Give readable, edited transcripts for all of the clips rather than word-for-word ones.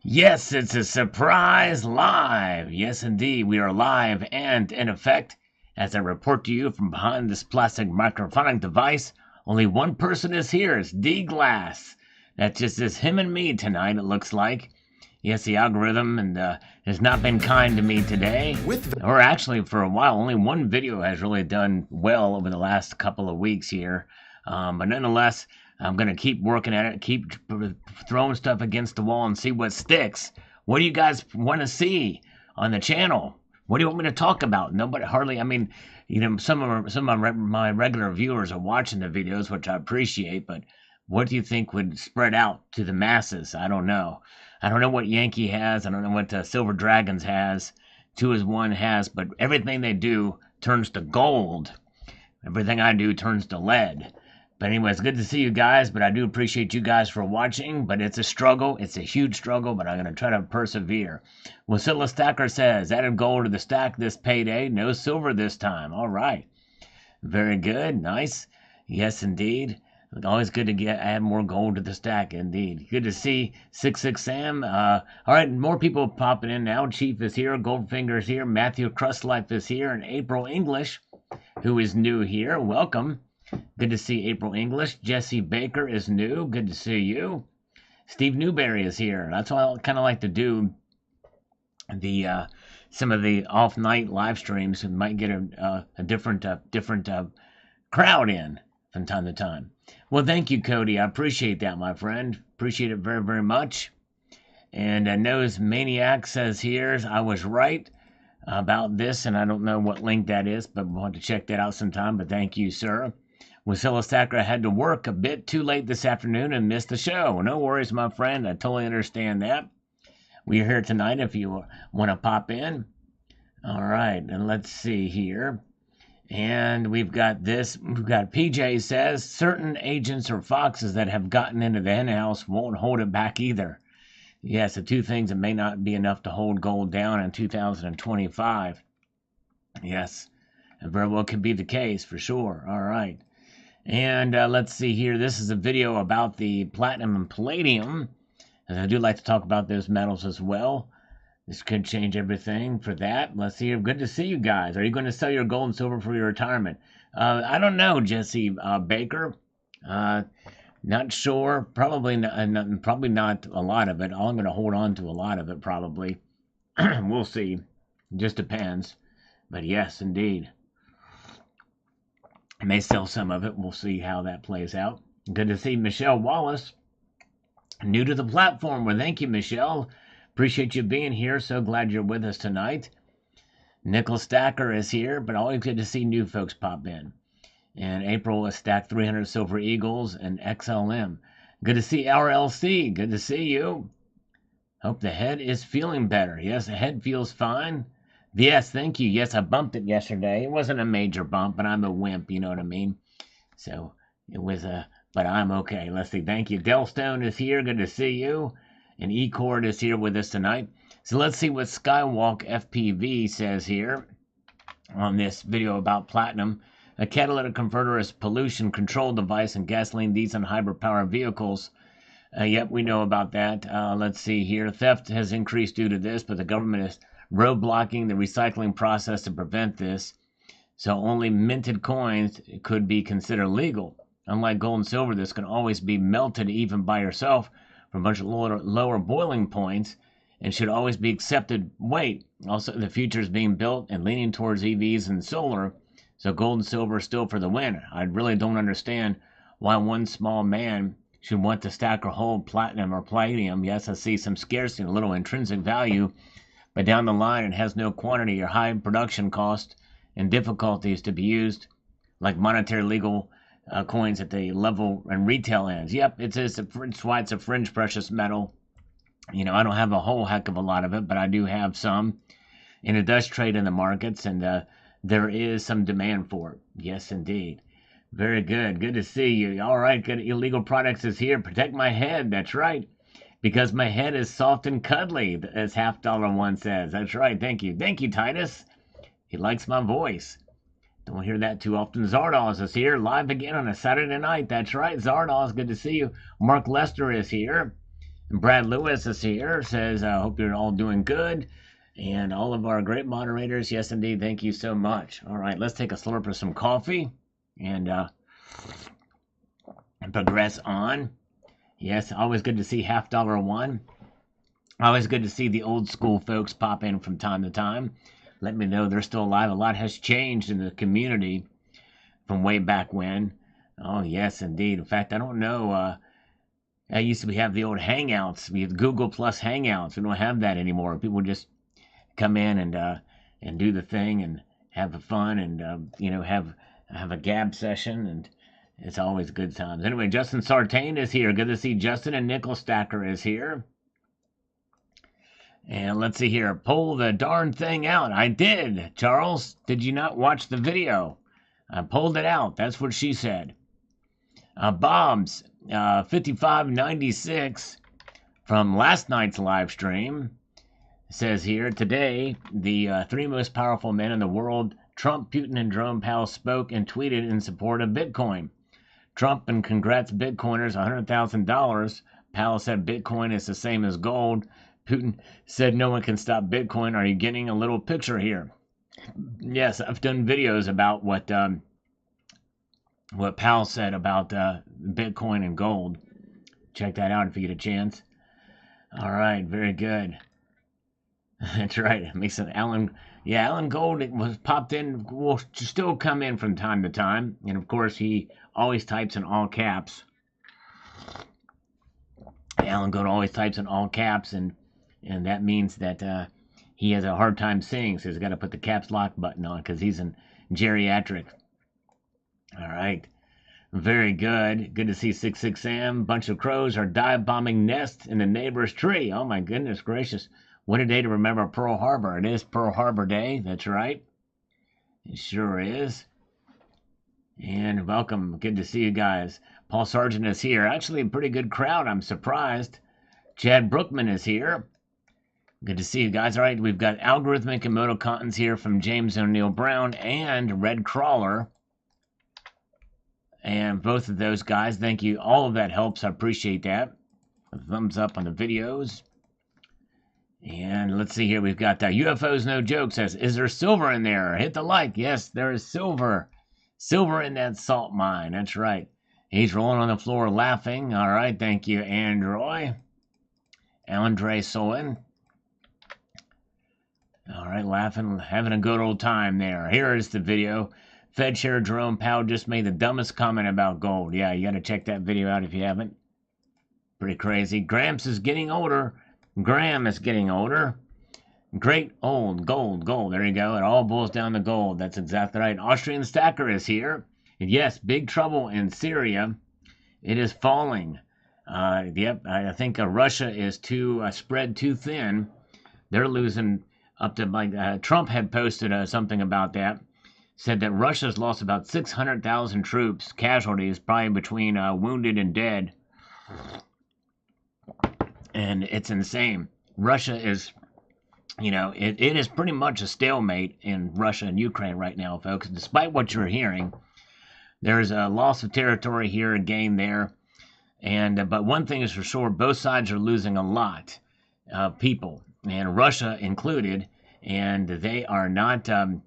Yes, it's a surprise live. Yes, indeed, we are live and in effect. As I report to you from behind this plastic microphonic device, only one person is here. It's D Glass. That just is him and me tonight, it looks like. Yes, the algorithm has not been kind to me today. Or actually, for a while, only one video has really done well over the last couple of weeks here. But nonetheless, I'm going to keep working at it, keep throwing stuff against the wall and see what sticks. What do you guys want to see on the channel? What do you want me to talk about? Nobody hardly, I mean, some of my regular viewers are watching the videos, which I appreciate, but what do you think would spread out to the masses? I don't know. I don't know what Yankee has. I don't know what Silver Dragons has. 2 is 1 has, but everything they do turns to gold. Everything I do turns to lead. But anyway, it's good to see you guys, but I do appreciate you guys for watching, but it's a struggle. It's a huge struggle, but I'm going to try to persevere. Wasilla Stacker says, added gold to the stack this payday. No silver this time. All right. Very good. Nice. Yes, indeed. Always good to add more gold to the stack, indeed. Good to see 66 Sam. All right, more people popping in now. Chief is here. Goldfinger is here. Matthew Crustlife is here. And April English, who is new here. Welcome. Good to see April English. Jesse Baker is new. Good to see you. Steve Newberry is here. That's why I kind of like to do the some of the off-night live streams and might get a different crowd in from time to time. Well, thank you, Cody. I appreciate that, my friend. Appreciate it very, very much. And Nose Maniac says here, I was right about this, and I don't know what link that is, but we'll have to check that out sometime. But thank you, sir. Wasilla Stacker had to work a bit too late this afternoon and missed the show. No worries, my friend. I totally understand that. We're here tonight if you want to pop in. All right, and let's see here. And we've got this. We've got PJ says, certain agents or foxes that have gotten into the hen house won't hold it back either. Yes, the two things that may not be enough to hold gold down in 2025. Yes, it very well could be the case for sure. All right. And let's see here. This is a video about the platinum and palladium. And I do like to talk about those metals as well. This could change everything for that. Let's see here. Good to see you guys. Are you going to sell your gold and silver for your retirement? I don't know, Jesse Baker. Not sure. Probably not a lot of it. I'm going to hold on to a lot of it probably. We'll see. Just depends. But yes, indeed. I may sell some of it. We'll see how that plays out. Good to see Michelle Wallace. New to the platform. Well, thank you, Michelle. Appreciate you being here. So glad you're with us tonight. Nickel Stacker is here, but always good to see new folks pop in. And April has stacked 300 Silver Eagles and XLM. Good to see RLC. Good to see you. Hope the head is feeling better. Yes, the head feels fine. Yes, thank you. Yes, I bumped it yesterday. It wasn't a major bump, but I'm a wimp, you know what I mean? So it was but I'm okay. Let's see. Thank you. Delstone is here. Good to see you. And E-Cord is here with us tonight. So let's see what Skywalk FPV says here on this video about platinum. A catalytic converter is a pollution control device in gasoline, diesel, and hybrid power vehicles. Yep, we know about that. Let's see here. Theft has increased due to this, but the government is roadblocking the recycling process to prevent this. So only minted coins could be considered legal. Unlike gold and silver, this can always be melted even by yourself for a bunch of lower boiling points and should always be accepted weight. Also, the future is being built and leaning towards EVs and solar, so gold and silver is still for the win. I really don't understand why one small man should want to stack or hold platinum or palladium. Yes, I see some scarcity and a little intrinsic value, but down the line it has no quantity or high production cost and difficulties to be used like monetary legal coins at the level and retail ends. Yep, it's why it's a fringe precious metal. You know, I don't have a whole heck of a lot of it, but I do have some, and it does trade in the markets, and there is some demand for it. Yes, indeed. Very good. Good to see you. All right, good. Illegal Products is here. Protect my head. That's right. Because my head is soft and cuddly, as Half Dollar One says. That's right. Thank you. Thank you, Titus. He likes my voice. Don't hear that too often. Zardoz is here, live again on a Saturday night. That's right, Zardoz, good to see you. Mark Lester is here. Brad Lewis is here, says, I hope you're all doing good. And all of our great moderators, yes, indeed, thank you so much. All right, let's take a slurp of some coffee and progress on. Yes, always good to see $1 Always good to see the old school folks pop in from time to time. Let me know they're still alive. A lot has changed in the community from way back when. Oh, yes, indeed. In fact, I don't know. I used to have the old Hangouts. We have Google Plus Hangouts. We don't have that anymore. People just come in and do the thing and have the fun and have a gab session, and it's always good times. Anyway, Justin Sartain is here. Good to see Justin, and Nickel Stacker is here. And let's see here. Pull the darn thing out. I did. Charles, did you not watch the video? I pulled it out. That's what she said. Bob's 5596 from last night's live stream says here, today, the three most powerful men in the world, Trump, Putin, and Jerome Powell, spoke and tweeted in support of Bitcoin. Trump and congrats Bitcoiners $100,000. Powell said Bitcoin is the same as gold. Putin said no one can stop Bitcoin. Are you getting a little picture here? Yes, I've done videos about what Powell said about Bitcoin and gold. Check that out if you get a chance. All right, very good. That's right. It makes it Alan. Yeah, Alan Gold was popped in. Will still come in from time to time, and of course he always types in all caps. Alan Gold always types in all caps, and that means that he has a hard time seeing, so he's got to put the caps lock button on because he's in geriatric. All right. Very good. Good to see 66 Sam. Bunch of crows are dive bombing nests in the neighbor's tree. Oh my goodness gracious. What a day to remember Pearl Harbor. It is Pearl Harbor Day. That's right. It sure is. And welcome. Good to see you guys. Paul Sargent is here. Actually, a pretty good crowd. I'm surprised. Chad Brookman is here. Good to see you guys. All right, we've got Algorithmic and Moto Cottons here from James O'Neill Brown and Red Crawler. And both of those guys, thank you. All of that helps. I appreciate that. A thumbs up on the videos. And let's see here. We've got UFOs No Joke says, is there silver in there? Hit the like. Yes, there is silver. Silver in that salt mine. That's right. He's rolling on the floor laughing. All right. Thank you, Androy. Andre Soen. All right. Laughing. Having a good old time there. Here is the video. Fed Chair Jerome Powell just made the dumbest comment about gold. Yeah, you got to check that video out if you haven't. Pretty crazy. Gramps is getting older. Graham is getting older. Great old gold. There you go. It all boils down to gold. That's exactly right. Austrian Stacker is here. And yes, big trouble in Syria. It is falling. Yep, I think Russia is spread too thin. They're losing up to, Trump had posted something about that. Said that Russia's lost about 600,000 troops, casualties, probably between wounded and dead. And it's insane. Russia is, it is pretty much a stalemate in Russia and Ukraine right now, folks. Despite what you're hearing, there's a loss of territory here, a gain there. And but one thing is for sure, both sides are losing a lot of people, and Russia included, and they are not, and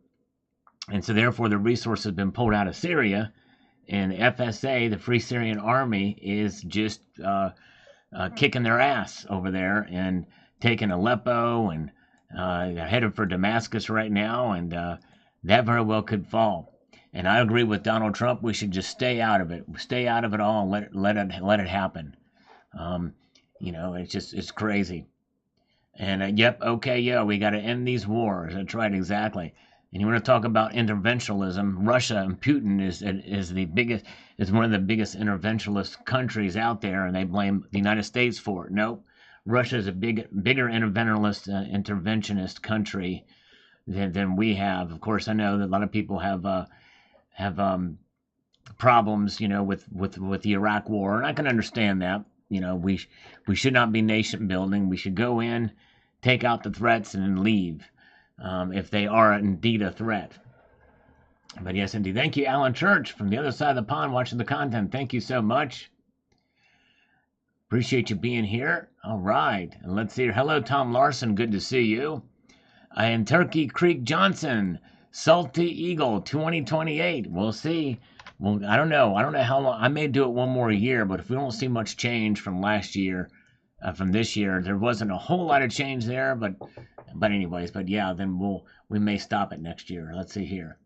so therefore the resources have been pulled out of Syria, and the FSA, the Free Syrian Army, is just kicking their ass over there and taking Aleppo, and they're headed for Damascus right now, and that very well could fall. And I agree with Donald Trump. We should just stay out of it. Stay out of it all and let it happen. It's crazy. And yep, okay, yeah, we got to end these wars. That's right, exactly. And you want to talk about interventionism? Russia and Putin is one of the biggest interventionist countries out there, and they blame the United States for it. Nope, Russia is a bigger interventionist country than we have. Of course, I know that a lot of people have problems, with the Iraq War, and I can understand that. We should not be nation building. We should go in, take out the threats, and then leave. If they are indeed a threat. But yes, indeed. Thank you, Alan Church, from the other side of the pond watching the content. Thank you so much. Appreciate you being here. All right. And let's see. Hello, Tom Larson. Good to see you. And Turkey Creek Johnson, Salty Eagle 2028. We'll see. Well, I don't know. I don't know how long. I may do it one more year, but if we don't see much change from last year, from this year, there wasn't a whole lot of change there. But anyways, but yeah, then we may stop it next year. Let's see here.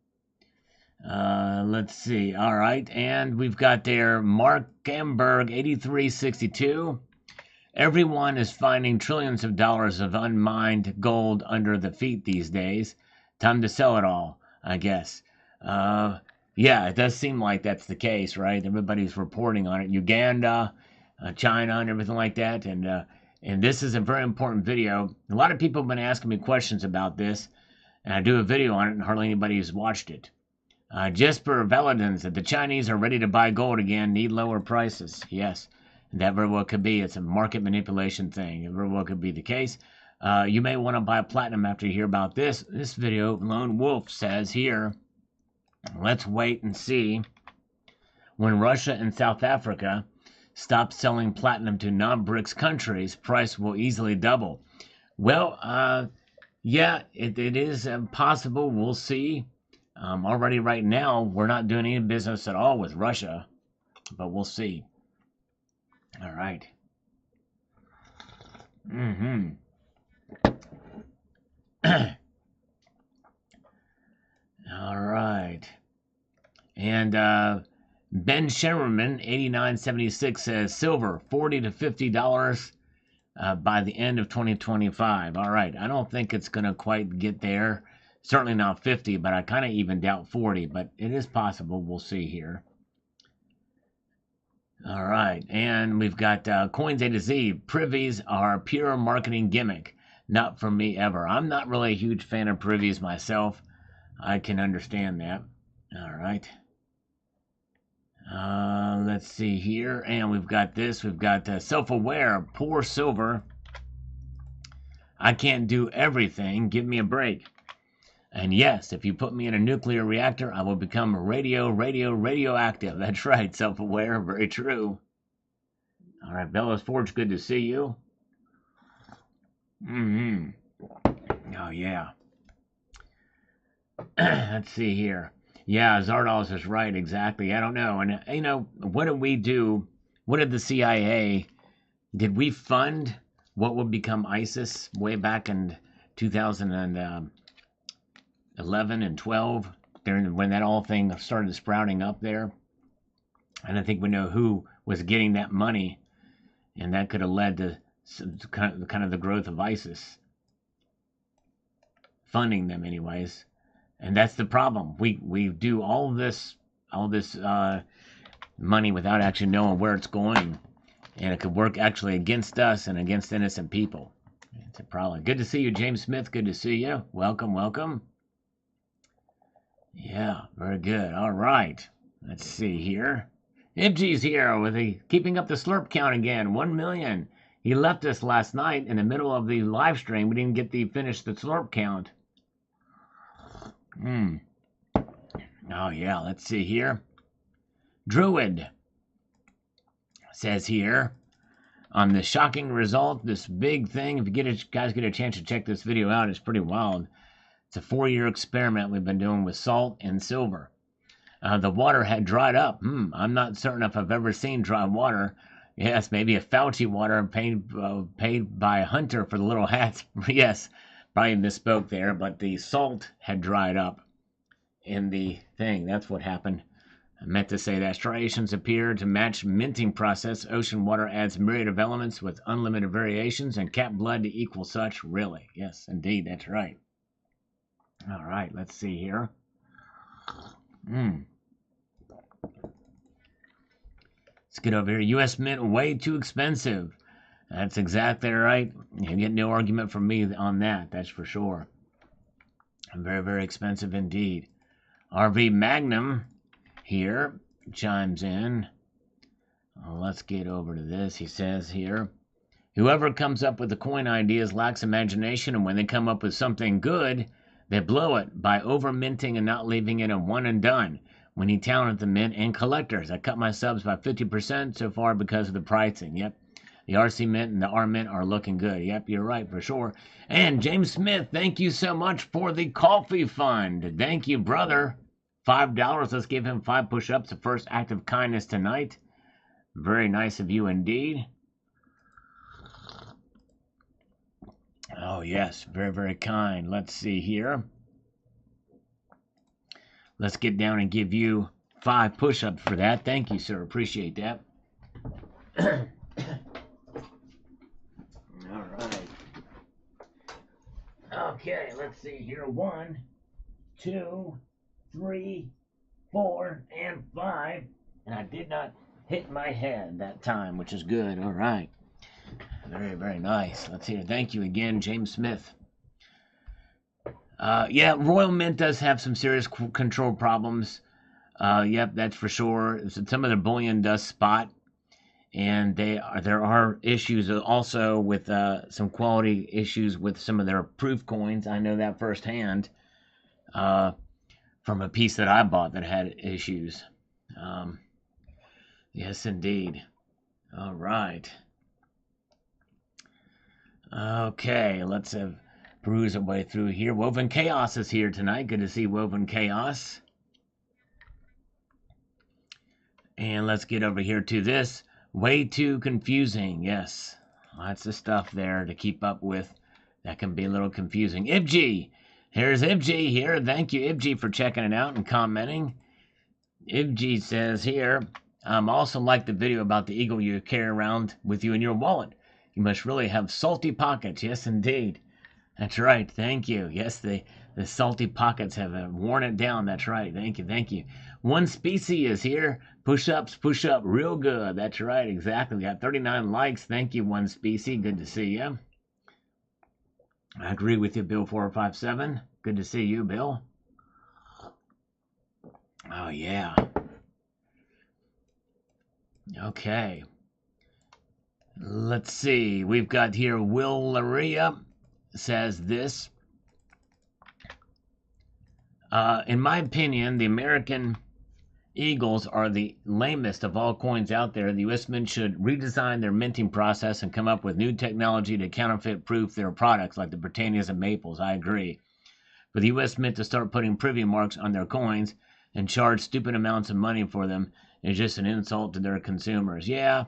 Let's see. All right, and we've got there Mark Gamberg 8362. Everyone is finding trillions of dollars of unmined gold under the feet these days. Time to sell it all, I guess. Yeah, it does seem like that's the case, right? Everybody's reporting on it. Uganda, China, and everything like that. And this is a very important video. A lot of people have been asking me questions about this, and I do a video on it, and hardly anybody has watched it. Jesper Valadin said the Chinese are ready to buy gold again, need lower prices. Yes, that very well could be. It's a market manipulation thing. It very well could be the case. You may want to buy platinum after you hear about this. This video, Lone Wolf says here, let's wait and see when Russia and South Africa stop selling platinum to non-BRICS countries, price will easily double. Well, yeah, it is possible. We'll see. Already right now, we're not doing any business at all with Russia, but we'll see. All right. All right. And Ben Sherman, 8976, says silver, $40 to $50 by the end of 2025. All right. I don't think it's going to quite get there. Certainly not 50, but I kind of even doubt 40, but it is possible. We'll see here. All right, and we've got Coins A to Z. Privies are pure marketing gimmick. Not for me ever. I'm not really a huge fan of privies myself. I can understand that. All right. Let's see here. And we've got this. We've got self-aware, poor silver. I can't do everything. Give me a break. And yes, if you put me in a nuclear reactor, I will become radioactive. That's right, self-aware, very true. All right, Bella's Forge, good to see you. Oh, yeah. Let's see here. Yeah, Zardoz is right, exactly. I don't know. And, you know, what did we do? What did the CIA, did we fund what would become ISIS way back in 2011 and 12, during when that all thing started sprouting up there? And I think we know who was getting that money, and that could have led to kind of the growth of ISIS. Funding them anyways. And that's the problem. We do all this money without actually knowing where it's going. And it could work actually against us and against innocent people. It's a problem. Good to see you, James Smith. Good to see you. Welcome, welcome. Yeah, very good. All right. Let's see here. Ibgy's here with keeping up the slurp count again. 1 million. He left us last night in the middle of the live stream. We didn't get to finish the slurp count. Oh, yeah. Let's see here. Druid says here, on the shocking result, this big thing, if you guys get a chance to check this video out, it's pretty wild. It's a 4-year experiment we've been doing with salt and silver. The water had dried up. I'm not certain if I've ever seen dry water. Yes, maybe a Fauci water paid by Hunter for the little hats. Yes, probably misspoke there, but the salt had dried up in the thing. That's what happened. I meant to say that striations appear to match minting process. Ocean water adds myriad of elements with unlimited variations and cap blood to equal such. Really? Yes, indeed, that's right. All right, let's see here. Let's get over here. U.S. Mint, way too expensive. That's exactly right. You get no argument from me on that, that's for sure. Very, very expensive indeed. RV Magnum here chimes in. Let's get over to this. He says here, whoever comes up with the coin ideas lacks imagination, and when they come up with something good, they blow it by over minting and not leaving it a one and done. We need talent at the mint and collectors. I cut my subs by 50% so far because of the pricing. Yep. The RC Mint and the R Mint are looking good. Yep, you're right for sure. And James Smith, thank you so much for the coffee fund. Thank you, brother. $5. Let's give him 5 push-ups. The first act of kindness tonight. Very nice of you indeed. Oh, yes. Very, very kind. Let's see here. Let's get down and give you 5 push-ups for that. Thank you, sir. Appreciate that. All right. Okay, let's see here. 1, 2, 3, 4, and 5. And I did not hit my head that time, which is good. All right. Very, very nice. Let's hear. Thank you again, James Smith. Yeah, Royal Mint does have some serious control problems. Yep, that's for sure. Some of their bullion does spot, and there are issues also with some quality issues with some of their proof coins. I know that firsthand from a piece that I bought that had issues. Yes, indeed. All right. Okay, let's peruse our way through here. Woven Chaos is here tonight. Good to see Woven Chaos. And let's get over here to this. Way too confusing. Yes, lots of stuff there to keep up with. That can be a little confusing. Ibg. Here's Ibg here. Thank you, Ibg, for checking it out and commenting. Ibg says here, also like the video about the eagle you carry around with you in your wallet. You must really have salty pockets. Yes, indeed. That's right. Thank you. Yes, the salty pockets have worn it down. That's right. Thank you. Thank you. One species is here. Push-ups, push-up real good. That's right. Exactly. We got 39 likes. Thank you, One species. Good to see you. I agree with you, Bill 457. Good to see you, Bill. Oh, yeah. Okay. Let's see. We've got here Will Laria says this. In my opinion, the American Eagles are the lamest of all coins out there. The U.S. Mint should redesign their minting process and come up with new technology to counterfeit-proof their products like the Britannias and Maples. I agree. For the U.S. Mint to start putting privy marks on their coins and charge stupid amounts of money for them is just an insult to their consumers. Yeah,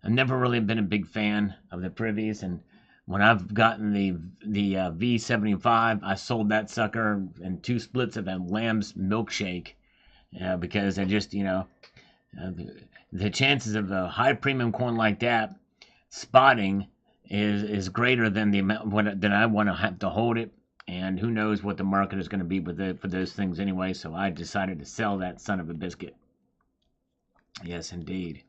I've never really been a big fan of the privies, and when I've gotten the V75, I sold that sucker in 2 splits of a lamb's milkshake because I just, the chances of a high premium coin like that spotting is greater than the amount that I want to have to hold it, and who knows what the market is going to be with it for those things anyway. So I decided to sell that son of a biscuit. Yes, indeed.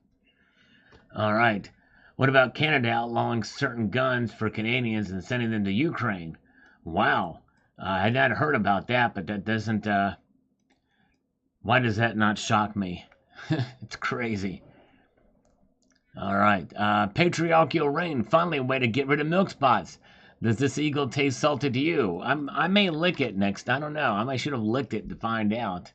All right. What about Canada outlawing certain guns for Canadians and sending them to Ukraine? Wow. I had not heard about that, but that doesn't... why does that not shock me? It's crazy. All right. Patriarchal Rain. Finally a way to get rid of milk spots. Does this eagle taste salty to you? I may lick it next. I don't know. I should have licked it to find out.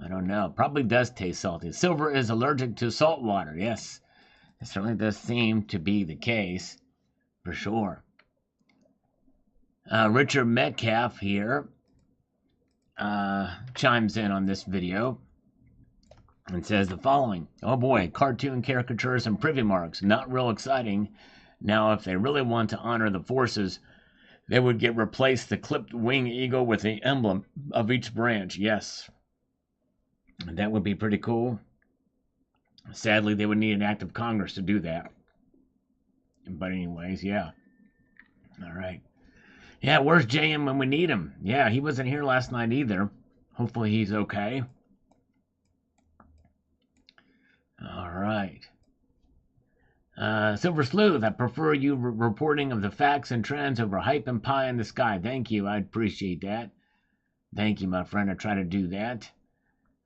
I don't know. Probably does taste salty. Silver is allergic to salt water. Yes. It certainly does seem to be the case, for sure. Richard Metcalf here chimes in on this video and says the following. Oh boy, cartoon caricatures and privy marks. Not real exciting. Now, if they really want to honor the forces, they would replace the clipped wing eagle with the emblem of each branch. Yes. That would be pretty cool. Sadly, they would need an act of Congress to do that. But anyways, yeah. All right. Yeah, where's JM when we need him? Yeah, he wasn't here last night either. Hopefully he's okay. All right. Silver Sleuth, I prefer you reporting of the facts and trends over hype and pie in the sky. Thank you. I appreciate that. Thank you, my friend. I try to do that.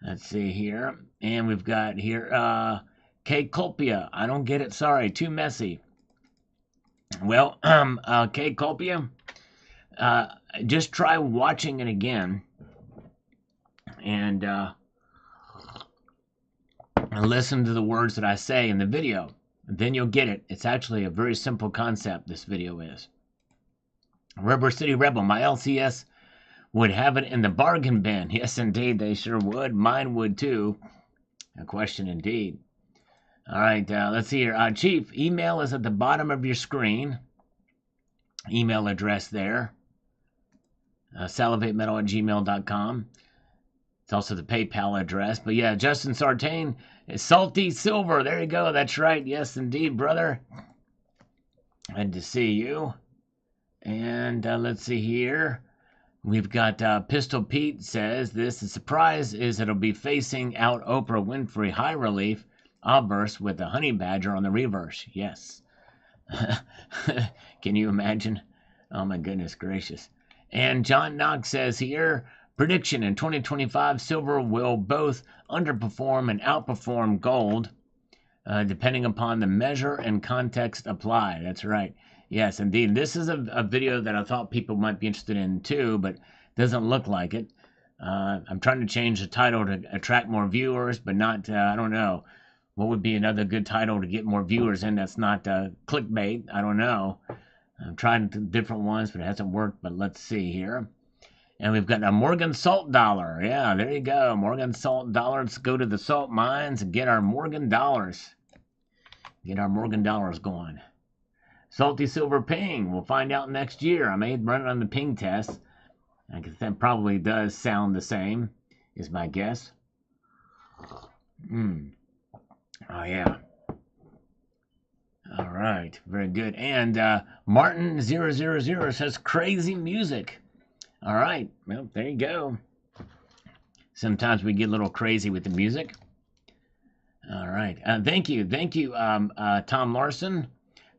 Let's see here. And we've got here, K. Culpia. I don't get it. Sorry. Too messy. Well, K. Culpia, just try watching it again. And listen to the words that I say in the video. then you'll get it. It's actually a very simple concept, this video is. Rubber City Rebel, my LCS would have it in the bargain bin. Yes, indeed, they sure would. Mine would too. A question indeed. All right, let's see here. Chief, email is at the bottom of your screen. Email address there. salivatemetal@gmail.com. It's also the PayPal address. But yeah, Justin Sartain is Salty Silver. There you go. That's right. Yes, indeed, brother. Good to see you. And let's see here. We've got Pistol Pete says this. The surprise is it'll be facing out Oprah Winfrey High Relief obverse with a honey badger on the reverse. Yes. Can you imagine? Oh my goodness gracious. And John Knox says here, prediction in 2025, silver will both underperform and outperform gold, depending upon the measure and context applied. That's right. Yes, indeed. This is a video that I thought people might be interested in too, but doesn't look like it. I'm trying to change the title to attract more viewers, but not, I don't know. What would be another good title to get more viewers in that's not clickbait? I don't know. I've tried different ones, but it hasn't worked. But let's see here. And we've got a Morgan Salt Dollar. Yeah, there you go. Morgan Salt Dollar. Let's go to the salt mines and get our Morgan Dollars. Get our Morgan Dollars going. Salty Silver Ping. We'll find out next year. I may run it on the ping test. I guess that probably does sound the same, is my guess. Oh, yeah. All right. Very good. And Martin000 says crazy music. All right. Well, there you go. Sometimes we get a little crazy with the music. All right. Thank you. Thank you, Tom Larson.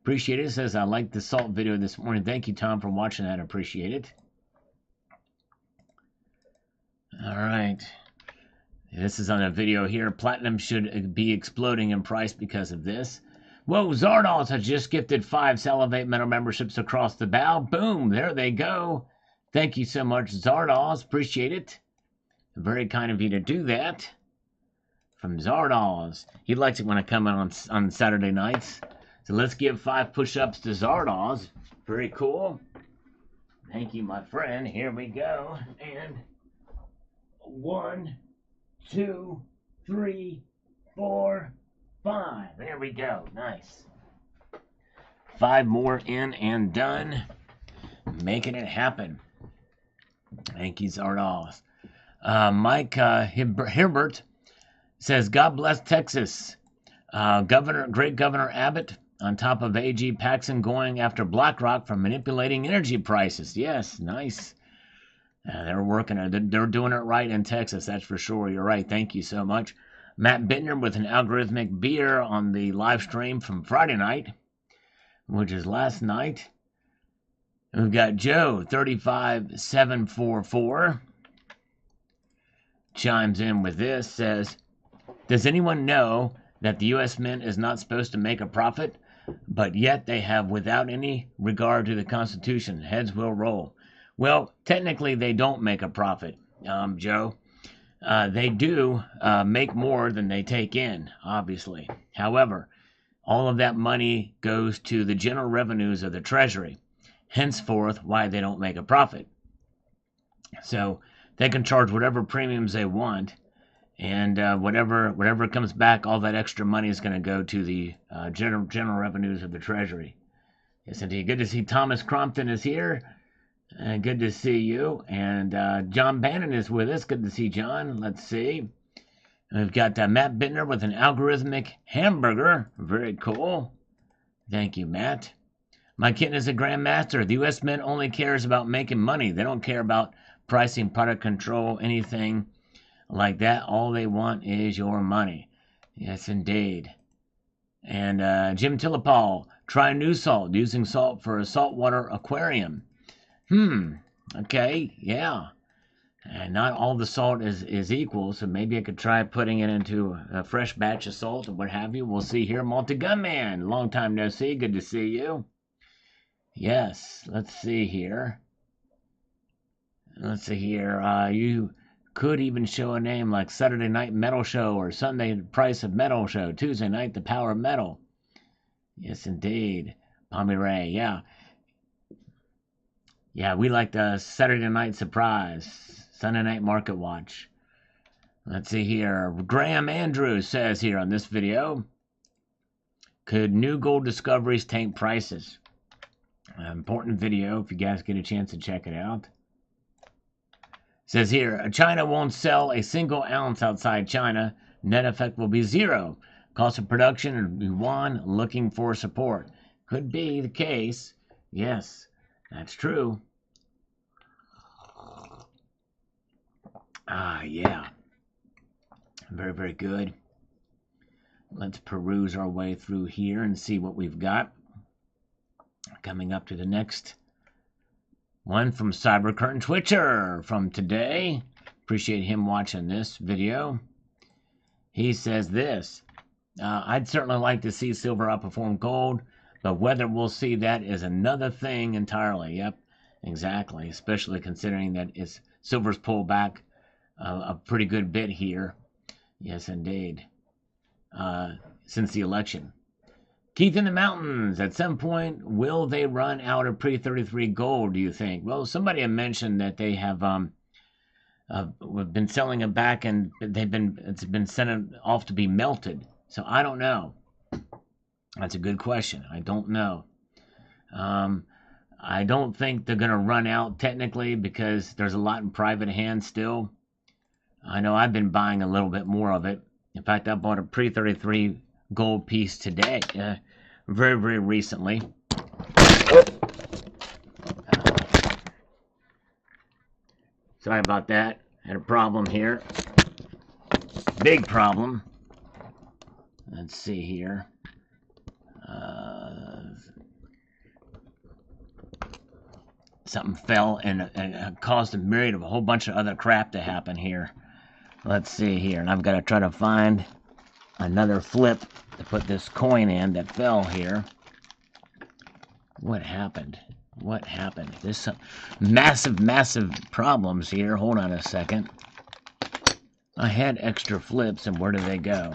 Appreciate it. Says, I liked the salt video this morning. Thank you, Tom, for watching that. Appreciate it. All right. This is on a video here. Platinum should be exploding in price because of this. Whoa, Zardos has just gifted 5 Salivate Metal memberships across the bow. Boom, there they go. Thank you so much, Zardos. Appreciate it. Very kind of you to do that. From Zardos. He likes it when I come on Saturday nights. So let's give 5 push-ups to Zardos. Very cool. Thank you, my friend. Here we go. And 1, 2, 3, 4, 5. There we go. Nice. 5 more in and done. Making it happen. Thank you, Zardos. Mike Herbert says, God bless Texas. Great Governor Abbott on top of AG Paxson going after BlackRock for manipulating energy prices. Yes, nice. They're working it. They're doing it right in Texas, that's for sure. You're right. Thank you so much. Matt Bittner with an algorithmic beer on the live stream from Friday night, which is last night. We've got Joe 35744 chimes in with this, says, does anyone know that the U.S. Mint is not supposed to make a profit, but yet they have without any regard to the Constitution? Heads will roll. Well, technically they don't make a profit, Joe. They do make more than they take in, obviously. However, all of that money goes to the general revenues of the Treasury. Henceforth, why they don't make a profit. So they can charge whatever premiums they want, and whatever comes back, all that extra money is going to go to the general revenues of the Treasury. Yes, indeed. Good to see Thomas Crompton is here. Good to see you. And John Bannon is with us. Good to see John. Let's see. We've got Matt Bittner with an algorithmic hamburger. Very cool. Thank you, Matt. My kitten is a grandmaster. The U.S. Mint only cares about making money. They don't care about pricing, product control, anything like that. All they want is your money. Yes, indeed. And Jim Tillapal, try new salt, using salt for a saltwater aquarium. Okay, yeah. And not all the salt is equal, so maybe I could try putting it into a fresh batch of salt or what have you. We'll see here. Multi-Gunman, long time no see. Good to see you. Yes, let's see here. You could even show a name like Saturday Night Metal Show or Sunday Price of Metal Show. Tuesday night, The Power of Metal. Yes, indeed. Pomeray, yeah. Yeah, we like the Saturday night surprise. Sunday night market watch. Let's see here. Graham Andrews says here on this video, could new gold discoveries tank prices? Important video if you guys get a chance to check it out. Says here, China won't sell a single ounce outside China. Net effect will be zero. Cost of production in yuan looking for support. Could be the case. Yes, that's true. Yeah. Very, very good. Let's peruse our way through here and see what we've got. Coming up to the next one from Cybercurtain Twitcher from today. Appreciate him watching this video. He says this. I'd certainly like to see silver outperform gold, but whether we'll see that is another thing entirely. Yep, exactly. Especially considering that silver's pulled back a pretty good bit here. Yes, indeed. Since the election. Keith in the Mountains, at some point, will they run out of pre-33 gold, do you think? Well, somebody had mentioned that they have been selling it back and it's been sent off to be melted. So I don't know. That's a good question. I don't know. I don't think they're going to run out technically because there's a lot in private hands still. I know I've been buying a little bit more of it. In fact, I bought a pre-33 gold piece today, very, very recently. Sorry about that. Had a problem here. Big problem. Let's see here. Something fell and caused a myriad of a whole bunch of other crap to happen here. Let's see here. And I've got to try to find another flip to put this coin in that fell here. What happened? What happened? There's some massive, massive problems here. Hold on a second. I had extra flips, and where did they go?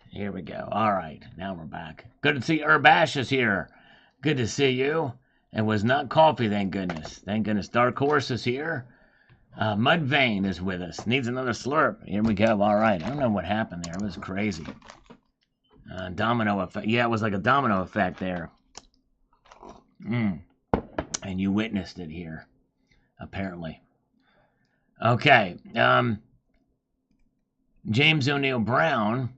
Here we go. All right, now we're back. Good to see Urbash is here. Good to see you. It was not coffee, thank goodness. Thank goodness. Dark Horse is here. Mudvayne is with us. Needs another slurp. Here we go. All right. I don't know what happened there. It was crazy. Domino effect. Yeah, it was like a domino effect there. And you witnessed it here, apparently. Okay. James O'Neill Brown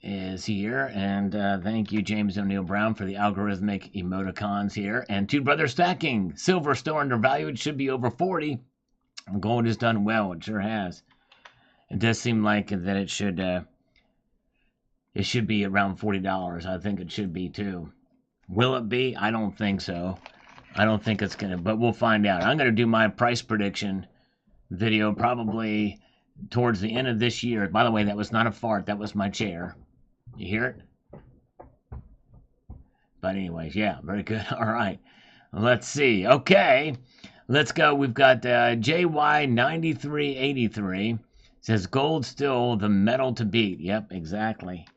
is here, and thank you, James O'Neill Brown, for the algorithmic emoticons here. And Two Brother Stacking, silver still undervalued, should be over 40. Gold has done well, it sure has. It does seem like that it should be around $40. I think it should be too. Will it be? I don't think so. I don't think it's gonna, but we'll find out. I'm gonna do my price prediction video probably towards the end of this year. By the way, that was not a fart, that was my chair. You hear it? But anyways, yeah, very good. All right. Let's see. Okay. Let's go. We've got JY9383. Says gold still the metal to beat. Yep, exactly.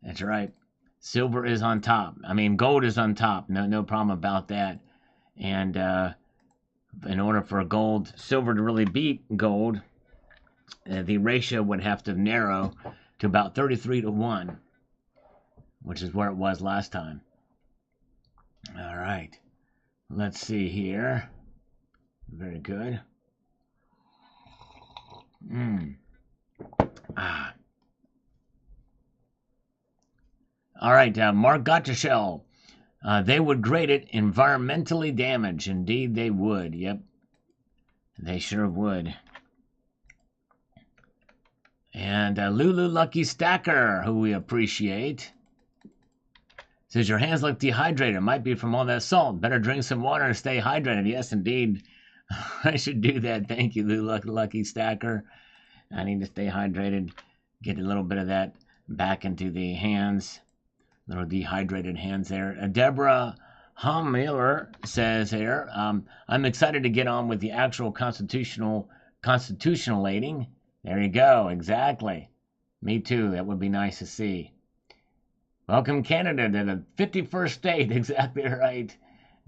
That's right. Silver is on top. I mean, gold is on top. No problem about that. And in order for silver to really beat gold, the ratio would have to narrow to about 33-1, which is where it was last time. All right. Let's see here. Very good. All right, Mark Gottschall. They would grade it environmentally damaged. Indeed, they would. Yep. They sure would. And Lulu Lucky Stacker, who we appreciate, says, your hands look dehydrated. Might be from all that salt. Better drink some water and stay hydrated. Yes, indeed. I should do that. Thank you, Lulu Lucky Stacker. I need to stay hydrated. Get a little bit of that back into the hands. Little dehydrated hands there. Deborah Miller says here, I'm excited to get on with the actual constitutionalating. There you go, exactly. Me too. That would be nice to see. Welcome, Canada, to the 51st state. Exactly right.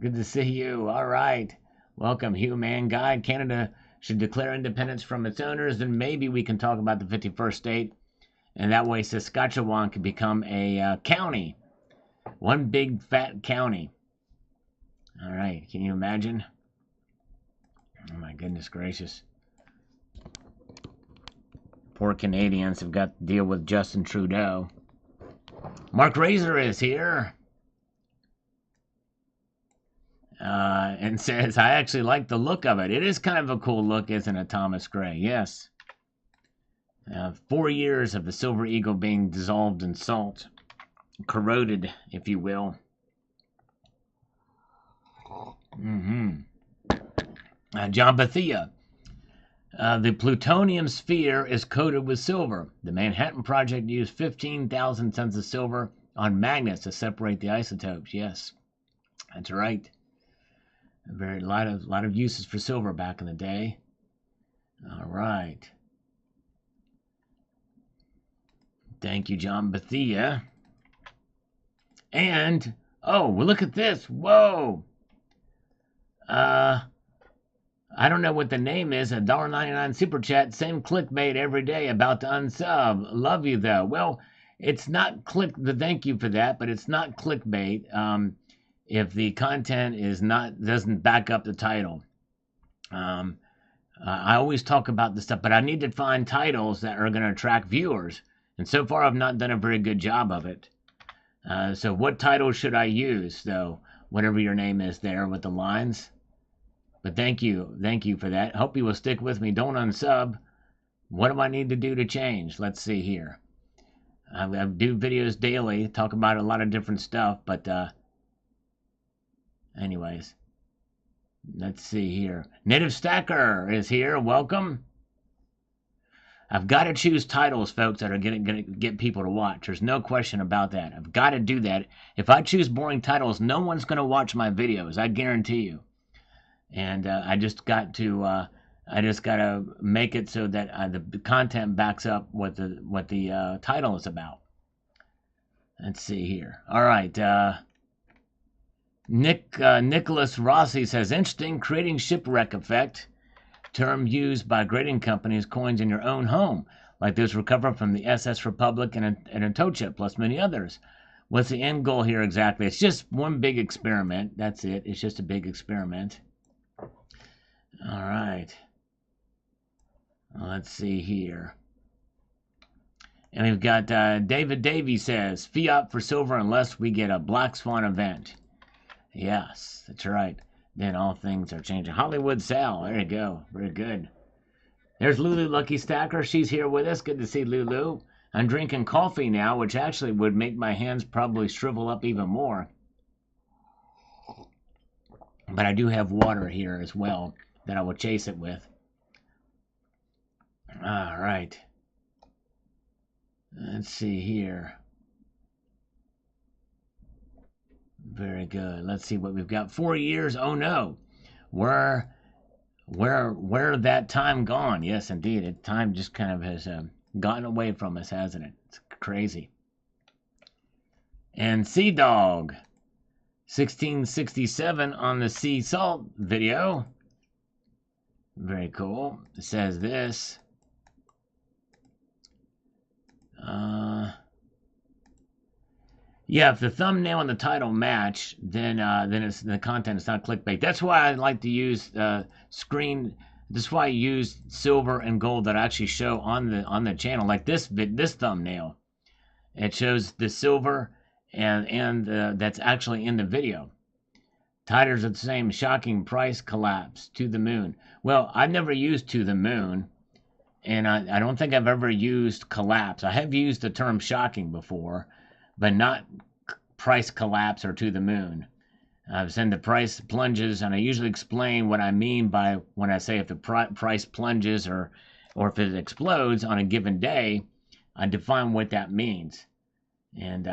Good to see you. All right. Welcome, Hugh Man Guide. Canada should declare independence from its owners, then maybe we can talk about the 51st state. And that way, Saskatchewan can become a county. One big fat county. All right. Can you imagine? Oh, my goodness gracious. Poor Canadians have got to deal with Justin Trudeau. Mark Razor is here. And says, I actually like the look of it. It is kind of a cool look, isn't it, Thomas Gray? Yes. 4 years of the Silver Eagle being dissolved in salt. Corroded, if you will. John Bethia. The plutonium sphere is coated with silver. The Manhattan Project used 15,000 tons of silver on magnets to separate the isotopes. Yes, that's right. A lot of uses for silver back in the day. All right. Thank you, John Bethia. And oh, well, look at this. Whoa. I don't know what the name is. $1.99 super chat. Same clickbait every day. About to unsub. Love you though. Well, it's not thank you for that, but it's not clickbait. If the content doesn't back up the title. I always talk about this stuff, but I need to find titles that are going to attract viewers. And so far, I've not done a very good job of it. So what title should I use, though? Whatever your name is there with the lines. But thank you for that. Hope you will stick with me. Don't unsub. What do I need to do to change? Let's see here. I do videos daily, talk about a lot of different stuff, but anyways. Let's see here. Native Stacker is here. Welcome. I've got to choose titles, folks, that are going to get people to watch. There's no question about that. I've got to do that. If I choose boring titles, no one's going to watch my videos. I guarantee you. And I just got to make it so that the content backs up what the title is about. Let's see here. All right. Nicholas Rossi says, interesting, creating shipwreck effect. Term used by grading companies, coins in your own home, like those recovered from the SS Republic and Atocha, plus many others. What's the end goal here exactly? It's just one big experiment. That's it. It's just a big experiment. All right. Let's see here. And we've got David Davey says, fiat for silver unless we get a Black Swan event. Yes, that's right. Then all things are changing. Hollywood Sal, there you go. Very good. There's Lulu Lucky Stacker. She's here with us. Good to see Lulu. I'm drinking coffee now, which actually would make my hands probably shrivel up even more. But I do have water here as well that I will chase it with. All right. Let's see here. Very good. Let's see what we've got. 4 years. Oh no. Where that time gone? Yes, indeed. Time just kind of has gotten away from us, hasn't it? It's crazy. And Sea Dog 1667 on the sea salt video. Very cool. It says this. Yeah, if the thumbnail and the title match, then it's the content is not clickbait. That's why I like to use screen. That's why I use silver and gold that I actually show on the channel, like this thumbnail. It shows the silver and that's actually in the video. Titles are the same. Shocking price collapse to the moon. Well, I've never used to the moon, and I don't think I've ever used collapse. I have used the term shocking before, but not price collapse or to the moon. I've said the price plunges, and I usually explain what I mean by when I say if the price plunges or if it explodes on a given day, I define what that means. And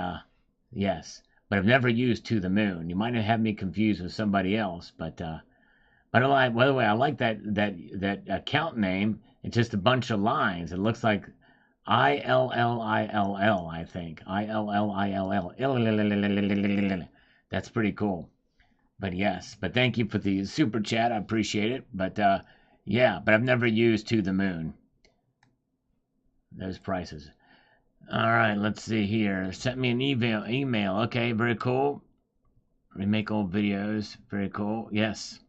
yes, but I've never used to the moon. You might have me confused with somebody else, but I like. By the way, I like that account name. It's just a bunch of lines. It looks like ILLILL, I think. ILLILL. That's pretty cool. But yes, but thank you for the super chat. I appreciate it. But yeah, but I've never used To the Moon. Those prices. All right, let's see here. Sent me an email. Okay, very cool. Remake old videos. Very cool. Yes.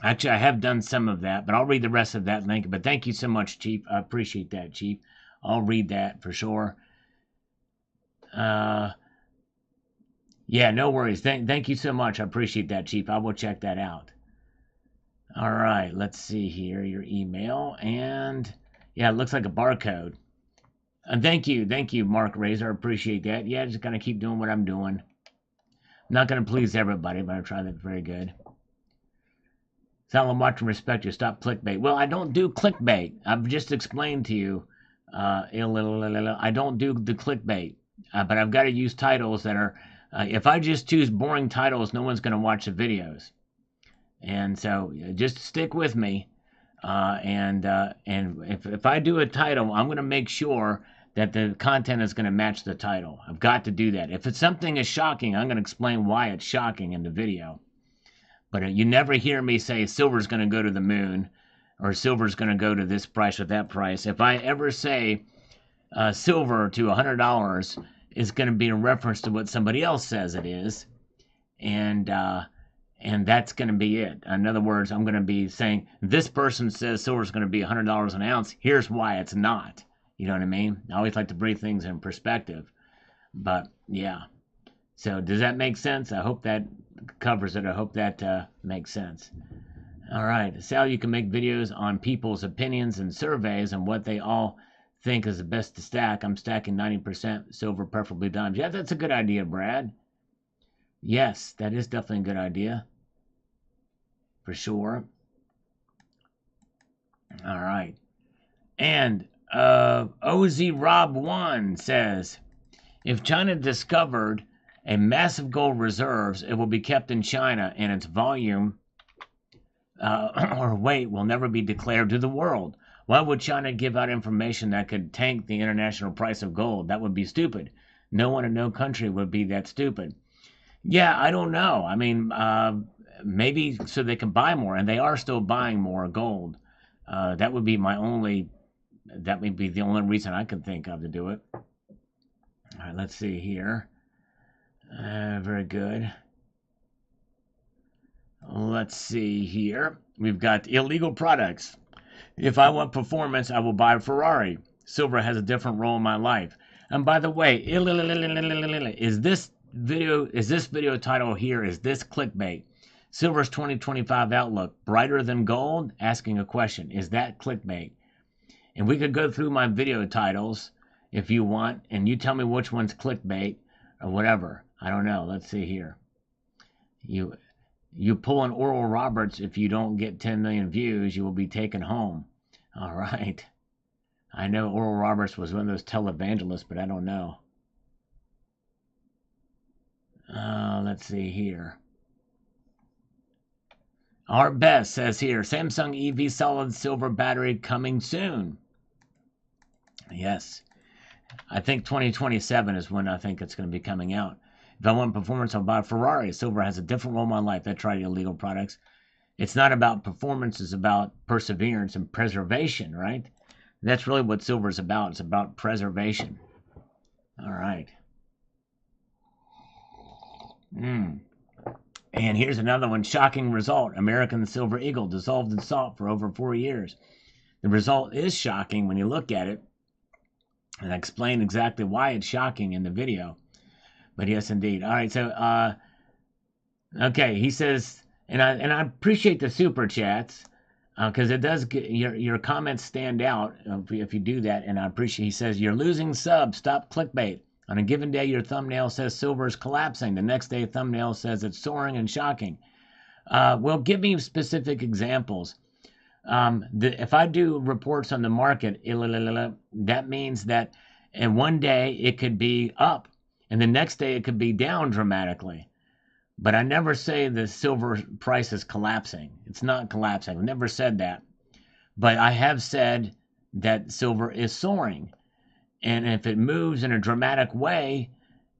Actually, I have done some of that, but I'll read the rest of that link. But thank you so much, Chief. I appreciate that, Chief. I'll read that for sure. Yeah, no worries. Thank you so much. I appreciate that, Chief. I will check that out. All right, let's see here. Your email. And yeah, it looks like a barcode. And thank you, Mark Razor. I appreciate that. Yeah, just gonna keep doing what I'm doing. I'm not gonna please everybody, but I try that very good. Solemn watch and respect you. Stop clickbait. Well, I don't do clickbait. I've just explained to you. I don't do the clickbait, but I've got to use titles that are. If I just choose boring titles, no one's going to watch the videos. And so, just stick with me. And if I do a title, I'm going to make sure that the content is going to match the title. I've got to do that. If it's something is shocking, I'm going to explain why it's shocking in the video. But you never hear me say silver's going to go to the moon or silver's going to go to this price or that price. If I ever say silver to $100 is going to be in reference to what somebody else says it is, and that's going to be it. In other words, I'm going to be saying this person says silver's going to be $100 an ounce. Here's why it's not. You know what I mean? I always like to bring things in perspective. But yeah. So does that make sense? I hope that covers it. I hope that makes sense. All right. Sal, you can make videos on people's opinions and surveys and what they all think is the best to stack. I'm stacking 90% silver, preferably dimes. Yeah, that's a good idea, Brad. Yes, that is definitely a good idea. For sure. All right. And OZ Rob 1 says, if China discovered a massive gold reserves, it will be kept in China, and its volume or weight will never be declared to the world. Why would China give out information that could tank the international price of gold? That would be stupid. No one in no country would be that stupid. Yeah, I don't know. I mean, maybe so they can buy more, and they are still buying more gold. That would be that would be the only reason I could think of to do it. All right, let's see here. Very good. Let's see here. We've got illegal products. If I want performance, I will buy a Ferrari. Silver has a different role in my life. And by the way, is this video title here, is this clickbait? Silver's 2025 outlook, brighter than gold? Asking a question. Is that clickbait? And we could go through my video titles if you want, and you tell me which one's clickbait or whatever. I don't know. Let's see here. You pull an Oral Roberts, if you don't get 10 million views, you will be taken home. All right. I know Oral Roberts was one of those televangelists, but I don't know. Let's see here. Art Best says here, Samsung EV solid silver battery coming soon. Yes. I think 2027 is when I think it's going to be coming out. If I want performance, I'll buy a Ferrari. Silver has a different role in my life. I tried illegal products. It's not about performance. It's about perseverance and preservation, right? That's really what silver is about. It's about preservation. All right. And here's another one. Shocking result. American Silver Eagle dissolved in salt for over 4 years. The result is shocking when you look at it. And I explain exactly why it's shocking in the video. But yes, indeed. All right, so, okay, he says, and I appreciate the super chats, because it does get, your comments stand out if you do that, and I appreciate, he says, you're losing subs, stop clickbait. On a given day, your thumbnail says silver is collapsing. The next day, thumbnail says it's soaring and shocking. Well, give me specific examples. If I do reports on the market, that means that in one day it could be up, and the next day it could be down dramatically. But I never say the silver price is collapsing. It's not collapsing. I've never said that. But I have said that silver is soaring. And if it moves in a dramatic way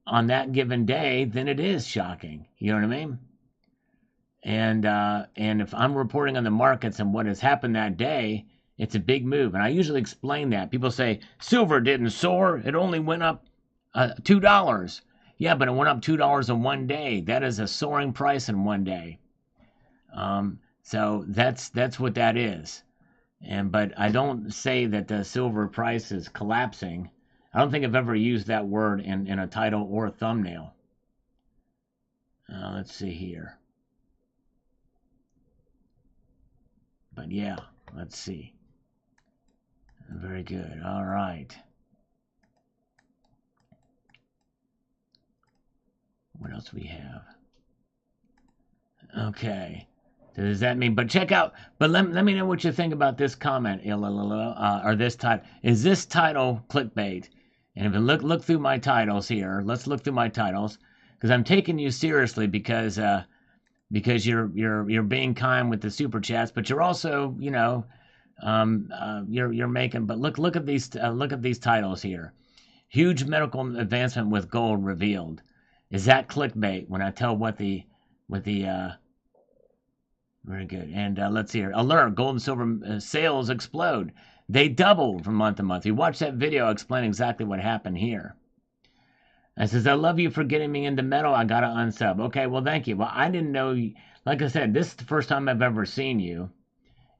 on that given day, then it is shocking. You know what I mean? And if I'm reporting on the markets and what has happened that day, it's a big move. And I usually explain that. People say silver didn't soar; it only went up $2. Yeah, but it went up $2 in one day. That is a soaring price in one day. So that's what that is. But I don't say that the silver price is collapsing. I don't think I've ever used that word in a title or a thumbnail. Let's see here. But yeah, let's see. Very good. All right. What else we have? Okay. So does that mean? But check out. But let me know what you think about this comment, or this title. Is this title clickbait? And if you look through my titles here, let's look through my titles because I'm taking you seriously because you're being kind with the super chats, but you're also you're making. But look at these titles here. Huge medical advancement with gold revealed. Is that clickbait when I tell what the very good. And let's see here. Alert, gold and silver sales explode. They doubled from month to month. You watch that video, I'll explain exactly what happened here. I says, I love you for getting me into metal. I got to unsub. Okay, well, thank you. Well, I didn't know you. Like I said, this is the first time I've ever seen you.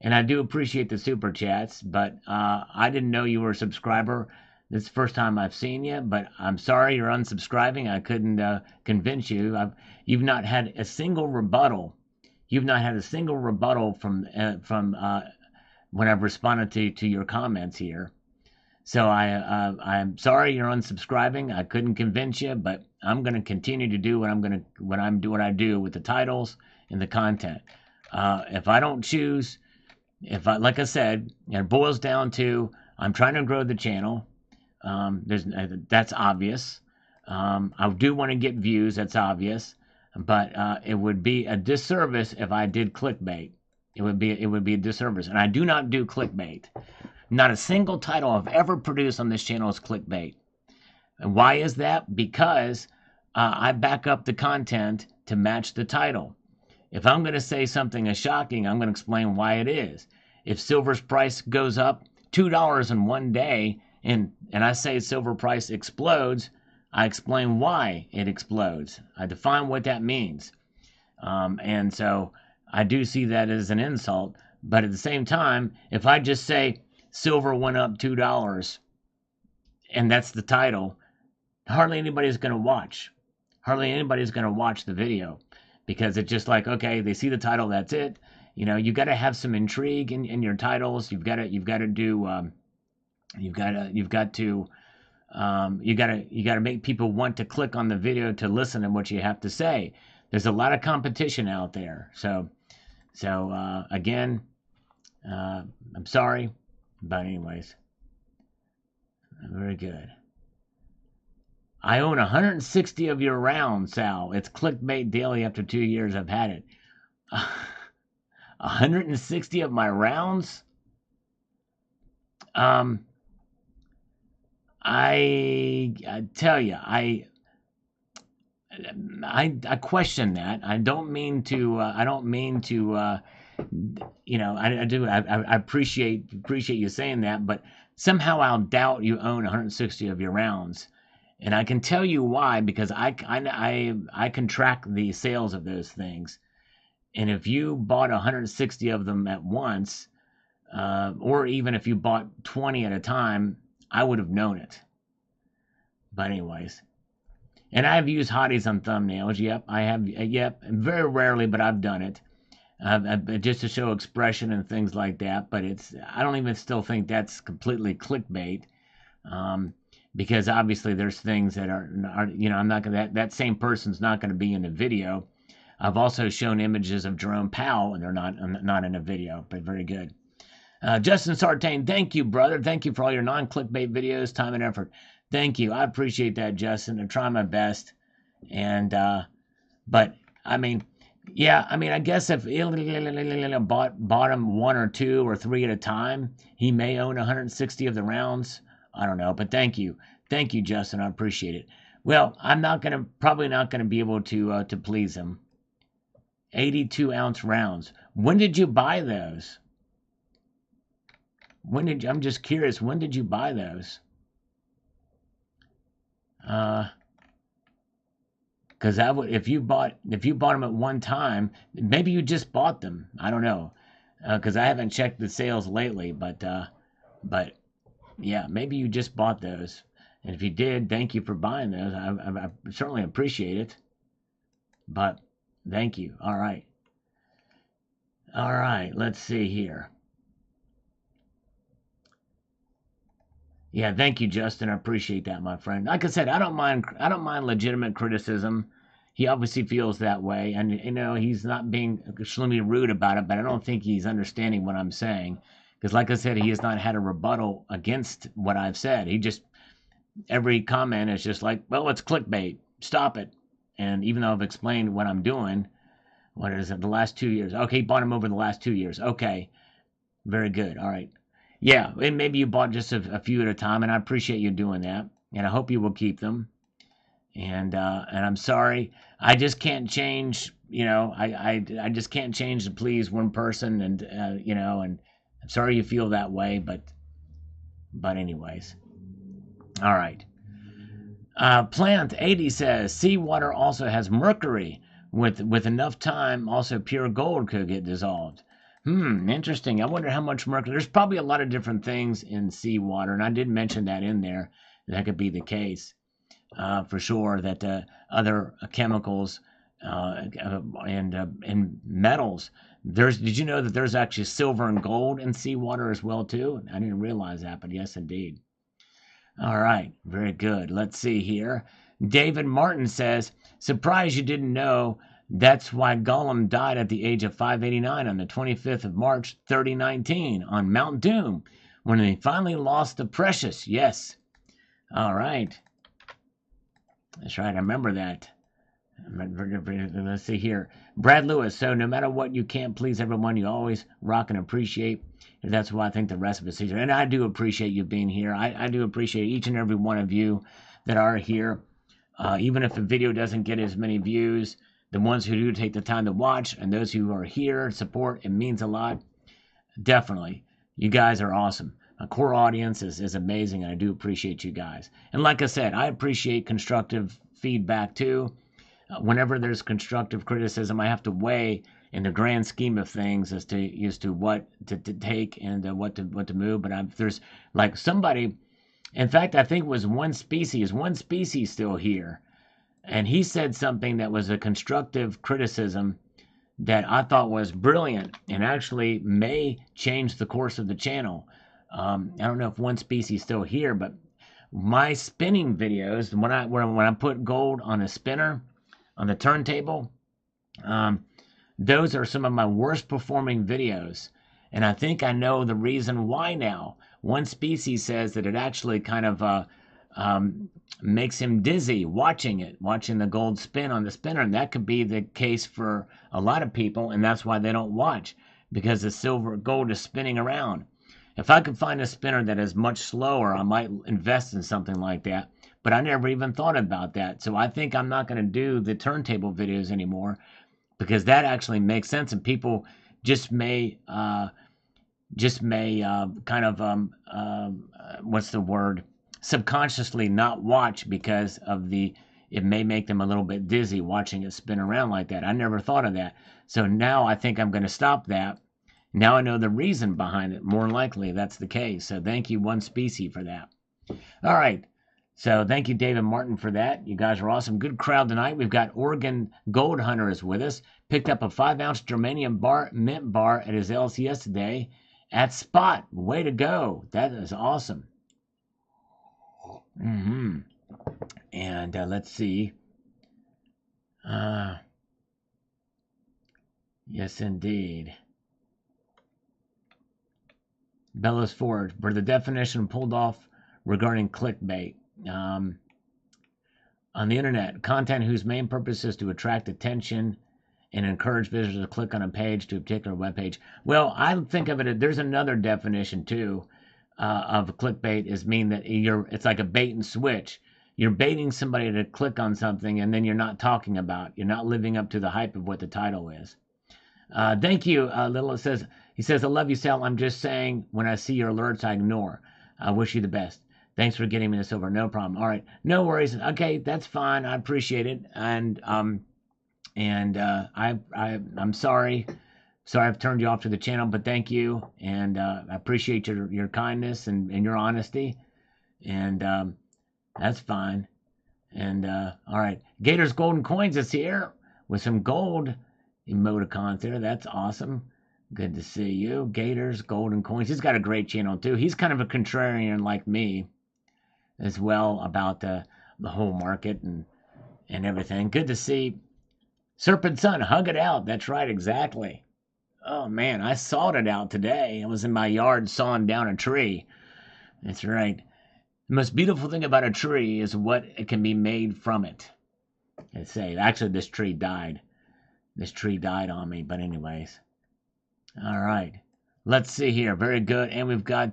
And I do appreciate the super chats, but I didn't know you were a subscriber. This is the first time I've seen you, but I'm sorry you're unsubscribing. I couldn't convince you. You've not had a single rebuttal. You've not had a single rebuttal from when I've responded to your comments here. So I'm sorry you're unsubscribing. I couldn't convince you, but I'm going to continue to do what I do with the titles and the content. If I don't choose, like I said, it boils down to I'm trying to grow the channel. That's obvious. I do want to get views. That's obvious. But it would be a disservice if I did clickbait. It would be a disservice, and I do not do clickbait. Not a single title I've ever produced on this channel is clickbait. And why is that? Because I back up the content to match the title. If I'm going to say something is shocking, I'm going to explain why it is. If silver's price goes up $2 in one day, and I say silver price explodes, I explain why it explodes. I define what that means. And so I do see that as an insult. But at the same time, if I just say silver went up $2 and that's the title, hardly anybody's going to watch. Hardly anybody's going to watch the video because it's just like, okay, they see the title, that's it. You know, you got to have some intrigue in your titles. You got to make people want to click on the video to listen to what you have to say. There's a lot of competition out there. So again, I'm sorry, but anyways, very good. I own 160 of your rounds, Sal. It's clickbait daily after 2 years I've had it. 160 of my rounds? I tell you, I question that. I don't mean to. I do. I appreciate you saying that, but somehow I'll doubt you own 160 of your rounds, and I can tell you why because I can track the sales of those things, and if you bought 160 of them at once, or even if you bought 20 at a time, I would have known it. But anyways, and I've used hotties on thumbnails. Yep, I have. Yep, very rarely, but I've done it. Just to show expression and things like that. But I don't even still think that's completely clickbait. Because obviously there's things that are I'm not gonna that same person's not gonna be in a video. I've also shown images of Jerome Powell and they're not in a video. But very good. Justin Sartain, thank you, brother. Thank you for all your non-clickbait videos, time and effort. Thank you. I appreciate that, Justin. I try my best. And, but, I mean, yeah, I guess if bought him 1 or 2 or 3 at a time, he may own 160 of the rounds I don't know, but thank you, Justin. I appreciate it. Well, I'm probably not gonna be able to please him. 82-ounce rounds. When did you buy those? I'm just curious. When did you buy those? Because if you bought them at one time, maybe you just bought them. I don't know, because I haven't checked the sales lately. But yeah, maybe you just bought those. And if you did, thank you for buying those. I certainly appreciate it. But thank you. All right. All right. Let's see here. Yeah, thank you, Justin. I appreciate that, my friend. Like I said, I don't mind. I don't mind legitimate criticism. He obviously feels that way, and he's not being extremely rude about it. But I don't think he's understanding what I'm saying, because, like I said, he has not had a rebuttal against what I've said. He just every comment is just like, well, it's clickbait. Stop it. And even though I've explained what I'm doing, what is it? The last 2 years. Okay, bought him over the last 2 years. Okay, very good. All right. Yeah, and maybe you bought just a few at a time, and I appreciate you doing that, and I hope you will keep them. And I'm sorry, I just can't change. I just can't change to please one person, and I'm sorry you feel that way, but anyways, all right. Plant 80 says seawater also has mercury. With enough time, also pure gold could get dissolved. Interesting. I wonder how much mercury. There's probably a lot of different things in seawater, and I did mention that in there. That could be the case, for sure. That other chemicals and metals. Did you know that there's actually silver and gold in seawater as well too? I didn't realize that, but yes, indeed. All right, very good. Let's see here. David Martin says, surprised you didn't know that's why Gollum died at the age of 589 on the 25th of March, 3019, on Mount Doom, when he finally lost the precious. Yes. All right. That's right. I remember that. Let's see here. Brad Lewis. So no matter what, you can't please everyone. You always rock and appreciate. That's why I think the rest of us here. And I do appreciate you being here. I do appreciate each and every one of you that are here. Even if the video doesn't get as many views, the ones who do take the time to watch and those who are here, support, it means a lot. Definitely. You guys are awesome. A core audience is amazing, and I do appreciate you guys. And like I said, I appreciate constructive feedback too. Whenever there's constructive criticism, I have to weigh in the grand scheme of things as to what to take and what to move. But there's like somebody, in fact, I think it was one species still here, and he said something that was a constructive criticism that I thought was brilliant and actually may change the course of the channel. I don't know if one species still here, but my spinning videos, when I put gold on a spinner on the turntable, those are some of my worst performing videos. And I think I know the reason why now. One species says that it actually kind of makes him dizzy watching the gold spin on the spinner. And that could be the case for a lot of people, and that's why they don't watch, because the gold is spinning around. If I could find a spinner that is much slower, I might invest in something like that. But I never even thought about that. So I think I'm not going to do the turntable videos anymore, because that actually makes sense, and people just may kind of what's the word, subconsciously not watch because of it may make them a little bit dizzy watching it spin around like that. I never thought of that. So now I think I'm going to stop that. Now I know the reason behind it. More likely that's the case. So thank you, one species, for that. All right. So thank you, David Martin, for that. You guys are awesome. Good crowd tonight. We've got Oregon Gold Hunter is with us. Picked up a 5-ounce germanium mint bar at his LCS today at Spot. Way to go. That is awesome. And let's see. Yes, indeed. Bella's Forge, where the definition pulled off regarding clickbait. On the internet, content whose main purpose is to attract attention and encourage visitors to click on a page to a particular web page. Well, I think of it, there's another definition too. of clickbait is mean that it's like a bait and switch. You're baiting somebody to click on something, and then you're not talking about. You're not living up to the hype of what the title is. Thank you, Little. He says, I love you, Sal. I'm just saying, when I see your alerts, I ignore. I wish you the best. Thanks for getting me this over. No problem. All right, no worries. Okay, that's fine. I appreciate it. I'm sorry. Sorry I've turned you off to the channel, but thank you, and I appreciate your kindness and your honesty, and that's fine. And all right, Gator's Golden Coins is here with some gold emoticons there. That's awesome. Good to see you, Gator's Golden Coins. He's got a great channel too. He's kind of a contrarian like me as well about the whole market and everything. Good to see Serpent Sun. Hug it out. That's right, exactly. Oh man, I sawed it out today. I was in my yard sawing down a tree. That's right. The most beautiful thing about a tree is what it can be made from it. They say. Actually, this tree died. This tree died on me, but anyways. All right. Let's see here. Very good. And we've got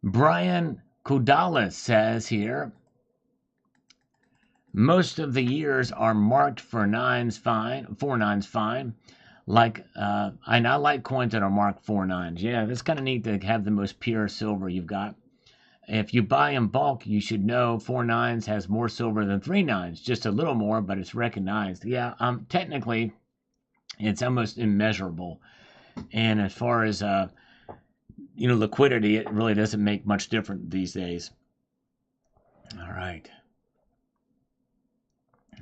Brian Kudalis says here, most of the years are marked for 9s fine. Like, and I like coins that are marked 4-9s. Yeah, that's kind of neat to have the most pure silver you've got. If you buy in bulk, you should know 4-9s has more silver than 3-9s. Just a little more, but it's recognized. Yeah, technically, it's almost immeasurable. And as far as, liquidity, it really doesn't make much difference these days. All right.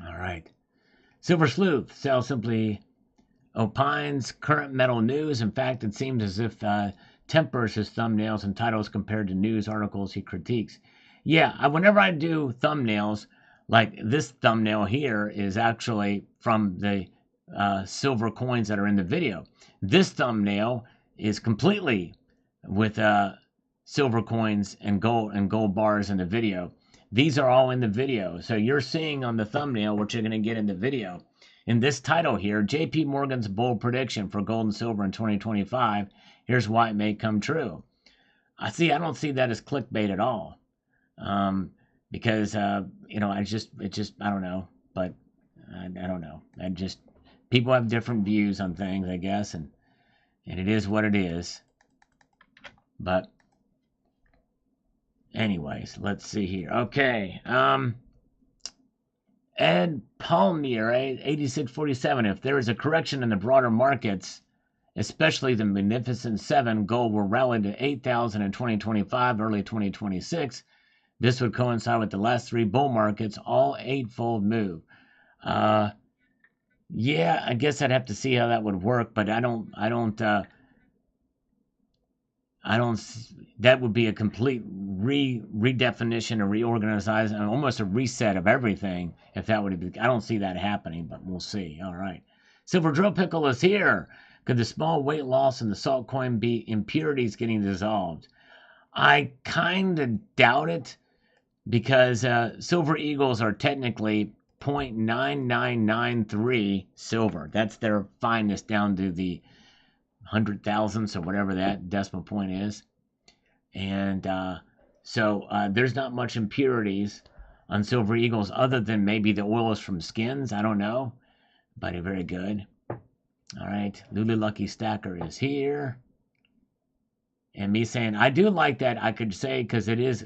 All right. Silver Sleuth, Sal simply opines current metal news. In fact, it seems as if tempers his thumbnails and titles compared to news articles he critiques. Yeah, whenever I do thumbnails, like this thumbnail here is actually from the silver coins that are in the video. This thumbnail is completely with silver coins and gold bars in the video. These are all in the video. So you're seeing on the thumbnail what you're going to get in the video. In this title here, JP Morgan's bold prediction for gold and silver in 2025. Here's why it may come true. I don't see that as clickbait at all. Because, I don't know. But I don't know. People have different views on things, I guess. And it is what it is. But anyways, let's see here. Okay. Ed Palmier, 8647. If there is a correction in the broader markets, especially the Magnificent Seven, gold will rally to 8,000 in 2025, early 2026. This would coincide with the last three bull markets, all eightfold move. Yeah, I guess I'd have to see how that would work, but I don't. That would be a complete redefinition, a reorganization, almost a reset of everything. If that would be, I don't see that happening, but we'll see. All right, Silver Drill Pickle is here. Could the small weight loss in the salt coin be impurities getting dissolved? I kind of doubt it, because silver eagles are technically 0.9993 silver. That's their finest down to the 100,000th or whatever that decimal point is. And so there's not much impurities on silver eagles other than maybe the oils from skins. I don't know, but very good. All right, Lulu Lucky Stacker is here. And me saying, I do like that, I could say, because it is,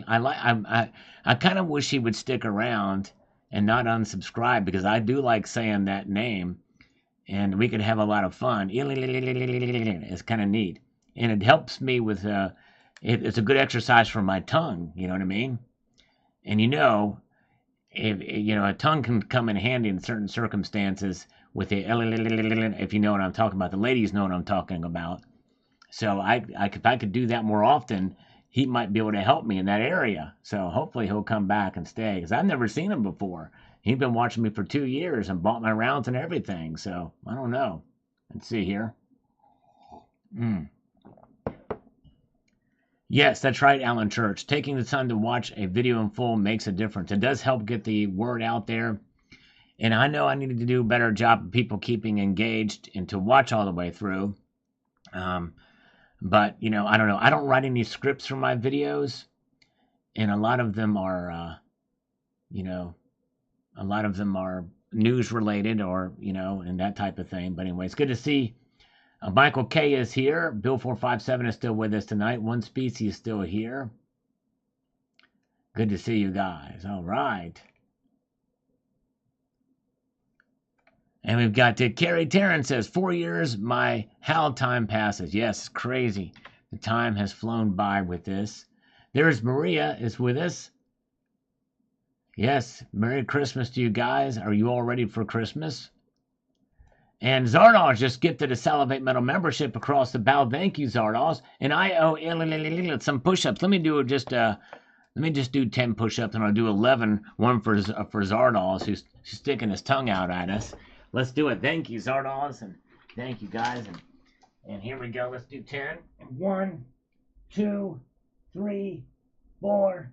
I kind of wish he would stick around and not unsubscribe, because I do like saying that name, and we could have a lot of fun. It's kind of neat. And it helps me with, it's a good exercise for my tongue, you know what I mean? And if a tongue can come in handy in certain circumstances with the, if you know what I'm talking about. The ladies know what I'm talking about. So if I could do that more often, he might be able to help me in that area. So hopefully he'll come back and stay, because I've never seen him before. He's been watching me for 2 years and bought my rounds and everything. So I don't know. Let's see here. Yes, that's right, Alan Church. Taking the time to watch a video in full makes a difference. It does help get the word out there. And I know I needed to do a better job of people keeping engaged and to watch all the way through. But, you know, I don't know. I don't write any scripts for my videos, and a lot of them are, you know, a lot of them are news related or, you know, and that type of thing. But anyway, it's good to see Michael K is here. Bill 457 is still with us tonight. One Species is still here. Good to see you guys. All right. And we've got Carrie Tarrant says, 4 years, how time passes. Yes, crazy. The time has flown by with this. There's Maria is with us. Yes, Merry Christmas to you guys. Are you all ready for Christmas? And Zardoz just gifted a Salivate Metal membership across the bow. Thank you, Zardoz. And I owe some push-ups. Let me just do 10 push-ups, and I'll do 11. One for Zardoz, who's sticking his tongue out at us. Let's do it. Thank you, Zardoz, and thank you, guys. And here we go. Let's do 10. 1, 2, 3, 4,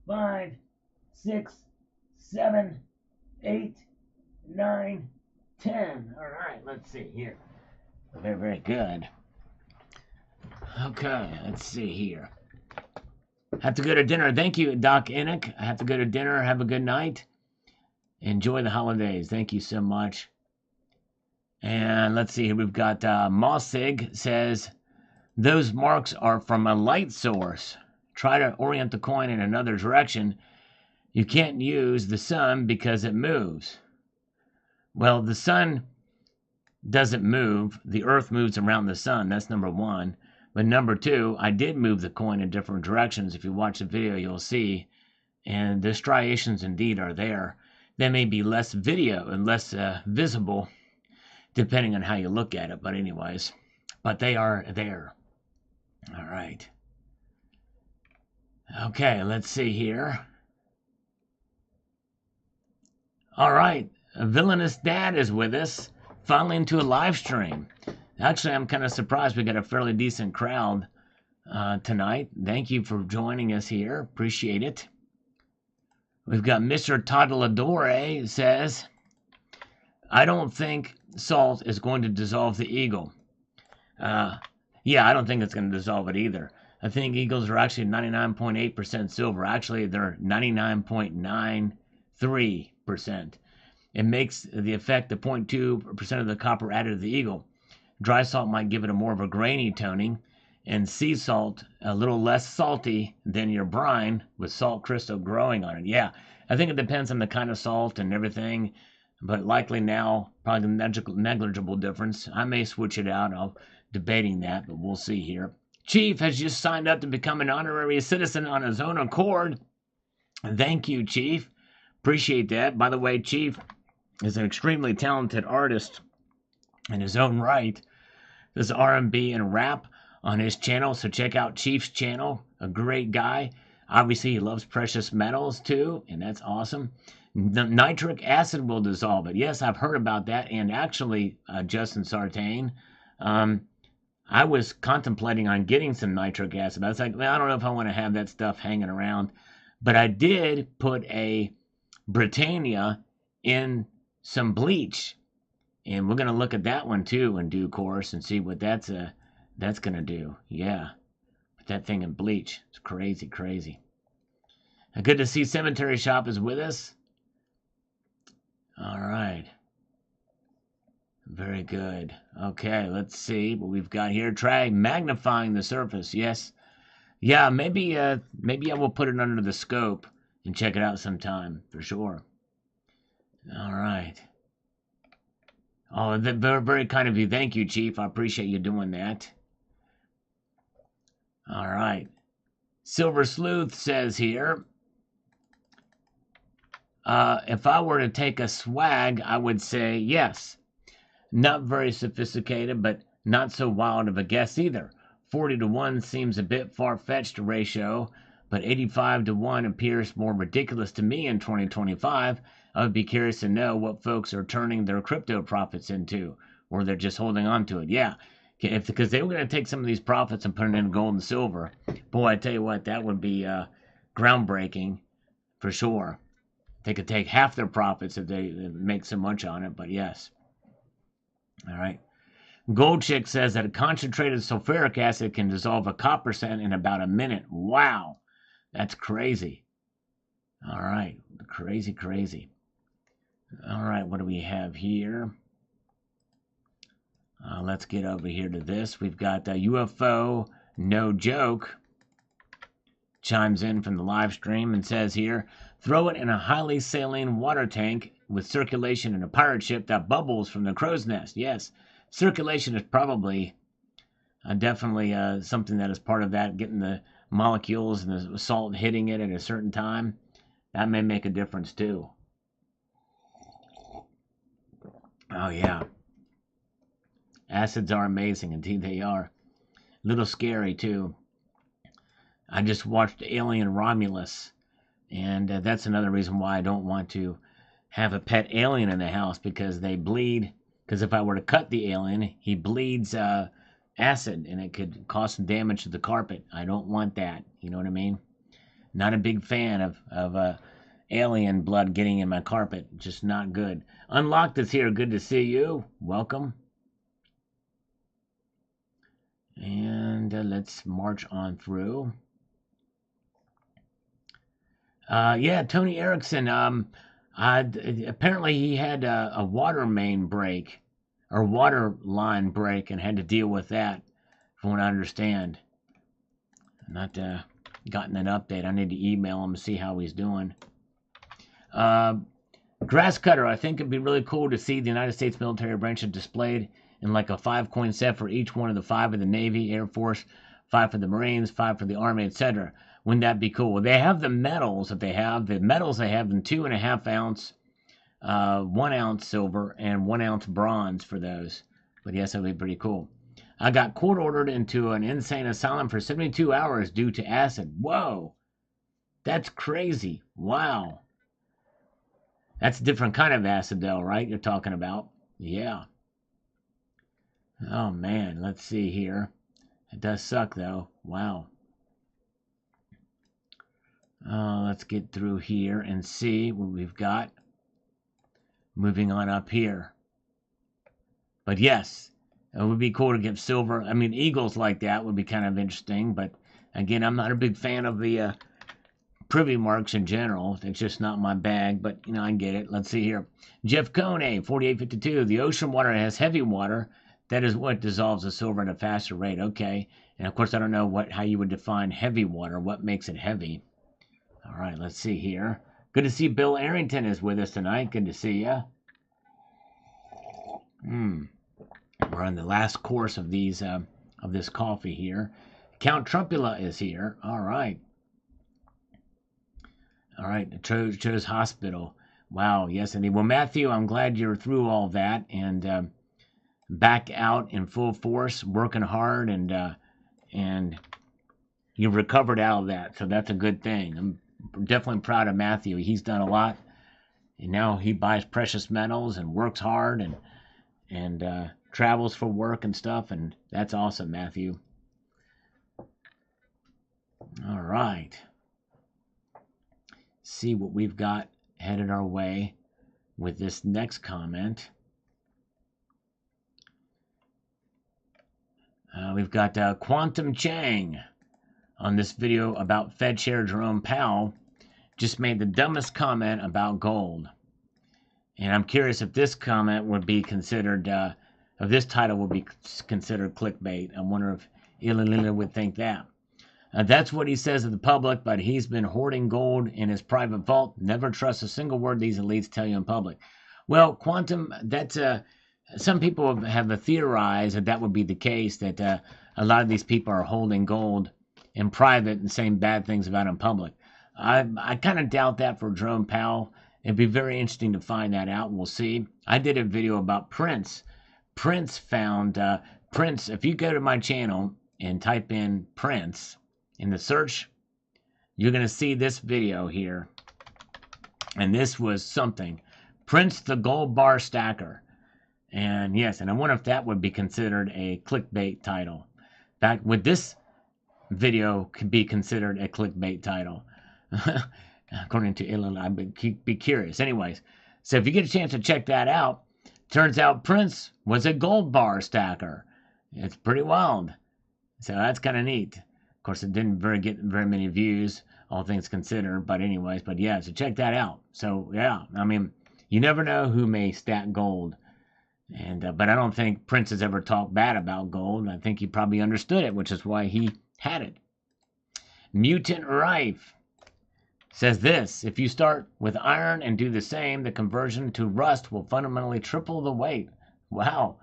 5, 6, 7, 8, 9, 10. All right, let's see here. Very, very good. Okay, let's see here. Have to go to dinner. Thank you, Doc Enoch. I have to go to dinner. Have a good night. Enjoy the holidays. Thank you so much. And let's see here. We've got Mossig says, those marks are from a light source. Try to orient the coin in another direction. You can't use the sun because it moves. Well, the sun doesn't move. The earth moves around the sun. That's number one. But number two, I did move the coin in different directions. If you watch the video, you'll see. And the striations indeed are there. They may be less video and less visible, depending on how you look at it. But anyways, but they are there. All right. Okay, let's see here. All right. Villainous Dad is with us, finally into a live stream. Actually, I'm kind of surprised we got a fairly decent crowd tonight. Thank you for joining us here. Appreciate it. We've got Mr. Toddladore says, I don't think salt is going to dissolve the eagle. Yeah, I don't think it's going to dissolve it either. I think eagles are actually 99.8% silver. Actually, they're 99.93%. It makes the effect of 0.2% of the copper added to the eagle. Dry salt might give it a more of a grainy toning, and sea salt a little less salty than your brine with salt crystal growing on it. Yeah, I think it depends on the kind of salt and everything, but likely now probably negligible difference. I may switch it out. I'm debating that, but we'll see here. Chief has just signed up to become an honorary citizen on his own accord. Thank you, Chief. Appreciate that. By the way, Chief is an extremely talented artist in his own right. There's R&B and rap on his channel, so check out Chief's channel. A great guy. Obviously, he loves precious metals too, and that's awesome. The nitric acid will dissolve it. Yes, I've heard about that, and actually, Justin Sartain, I was contemplating on getting some nitric acid. I was like, well, I don't know if I want to have that stuff hanging around, but I did put a Britannia in some bleach, and we're going to look at that one too in due course and see what that's going to do. Yeah, put that thing in bleach. It's crazy, crazy. Good to see Cemetery Shop is with us. All right. Very good. Okay, let's see what we've got here. Try magnifying the surface. Yes. Yeah, maybe I will put it under the scope and check it out sometime for sure. All right. Oh, very, very kind of you. Thank you, Chief. I appreciate you doing that. All right. Silver Sleuth says here, if I were to take a swag, I would say yes. Not very sophisticated, but not so wild of a guess either. 40-1 seems a bit far-fetched ratio, but 85-1 appears more ridiculous to me in 2025. I would be curious to know what folks are turning their crypto profits into, or they're just holding on to it. Yeah, because they were going to take some of these profits and put it in gold and silver. Boy, I tell you what, that would be groundbreaking for sure. They could take half their profits if they make so much on it, but yes. All right. Gold Chick says that a concentrated sulfuric acid can dissolve a copper cent in about a minute. Wow, that's crazy. All right, crazy, crazy. All right, what do we have here? Let's get over here to this. We've got UFO No Joke chimes in from the live stream and says here, throw it in a highly saline water tank with circulation in a pirate ship that bubbles from the crow's nest. Yes, circulation is probably definitely something that is part of that, getting the molecules and the salt hitting it at a certain time. That may make a difference too. Oh, yeah. Acids are amazing. Indeed, they are. A little scary, too. I just watched Alien Romulus, and that's another reason why I don't want to have a pet alien in the house, because they bleed. Because if I were to cut the alien, he bleeds acid, and it could cause some damage to the carpet. I don't want that. You know what I mean? Not a big fan of alien blood getting in my carpet. Just not good. Unlocked is here. Good to see you. Welcome. And let's march on through. Yeah, Tony Erickson. Apparently he had a water main break, or water line break, and had to deal with that, from what I understand. Not gotten an update. I need to email him to see how he's doing. Grass cutter. I think it'd be really cool to see the United States military branches displayed in like a 5-coin set for each one of the 5 of the Navy, Air Force, 5 for the Marines, 5 for the Army, etc. Wouldn't that be cool? They have the medals that they have. The medals they have in 2.5 ounce, 1 ounce silver, and 1 ounce bronze for those. But yes, that'd be pretty cool. I got court ordered into an insane asylum for 72 hours due to acid. Whoa. That's crazy. Wow. That's a different kind of acid, though, right? You're talking about. Yeah. Oh, man. Let's see here. It does suck, though. Wow. Let's get through here and see what we've got. Moving on up here. But yes, it would be cool to get silver. I mean, eagles like that would be kind of interesting. But again, I'm not a big fan of the privy marks in general. It's just not my bag. But, you know, I get it. Let's see here. Jeff Cone, 4852. The ocean water has heavy water. That is what dissolves the silver at a faster rate. Okay. And of course, I don't know how you would define heavy water. What makes it heavy? All right, let's see here. Good to see Bill Arrington is with us tonight. Good to see you. We're on the last course of these of this coffee here. Count Trumpula is here. All right. All right, Cho's Hospital. Wow, yes indeed. Well, Matthew, I'm glad you're through all that and back out in full force, working hard, and you recovered out of that. So that's a good thing. I'm definitely proud of Matthew. He's done a lot, and now he buys precious metals and works hard and travels for work and stuff, and that's awesome, Matthew. All right. See what we've got headed our way with this next comment. We've got Quantum Chang on this video about Fed Chair Jerome Powell just made the dumbest comment about gold. And I'm curious if this comment would be considered, if this title would be considered clickbait. I wonder if Ililila would think that. That's what he says to the public, but he's been hoarding gold in his private vault. Never trust a single word these elites tell you in public. Well, Quantum, that's some people have theorized that would be the case, that a lot of these people are holding gold in private and saying bad things about it in public. I kind of doubt that for Jerome Powell. It'd be very interesting to find that out. We'll see. I did a video about Prince. Prince found, Prince, if you go to my channel and type in Prince in the search, you're going to see this video here. And this was something. Prince the Gold Bar Stacker. And yes, and I wonder if that would be considered a clickbait title. In fact, would this video could be considered a clickbait title? According to Ilan, I'd be curious. Anyways, so if you get a chance to check that out, Turns out Prince was a gold bar stacker. It's pretty wild. So that's kind of neat. Of course, it didn't get very many views, all things considered. But anyways, but yeah, so check that out. So yeah, I mean, you never know who may stack gold. And but I don't think Prince has ever talked bad about gold. I think he probably understood it, which is why he had it. Mutant Rife says this: if you start with iron and do the same, the conversion to rust will fundamentally triple the weight. Wow.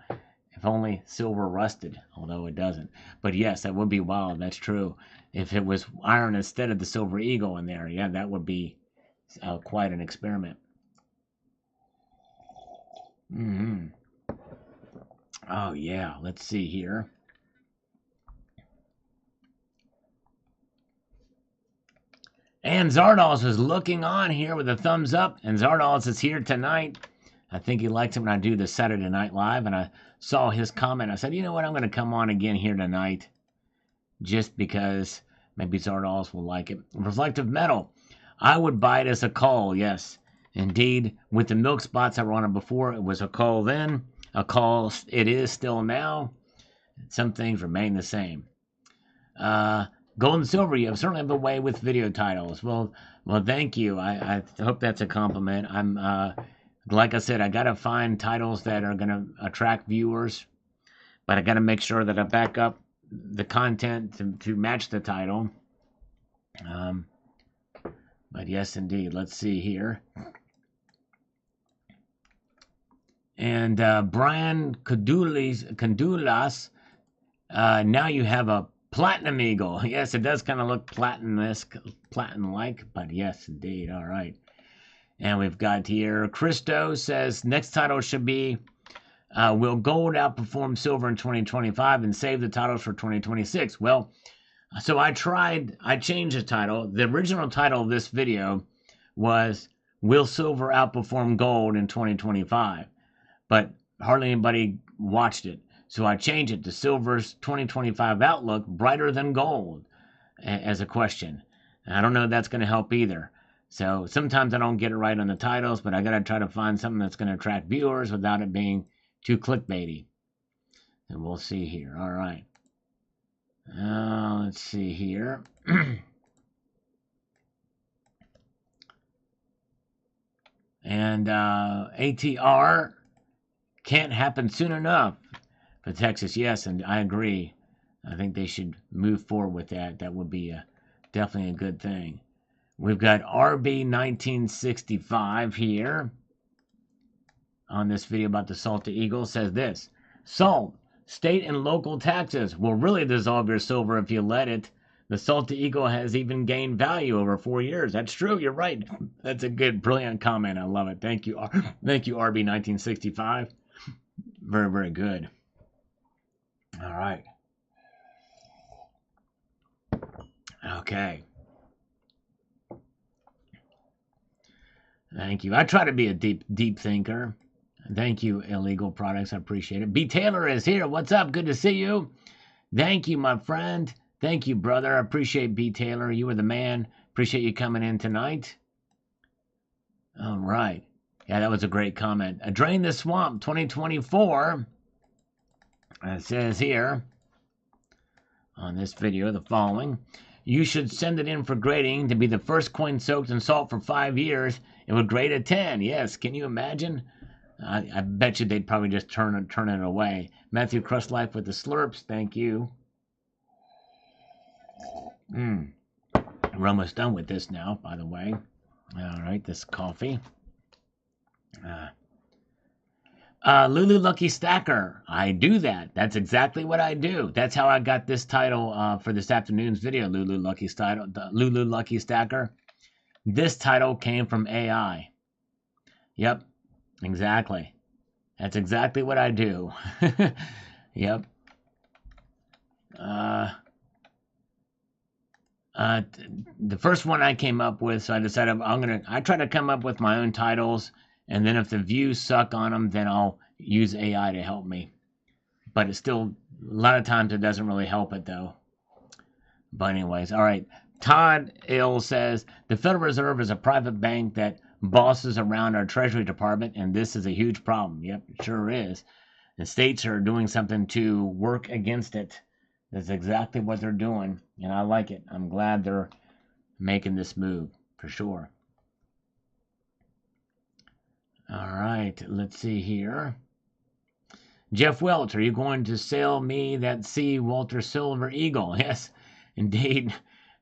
If only silver rusted, although it doesn't. But yes, that would be wild. That's true. If it was iron instead of the silver eagle in there, yeah, that would be quite an experiment. Oh, yeah. Let's see here. And Zardos is looking on here with a thumbs up. And Zardos is here tonight. I think he likes it when I do the Saturday Night Live. And I saw his comment. I said, you know what? I'm going to come on again here tonight. Just because maybe Zardos will like it. Reflective metal. I would buy it as a call. Yes, indeed. With the milk spots that were on it before, it was a call then. A call it is still now. Some things remain the same. Gold and silver, you certainly have a way with video titles. Well, thank you. I hope that's a compliment. I'm like I said, I gotta find titles that are gonna attract viewers, but I gotta make sure that I back up the content to match the title. But yes, indeed. Let's see here. And Brian Condulas, now you have a platinum eagle. Yes, it does kind of look platinum-like, but yes, indeed. All right. And we've got here, Christo says, next title should be, will gold outperform silver in 2025 and save the titles for 2026? Well, so I changed the title. The original title of this video was, will silver outperform gold in 2025? But hardly anybody watched it. So I changed it to silver's 2025 outlook brighter than gold as a question. And I don't know if that's going to help either. So sometimes I don't get it right on the titles, but I got to try to find something that's going to attract viewers without it being too clickbaity. And we'll see here. All right. Let's see here. And ATR can't happen soon enough for Texas. Yes, and I agree. I think they should move forward with that. That would be definitely a good thing. We've got RB 1965 here on this video about the Salty Eagle. Says this: salt, state and local taxes will really dissolve your silver if you let it. The Salty Eagle has even gained value over 4 years. That's true. You're right. That's a good, brilliant comment. I love it. Thank you. Thank you, RB 1965. Very, very good. All right. Okay. Thank you. I try to be a deep thinker. Thank you, Illegal Products. I appreciate it. B. Taylor is here. What's up? Good to see you. Thank you, my friend. Thank you, brother. I appreciate B. Taylor. You were the man. Appreciate you coming in tonight. All right. Yeah, that was a great comment. Drain the Swamp 2024. It says here on this video the following: you should send it in for grading to be the first coin soaked in salt for 5 years. It would grade a 10. Yes, can you imagine? I bet you they'd probably just turn it away. Matthew Crust Life with the slurps. Thank you. We're almost done with this now, by the way. All right, this coffee. Lulu Lucky Stacker. I do that. That's exactly what I do. That's how I got this title for this afternoon's video, Lulu Lucky Stacker. This title came from AI. Yep, exactly. That's exactly what I do. Yep. The first one I came up with, so I decided I try to come up with my own titles, and then if the views suck on them, then I'll use AI to help me. But it's still, a lot of times it doesn't really help it though. But anyways, all right. Todd Ill says, the Federal Reserve is a private bank that bosses around our Treasury Department, and this is a huge problem. Yep, it sure is. The states are doing something to work against it. That's exactly what they're doing, and I like it. I'm glad they're making this move, for sure. All right, let's see here. Jeff Welch, are you going to sell me that C. Walter Silver Eagle? Yes, indeed.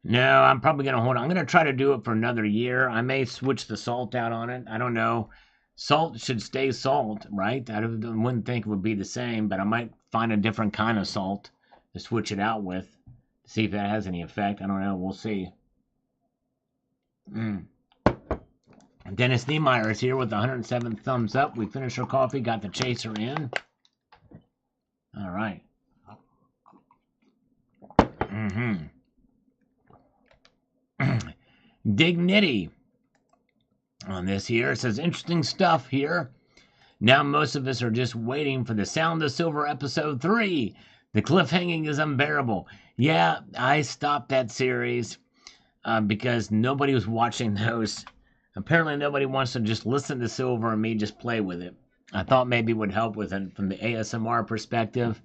No, I'm probably going to hold on. I'm going to try to do it for another year. I may switch the salt out on it. I don't know. Salt should stay salt, right? Wouldn't think it would be the same, but I might find a different kind of salt to switch it out with. See if that has any effect. I don't know. We'll see. Dennis Niemeyer is here with the 107 thumbs up. We finished our coffee, got the chaser in. All right. Dignity on this here. It says, interesting stuff here. Now most of us are just waiting for the Sound of Silver episode 3. The cliffhanging is unbearable. Yeah, I stopped that series because nobody was watching those. Apparently nobody wants to just listen to Silver and me just play with it. I thought maybe it would help with it from the ASMR perspective.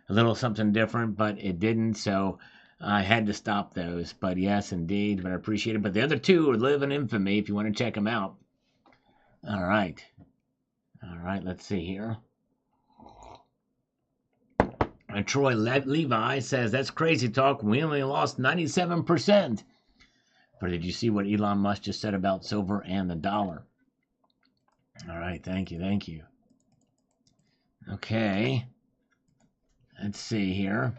A little something different, but it didn't, so I had to stop those. But yes, indeed, but I appreciate it. But the other two live in infamy if you want to check them out. All right. All right, let's see here. And Troy Levi says, that's crazy talk. We only lost 97%. Or did you see what Elon Musk just said about silver and the dollar? All right, thank you, thank you. Okay. Let's see here.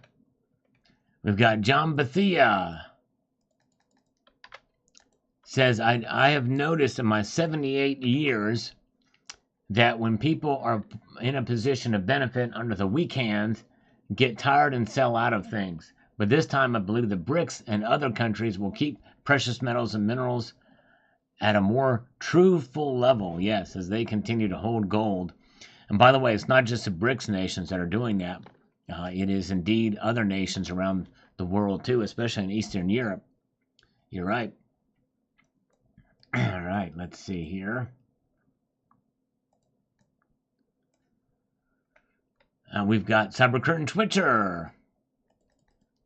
We've got John Bethia. Says, I have noticed in my 78 years that when people are in a position of benefit under the weak hands, get tired and sell out of things. But this time I believe the BRICS and other countries will keep precious metals and minerals at a more truthful level, yes, as they continue to hold gold. And by the way, it's not just the BRICS nations that are doing that. It is indeed other nations around the world too, especially in Eastern Europe. You're right. All right, let's see here. We've got Cyber Curtain Twitcher.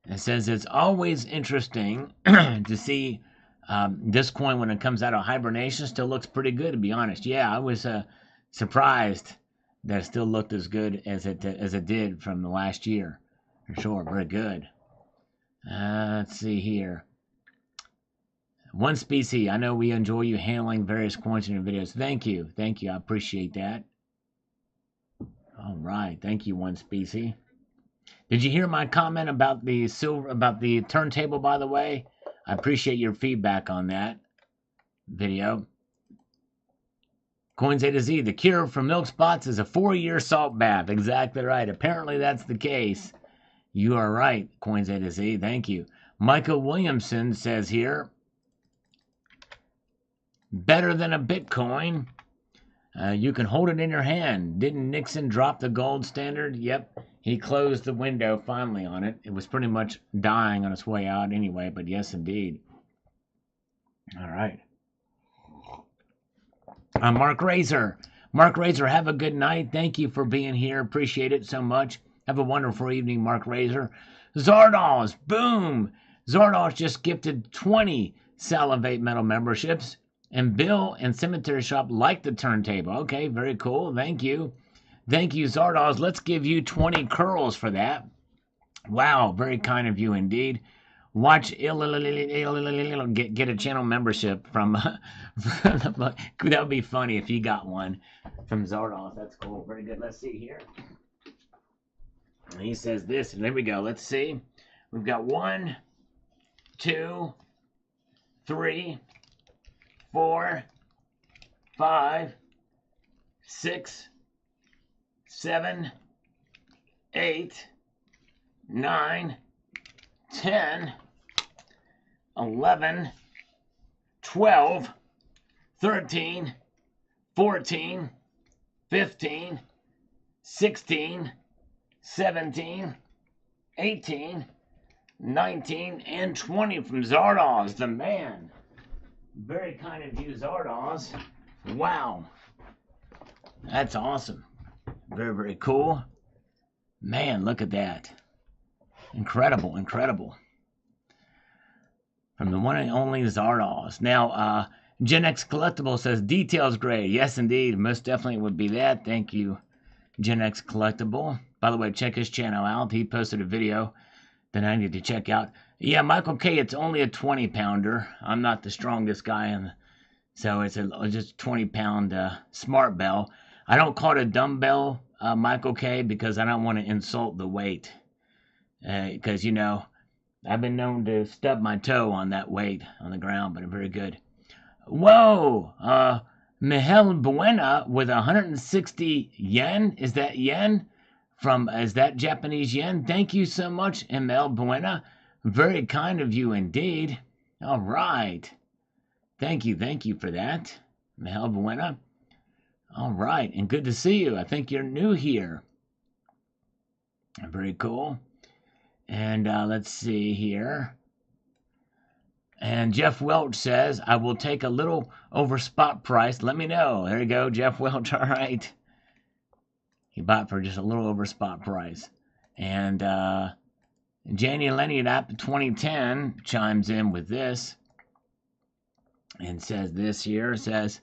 It says it's always interesting to see this coin when it comes out of hibernation. Still looks pretty good, to be honest. Yeah, I was surprised that it still looked as good as it did from the last year. For sure, very good. Let's see here. One Species, I know we enjoy you handling various coins in your videos. Thank you. Thank you. I appreciate that. All right. Thank you, One Species. Did you hear my comment about the turntable, by the way? I appreciate your feedback on that video. Coins A to Z, the cure for milk spots is a 4-year salt bath. Exactly right. Apparently that's the case. You are right, Coins A to Z. Thank you. Michael Williamson says here, better than a Bitcoin. You can hold it in your hand. Didn't Nixon drop the gold standard? Yep. He closed the window finally on it. It was pretty much dying on its way out anyway, but yes, indeed. All right. Mark Razor. Mark Razor, have a good night. Thank you for being here. Appreciate it so much. Have a wonderful evening, Mark Razor. Zardos, boom. Zardos just gifted 20 Salivate Metal memberships. And Bill and Cemetery Shop like the turntable. Okay, very cool. Thank you. Thank you, Zardos. Let's give you 20 curls for that. Wow, very kind of you indeed. Watch get a channel membership from that would be funny if you got one from Zardos. That's cool. Very good. Let's see here. And he says this, and there we go. Let's see. We've got 1, 2, 3, 4, 5, 6, 7, 8, 9, 10, 11, 12, 13, 14, 15, 16, 17, 18, 19, and 20 from Zardoz, the man. Very kind of you, Zardoz. Wow. That's awesome. Very, very cool. Man, look at that. Incredible, incredible. From the one and only Zardoz. Now, Gen X Collectible says, details great. Yes, indeed. Most definitely would be that. Thank you, Gen X Collectible. By the way, check his channel out. He posted a video that I need to check out. Yeah, Michael K, it's only a 20-pounder. I'm not the strongest guy, so it's just 20-pound smart bell. I don't call it a dumbbell, Michael K, because I don't want to insult the weight. Because, you know, I've been known to stub my toe on that weight on the ground, but I'm very good. Whoa! Miguel Buena with 160 yen? Is that yen? Is that Japanese yen? Thank you so much, Miguel Buena. Very kind of you indeed. All right. Thank you for that, Miguel Buena. All right, and good to see you. I think you're new here. Very cool. And let's see here. And Jeff Welch says, I will take a little over spot price. Let me know. There you go, Jeff Welch. All right. He bought for just a little over spot price. And Janie Lenny at 2010 chimes in with this and says this here. Says,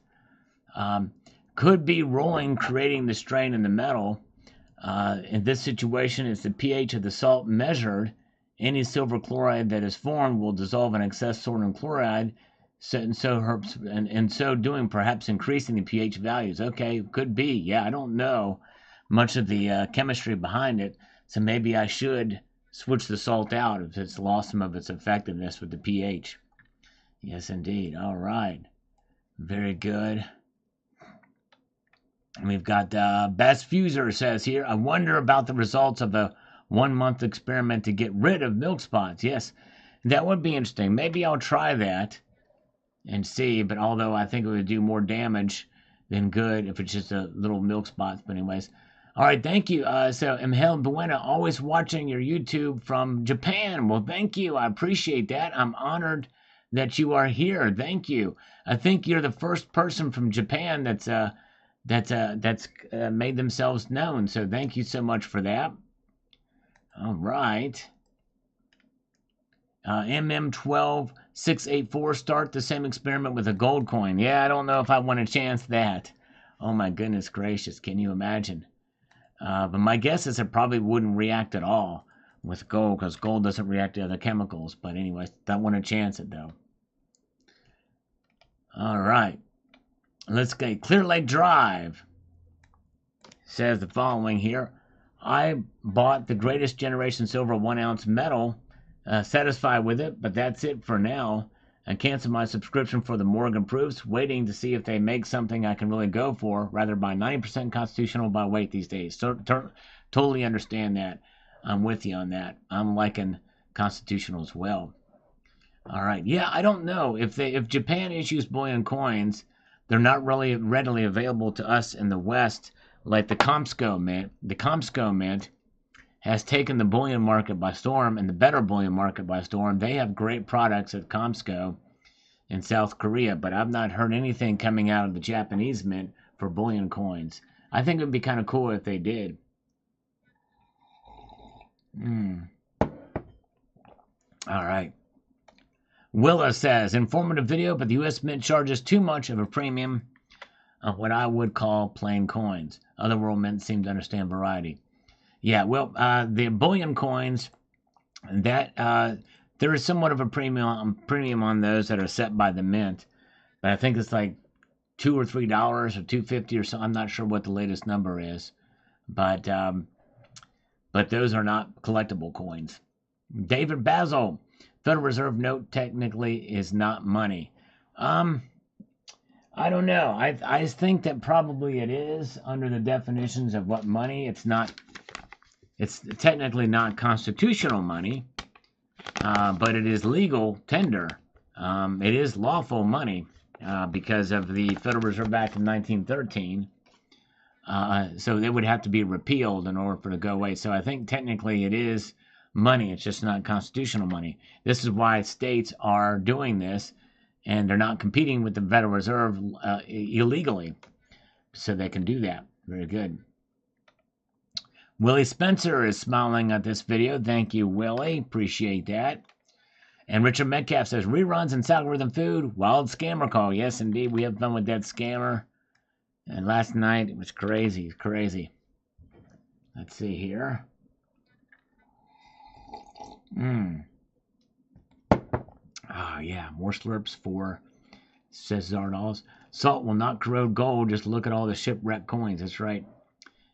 could be rolling, creating the strain in the metal. In this situation, it's the pH of the salt measured. Any silver chloride that is formed will dissolve in excess sodium chloride, and so doing, perhaps increasing the pH values. Okay, could be. Yeah, I don't know much of the chemistry behind it, so maybe I should switch the salt out if it's lost some of its effectiveness with the pH. Yes, indeed. All right. Very good. And we've got Bass Fuser says here, I wonder about the results of a 1-month experiment to get rid of milk spots. Yes, that would be interesting. Maybe I'll try that and see, but although I think it would do more damage than good if it's just a little milk spots. But anyways, all right, thank you. So Miguel Buena, always watching your YouTube from Japan. Well, thank you. I appreciate that. I'm honored that you are here. Thank you. I think you're the first person from Japan that's made themselves known. So thank you so much for that. All right. MM12684, start the same experiment with a gold coin. Yeah, I don't know if I want to chance that. Oh my goodness gracious, can you imagine? But my guess is it probably wouldn't react at all with gold, because gold doesn't react to other chemicals. But anyways, don't want to chance it though. All right. Let's get Clear Lake Drive. Says the following here. I bought the greatest generation silver 1 ounce metal, satisfied with it, but that's it for now. I canceled my subscription for the Morgan Proofs, waiting to see if they make something I can really go for, rather buy 90% constitutional by weight these days. So totally understand that. I'm with you on that. I'm liking constitutional as well. All right. Yeah, I don't know. If Japan issues bullion coins, they're not really readily available to us in the West, like the Comsco Mint. The Comsco Mint has taken the bullion market by storm, and the better bullion market by storm. They have great products at Comsco in South Korea, but I've not heard anything coming out of the Japanese mint for bullion coins. I think it would be kind of cool if they did. All right. Willa says, informative video, but the U.S. Mint charges too much of a premium on what I would call plain coins. Other world mints seem to understand variety. Yeah, well, the bullion coins, that there is somewhat of a premium on those that are set by the mint, but I think it's like $2 or $3 or $2.50 or so. I'm not sure what the latest number is, but those are not collectible coins. David Basil, Federal Reserve note technically is not money. I don't know. I think that probably it is under the definitions of what money. It's not. It's technically not constitutional money, but it is legal tender. It is lawful money because of the Federal Reserve Act of 1913. So it would have to be repealed in order for it to go away. So I think technically it is money. It's just not constitutional money. This is why states are doing this and they're not competing with the Federal Reserve illegally, so they can do that. Very good. Willie Spencer is smiling at this video. Thank you, Willie. Appreciate that. And Richard Metcalf says, reruns and algorithm food, wild scammer call. Yes, indeed, we have fun with that scammer. And last night, it was crazy, crazy. Let's see here. Ah, yeah, more slurps for, says Zardoz. Salt will not corrode gold, just look at all the shipwreck coins. That's right.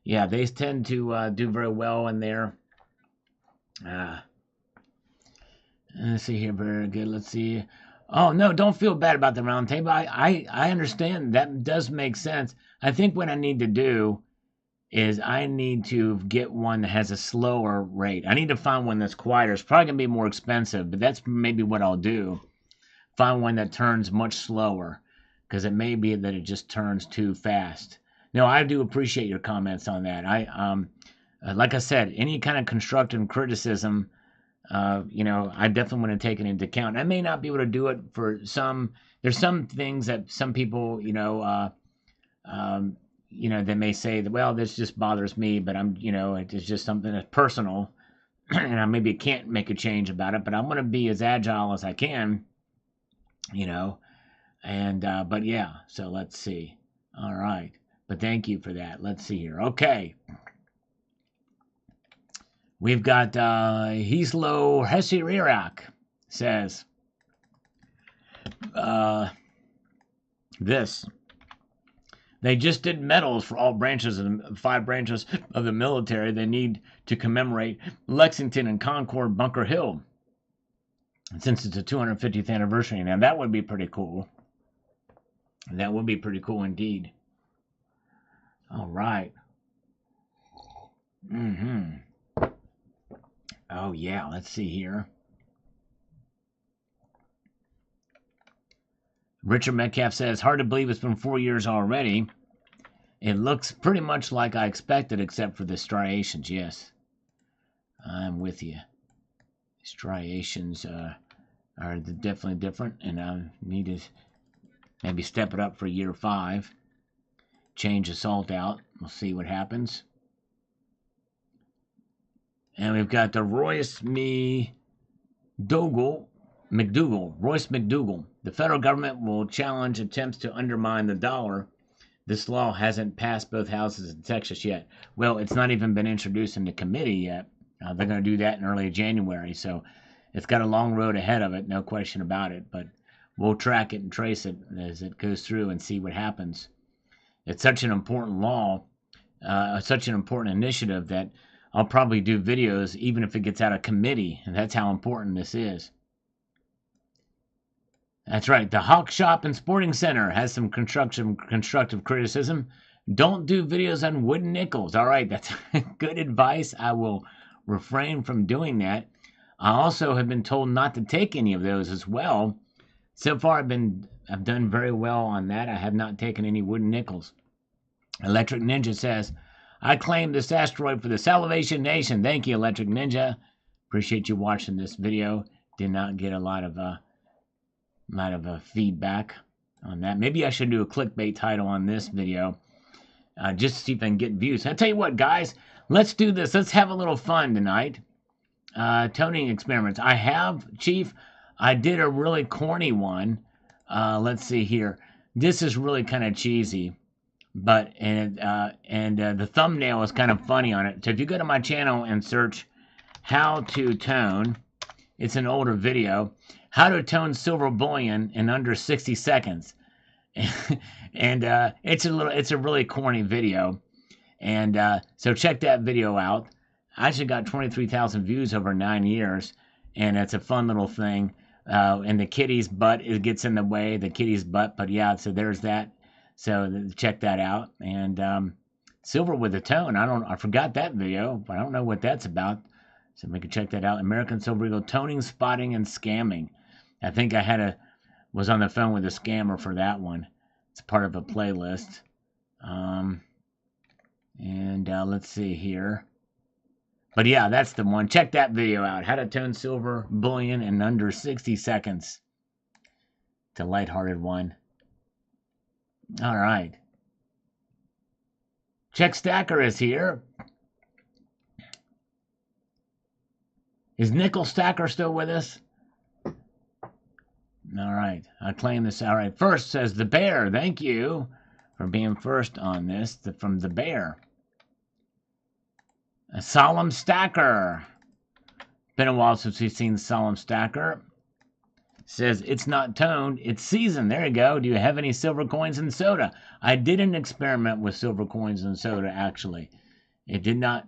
Yeah, they tend to do very well in there. Let's see here, very good. Let's see. Oh, no, don't feel bad about the round table. I understand. That does make sense. I think what I need to do is I need to get one that has a slower rate. I need to find one that's quieter. It's probably going to be more expensive, but that's maybe what I'll do. Find one that turns much slower, because it may be that it just turns too fast. No, I do appreciate your comments on that. Like I said, any kind of constructive criticism, I definitely want to take it into account. I may not be able to do it for some. There's some things that some people, they may say that, well, this just bothers me, but it's just something that's personal, and I maybe can't make a change about it. But I'm going to be as agile as I can, but yeah. So let's see. All right, but thank you for that. Let's see here. Okay. We've got Hislo Hesirirak says this. They just did medals for all branches of the 5 branches of the military. They need to commemorate Lexington and Concord Bunker Hill, since it's the 250th anniversary. Now that would be pretty cool. That would be pretty cool indeed. All right. Oh, yeah, let's see here. Richard Metcalf says, hard to believe it's been 4 years already. It looks pretty much like I expected, except for the striations. Yes, I'm with you. Striations are definitely different, and I need to maybe step it up for year 5. Change the salt out. We'll see what happens. And we've got the Royce McDougal. Royce McDougal. The federal government will challenge attempts to undermine the dollar. This law hasn't passed both houses in Texas yet. Well, it's not even been introduced into committee yet. They're going to do that in early January. So it's got a long road ahead of it, no question about it. But we'll track it and trace it as it goes through and see what happens. It's such an important law, such an important initiative that I'll probably do videos even if it gets out of committee, and that's how important this is. That's right. The Hawk Shop and Sporting Center has some constructive criticism. Don't do videos on wooden nickels. All right, that's good advice. I will refrain from doing that. I also have been told not to take any of those as well. So far, I've done very well on that. I have not taken any wooden nickels. Electric Ninja says, I claim this asteroid for the Salvation Nation. Thank you, Electric Ninja. Appreciate you watching this video. Did not get a lot of feedback on that. Maybe I should do a clickbait title on this video, just to see if I can get views. I'll tell you what, guys. Let's do this. Let's have a little fun tonight. Toning experiments. Chief, I did a really corny one. Let's see here. This is really kind of cheesy. But the thumbnail is kind of funny on it. So if you go to my channel and search how to tone, it's an older video, how to tone silver bullion in under 60 seconds. And it's a really corny video. And so check that video out. I actually got 23,000 views over 9 years, and it's a fun little thing. And the kitty's butt, it gets in the way, the kitty's butt. But yeah, so there's that. So check that out. And silver with a tone. I forgot that video, but I don't know what that's about. So we can check that out. American Silver Eagle toning, spotting, and scamming. I think I was on the phone with a scammer for that one. It's part of a playlist. Let's see here. But yeah, that's the one. Check that video out. How to tone silver bullion in under 60 seconds. It's a lighthearted one. All right. Check Stacker is here. Is Nickel Stacker still with us? All right. I claim this. All right. First says the Bear. Thank you for being first on this. From the Bear. A Solemn Stacker. Been a while since we've seen the Solemn Stacker. Says it's not toned, it's seasoned. There you go. Do you have any silver coins and soda? I did an experiment with silver coins and soda. Actually, it did not.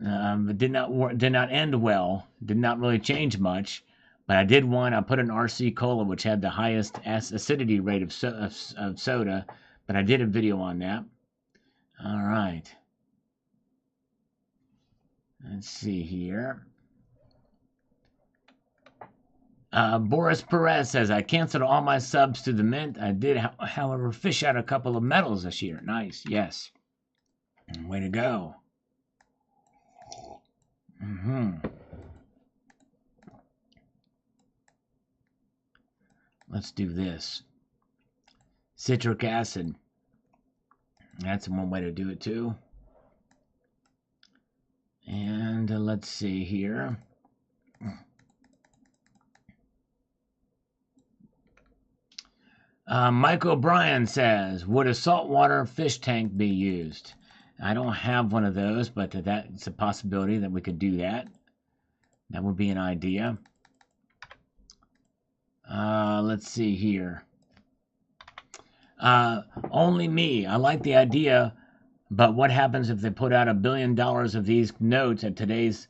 Did not end well. Did not really change much. But I did one. I put an RC Cola, which had the highest acidity rate of soda. But I did a video on that. All right. Let's see here. Boris Perez says, I canceled all my subs to the Mint. I did, however, fish out a couple of medals this year. Nice, yes. Way to go. Let's do this. Citric acid. That's one way to do it, too. And let's see here. Mike O'Brien says, would a saltwater fish tank be used? I don't have one of those, but that's a possibility that we could do that. That would be an idea. Let's see here. Only me. I like the idea, but what happens if they put out $1 billion of these notes at today's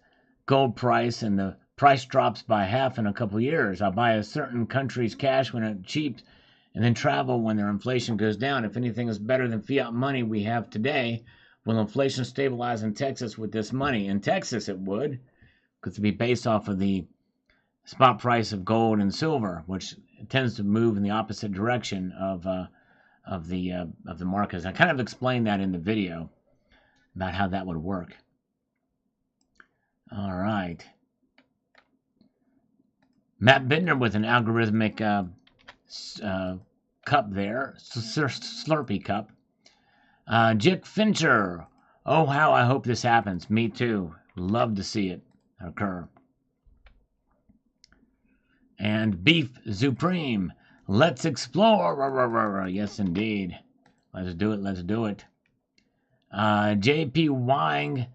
gold price and the price drops by half in a couple years? I'll buy a certain country's cash when it's cheap and then travel when their inflation goes down. If anything is better than fiat money we have today, will inflation stabilize in Texas with this money? In Texas, it would, because it'd be based off of the spot price of gold and silver, which tends to move in the opposite direction of the markets. I kind of explained that in the video about how that would work. All right. Matt Bittner with an algorithmic cup there, Slurpee cup. Jick Fincher. Oh, how I hope this happens. Me too. Love to see it occur. And Beef Supreme. Let's explore. Yes, indeed. Let's do it. Let's do it. JP Wang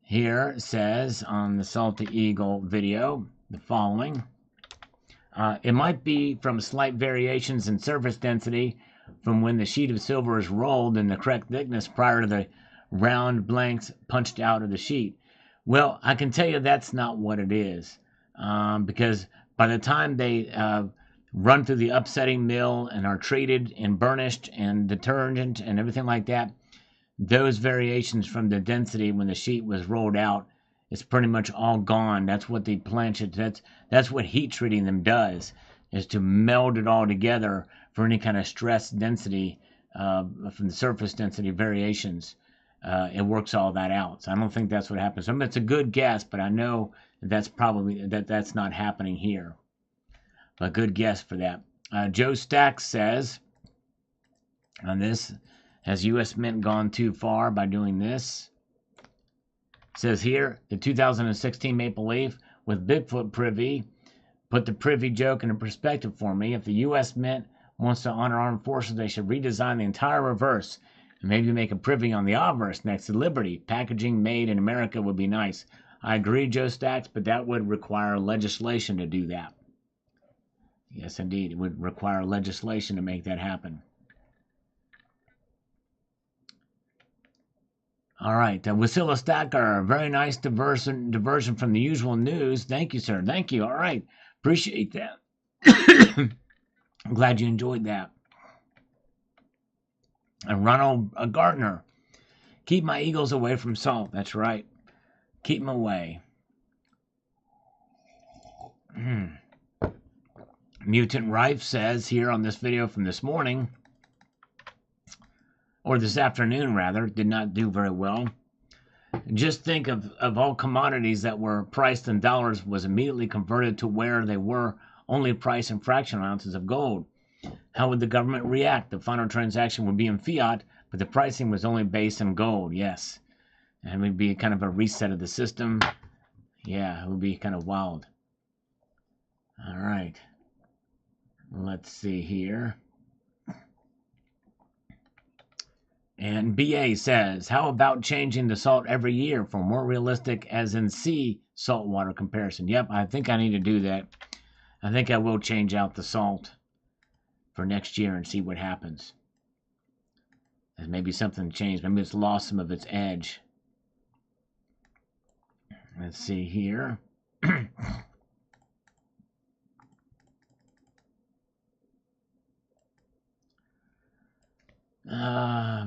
here says on the Salty Eagle video the following. It might be from slight variations in surface density from when the sheet of silver is rolled in the correct thickness prior to the round blanks punched out of the sheet. Well, I can tell you that's not what it is, because by the time they run through the upsetting mill and are treated and burnished and detergent and everything like that, those variations from the density when the sheet was rolled out is pretty much all gone. That's what the planchet, that's what heat treating them does, is to meld it all together for any kind of stress density from the surface density variations. It works all that out. So I don't think that's what happens. I mean, it's a good guess, but I know that's probably that's not happening here. But good guess for that. Joe Stacks says on this, has U.S. Mint gone too far by doing this? Says here, the 2016 Maple Leaf with Bigfoot Privy put the Privy joke into perspective for me. If the U.S. Mint wants to honor armed forces, they should redesign the entire reverse and maybe make a Privy on the obverse next to Liberty. Packaging made in America would be nice. I agree, Joe Stacks, but that would require legislation to do that. Yes, indeed. It would require legislation to make that happen. All right. Wasilla Stacker, very nice diversion from the usual news. Thank you, sir. Thank you. All right. Appreciate that. I'm glad you enjoyed that. And Ronald Gardner, keep my eagles away from salt. That's right. Keep them away. Mutant Rife says here on this video from this morning, or this afternoon rather, did not do very well. Just think of all commodities that were priced in dollars was immediately converted to where they were only price in fractional ounces of gold. How would the government react? The final transaction would be in fiat, but the pricing was only based on gold. Yes. And it would be kind of a reset of the system. Yeah, it would be kind of wild. All right. Let's see here. And BA says, how about changing the salt every year for more realistic as in sea saltwater comparison? Yep, I think I need to do that. I think I will change out the salt for next year and see what happens. And maybe something changed. Maybe it's lost some of its edge. Let's see here.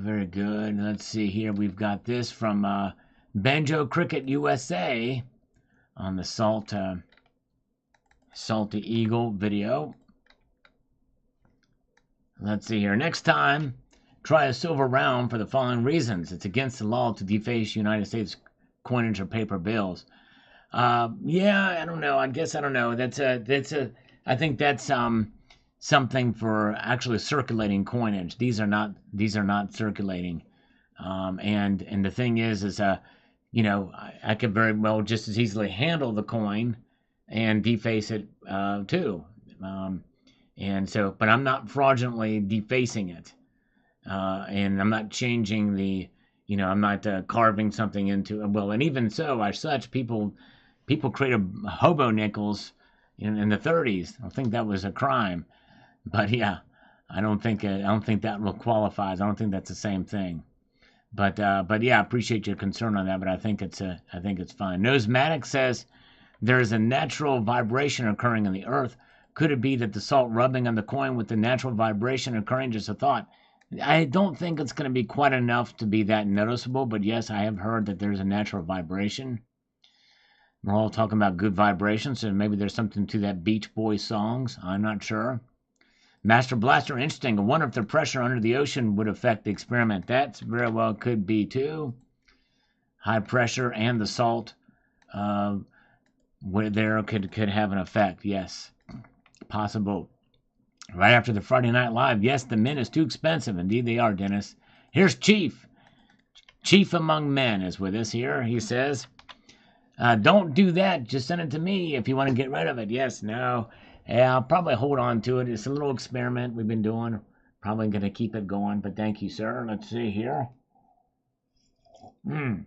Very good. Let's see here. We've got this from Banjo Cricket USA on the Salty Eagle video. Let's see here. Next time, try a silver round for the following reasons. It's against the law to deface United States coinage or paper bills. Yeah, I don't know. I guess I don't know. I think that's something for actually circulating coinage. These are not circulating. And the thing is I could very well just as easily handle the coin and deface it too. But I'm not fraudulently defacing it. And I'm not changing I'm not carving something into it. Well, and even so, as such, people created hobo nickels in the 30s. I think that was a crime. But yeah, I don't think that will qualify. I don't think that's the same thing. But yeah, I appreciate your concern on that. But I think it's fine. Nosematic says there is a natural vibration occurring in the earth. Could it be that the salt rubbing on the coin with the natural vibration occurring? Just a thought. I don't think it's going to be quite enough to be that noticeable. But yes, I have heard that there's a natural vibration. We're all talking about good vibrations, so maybe there's something to that Beach Boys songs. I'm not sure. Master Blaster, interesting. I wonder if the pressure under the ocean would affect the experiment. That's very well could be too. High pressure and the salt where there could have an effect. Yes, possible. Right after the Friday Night Live, yes, the Mint is too expensive. Indeed they are, Dennis. Here's Chief. Chief among men is with us here. He says, don't do that. Just send it to me if you want to get rid of it. Yes, no. Yeah, I'll probably hold on to it. It's a little experiment we've been doing. Probably going to keep it going, but thank you, sir. Let's see here. All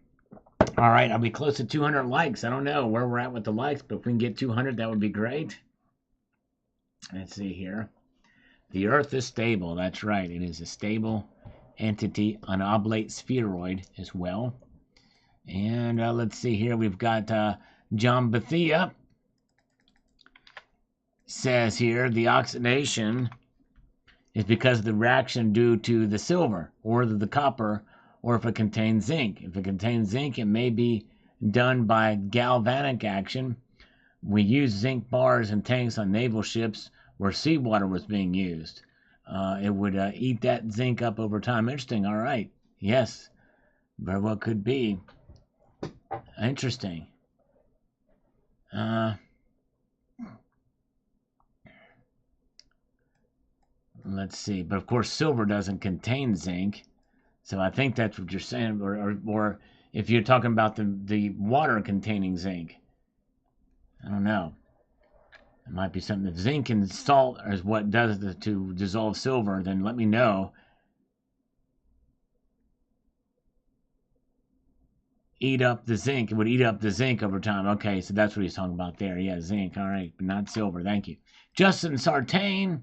right, I'll be close to 200 likes. I don't know where we're at with the likes, but if we can get 200, that would be great. Let's see here. The Earth is stable. That's right. It is a stable entity, an oblate spheroid as well. And let's see here. We've got John Bethia. Says here the oxidation is because of the reaction due to the silver or the copper, or if it contains zinc. If it contains zinc, it may be done by galvanic action. We use zinc bars and tanks on naval ships where seawater was being used. It would eat that zinc up over time. Interesting. All right. Yes. Very well could be. Interesting. Let's see. But of course, silver doesn't contain zinc. So I think that's what you're saying. Or if you're talking about the water containing zinc. I don't know. It might be something. If zinc and salt is what does to dissolve silver, then let me know. Eat up the zinc. It would eat up the zinc over time. Okay, so that's what he's talking about there. Yeah, zinc. All right, but not silver. Thank you. Justin Sartain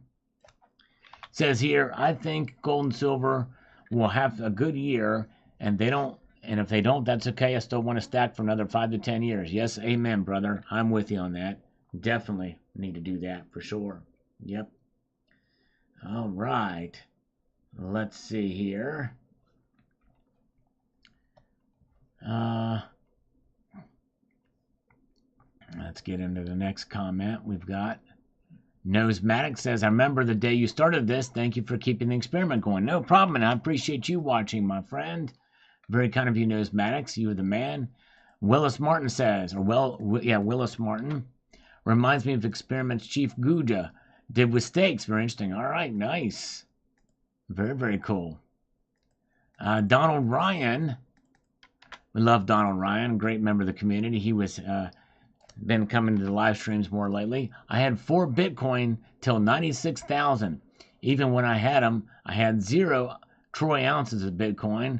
says here, I think gold and silver will have a good year, and if they don't, that's okay. I still want to stack for another 5 to 10 years. Yes, amen, brother. I'm with you on that. Definitely need to do that for sure. Yep. All right. Let's see here. Let's get into the next comment we've got. Nosematic says, I remember the day you started this. Thank you for keeping the experiment going. No problem, and I appreciate you watching, my friend. Very kind of you, Nosematic. You're the man. Willis Martin says, Willis Martin. Reminds me of experiments Chief Gouda did with steaks. Very interesting. All right, nice. Very, very cool. Donald Ryan. We love Donald Ryan, great member of the community. He was been coming to the live streams more lately. I had 4 Bitcoin till 96,000. Even when I had them, I had 0 troy ounces of Bitcoin.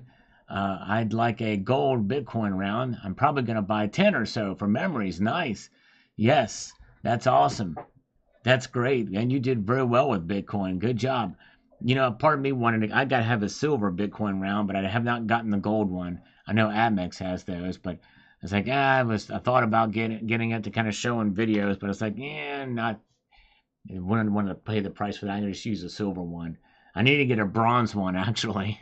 I'd like a gold Bitcoin round. I'm probably going to buy 10 or so for memories. Nice. Yes, that's awesome. That's great. And you did very well with Bitcoin. Good job. You know, part of me wanted to, I got to have a silver Bitcoin round, but I have not gotten the gold one. I know Amex has those, but it's like, I thought about getting it to kind of show in videos, but it's like, not, I wouldn't want to pay the price for that. I just use a silver one. I need to get a bronze one, actually.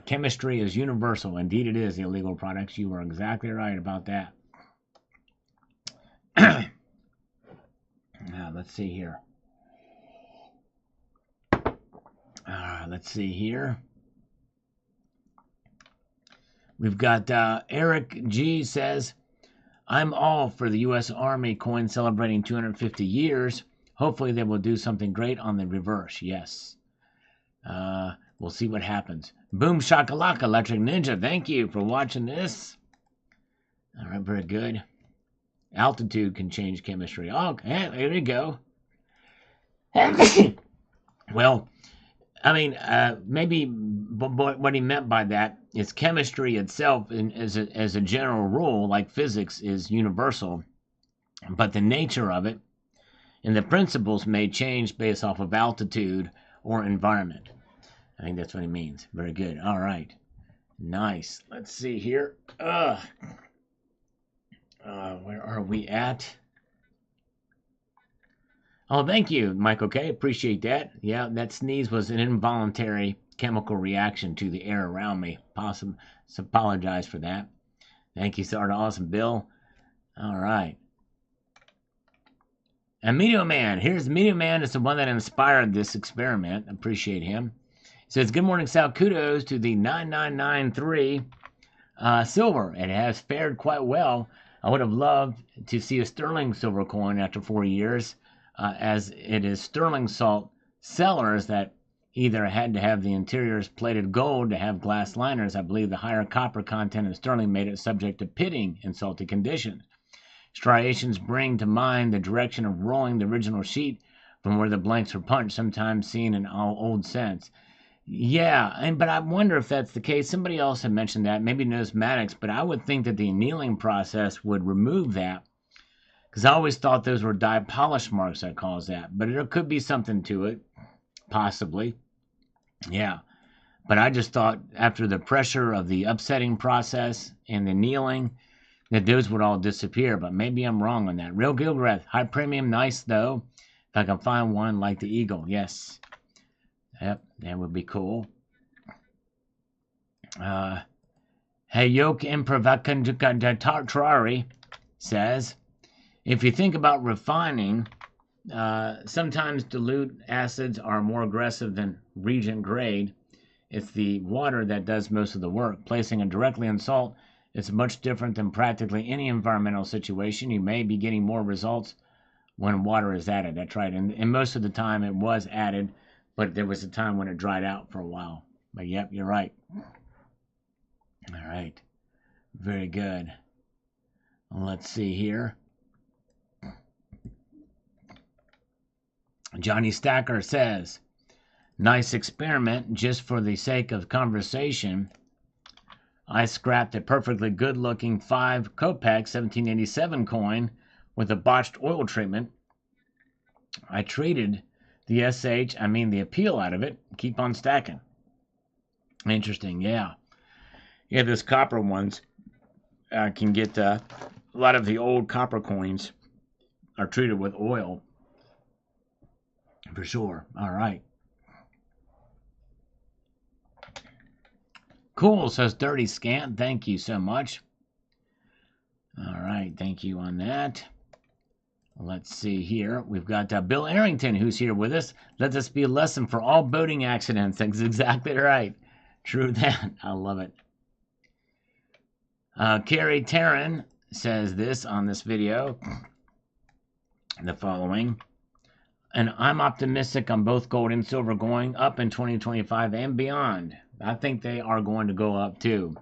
Chemistry is universal. Indeed it is, illegal products. You are exactly right about that. Let's see here. Let's see here. We've got Eric G says, I'm all for the U.S. Army coin celebrating 250 years. Hopefully they will do something great on the reverse. Yes. We'll see what happens. Boom shakalaka, Electric Ninja. Thank you for watching this. All right, very good. Altitude can change chemistry. Oh, yeah, there you go. Well, I mean, maybe what he meant by that is chemistry itself, as a general rule, like physics, is universal. But the nature of it and the principles may change based off of altitude or environment. I think that's what he means. Very good. All right. Nice. Let's see here. Where are we at? Oh, thank you, Michael K. Appreciate that. Yeah, that sneeze was an involuntary chemical reaction to the air around me. So apologize for that. Thank you, sort of awesome, Bill. All right. And Meteor Man. Here's Meteor Man. It's the one that inspired this experiment. Appreciate him. He says, good morning, Sal. Kudos to the 9993 silver. It has fared quite well. I would have loved to see a sterling silver coin after 4 years, as it is sterling salt sellers that either had to have the interiors plated gold to have glass liners. I believe the higher copper content in sterling made it subject to pitting in salty conditions. Striations bring to mind the direction of rolling the original sheet from where the blanks were punched, sometimes seen in all old cents. Yeah, but I wonder if that's the case. Somebody else had mentioned that, maybe numismatics, but I would think that the annealing process would remove that, because I always thought those were dye polish marks that caused that, but there could be something to it, possibly. Yeah, but I just thought after the pressure of the upsetting process and the annealing, that those would all disappear, but maybe I'm wrong on that. Real Gilgreth, high premium, nice though. If I can find one like the Eagle, yes. Yep, that would be cool. Hey, Yoke Improvacantrari says, if you think about refining, sometimes dilute acids are more aggressive than reagent grade. It's the water that does most of the work. Placing it directly in salt is much different than practically any environmental situation. You may be getting more results when water is added. That's right. And most of the time it was added, but there was a time when it dried out for a while. But yep, you're right. All right. Very good. Let's see here. Johnny Stacker says, nice experiment. Just for the sake of conversation, I scrapped a perfectly good-looking 5 Kopeck 1787 coin with a botched oil treatment. I treated the the appeal out of it. Keep on stacking. Interesting, yeah. Yeah, those copper ones can get a lot of the old copper coins are treated with oil. For sure. All right. Cool, says Dirty Scant. Thank you so much. All right, thank you on that. Let's see here. We've got Bill Arrington, who's here with us. Let this be a lesson for all boating accidents. That's exactly right. True that. I love it. Carrie Taryn says this on this video, the following. And I'm optimistic on both gold and silver going up in 2025 and beyond. I think they are going to go up too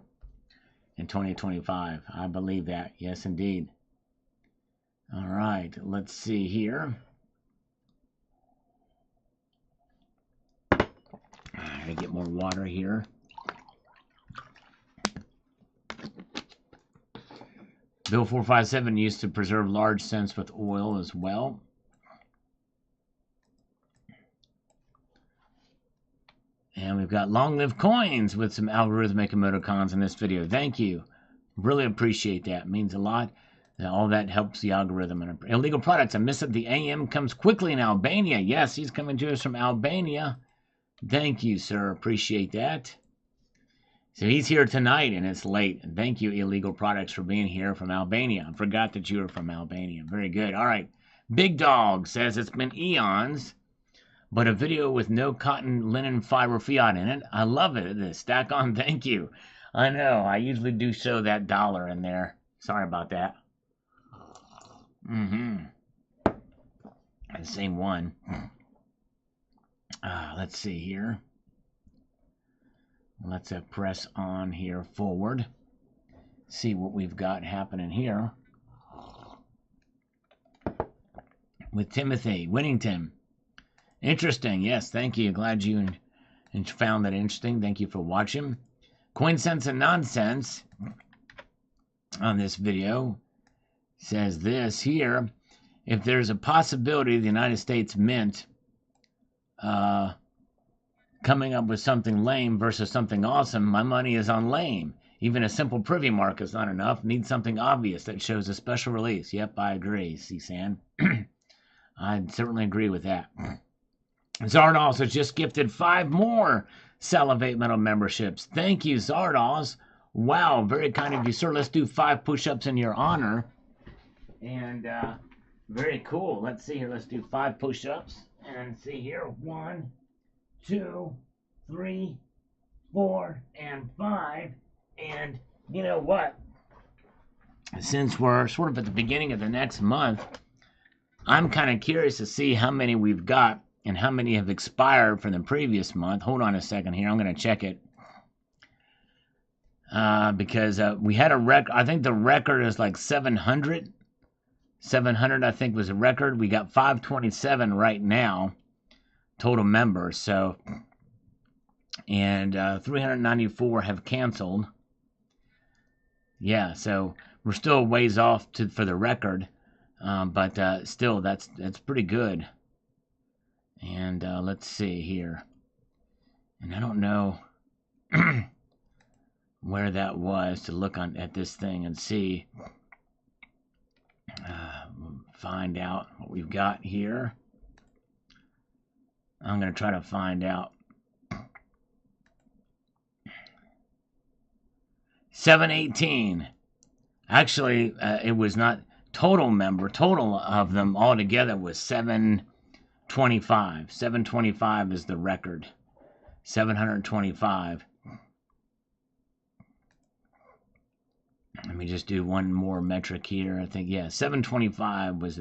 in 2025. I believe that. Yes, indeed. All right, let's see here. I gotta get more water here. Bill 457 used to preserve large cents with oil as well. And we've got long live coins with some algorithmic emoticons in this video. Thank you. Really appreciate that. It means a lot. All that helps the algorithm. And illegal products. I miss it. The AM comes quickly in Albania. Yes, he's coming to us from Albania. Thank you, sir. Appreciate that. So he's here tonight, and it's late. And thank you, Illegal Products, for being here from Albania. I forgot that you were from Albania. Very good. All right. Big Dog says it's been eons, but a video with no cotton, linen, fiber, fiat in it. I love it. The stack on. Thank you. I know. I usually do show that dollar in there. Sorry about that. The same one. Let's see here. Let's press on here forward. See what we've got happening here. With Timothy Whittington. Interesting. Yes, thank you. Glad you found that interesting. Thank you for watching. Coin Sense and Nonsense on this video says this here. If there's a possibility the United States Mint coming up with something lame versus something awesome, my money is on lame. Even a simple privy mark is not enough. Need something obvious that shows a special release. Yep, I agree, C-San. I certainly agree with that. Zardos has just gifted 5 more Salivate Metal memberships. Thank you, Zardos. Wow, very kind of you, sir. Let's do 5 push-ups in your honor. And very cool. Let's see here. Let's do 5 push-ups. And see here. 1, 2, 3, 4, and 5. And you know what? Since we're sort of at the beginning of the next month, I'm kind of curious to see how many we've got and how many have expired from the previous month. Hold on a second here. I'm going to check it. Because we had a record. I think the record is like 700. 700, I think, was a record. We got 527 right now. Total members. So, and 394 have canceled. Yeah, so we're still a ways off for the record, but still, that's pretty good. And let's see here. And I don't know where that was to look at this thing and see. Find out what we've got here. I'm going to try to find out. 718. Actually, it was not total member. Total of them altogether was 725. 725 is the record. 725. Let me just do one more metric here. I think, yeah, 725 was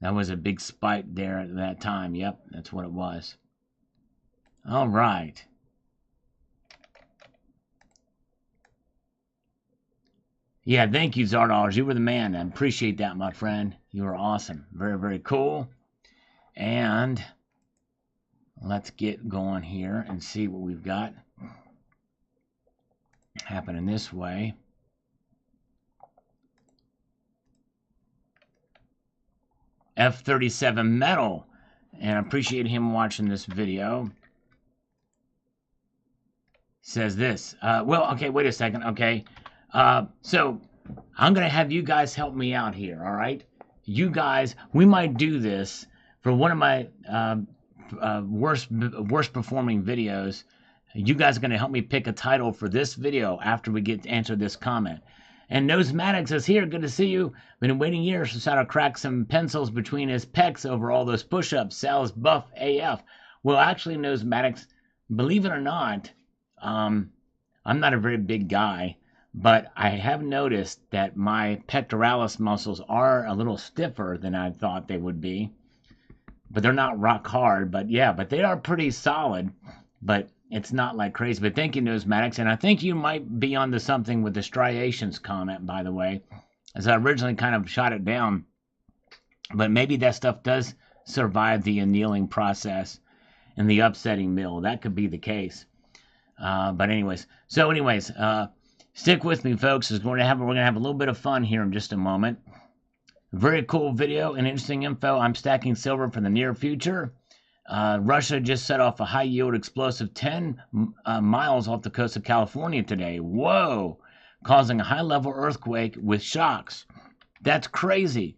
that was a big spike there at that time. Yep, that's what it was. All right. Yeah, thank you, Zardollars. You were the man. I appreciate that, my friend. You were awesome. Very, very cool. And let's get going here and see what we've got happening this way. F37 Metal, and I appreciate him watching this video. Says this. Well, okay, wait a second. Okay, so I'm gonna have you guys help me out here. All right, you guys, we might do this for one of my worst performing videos. You guys are gonna help me pick a title for this video after we get to answer this comment. And Nosematics is here. Good to see you. Been waiting years for Sal to crack some pencils between his pecs over all those push-ups. Sal's buff AF. Well, actually, Nosematics, believe it or not, I'm not a very big guy, But I have noticed that my pectoralis muscles are a little stiffer than I thought they would be. But they're not rock hard. But yeah, but they are pretty solid. But it's not like crazy. But thank you, Nosmatics. And I think you might be onto something with the striations comment, by the way, as I originally kind of shot it down. But maybe that stuff does survive the annealing process and the upsetting mill. That could be the case. But anyways, stick with me, folks. We're gonna have a little bit of fun here in just a moment. Very cool video and interesting info. I'm stacking silver for the near future. Russia just set off a high-yield explosive 10 miles off the coast of California today. Whoa! Causing a high-level earthquake with shocks. That's crazy.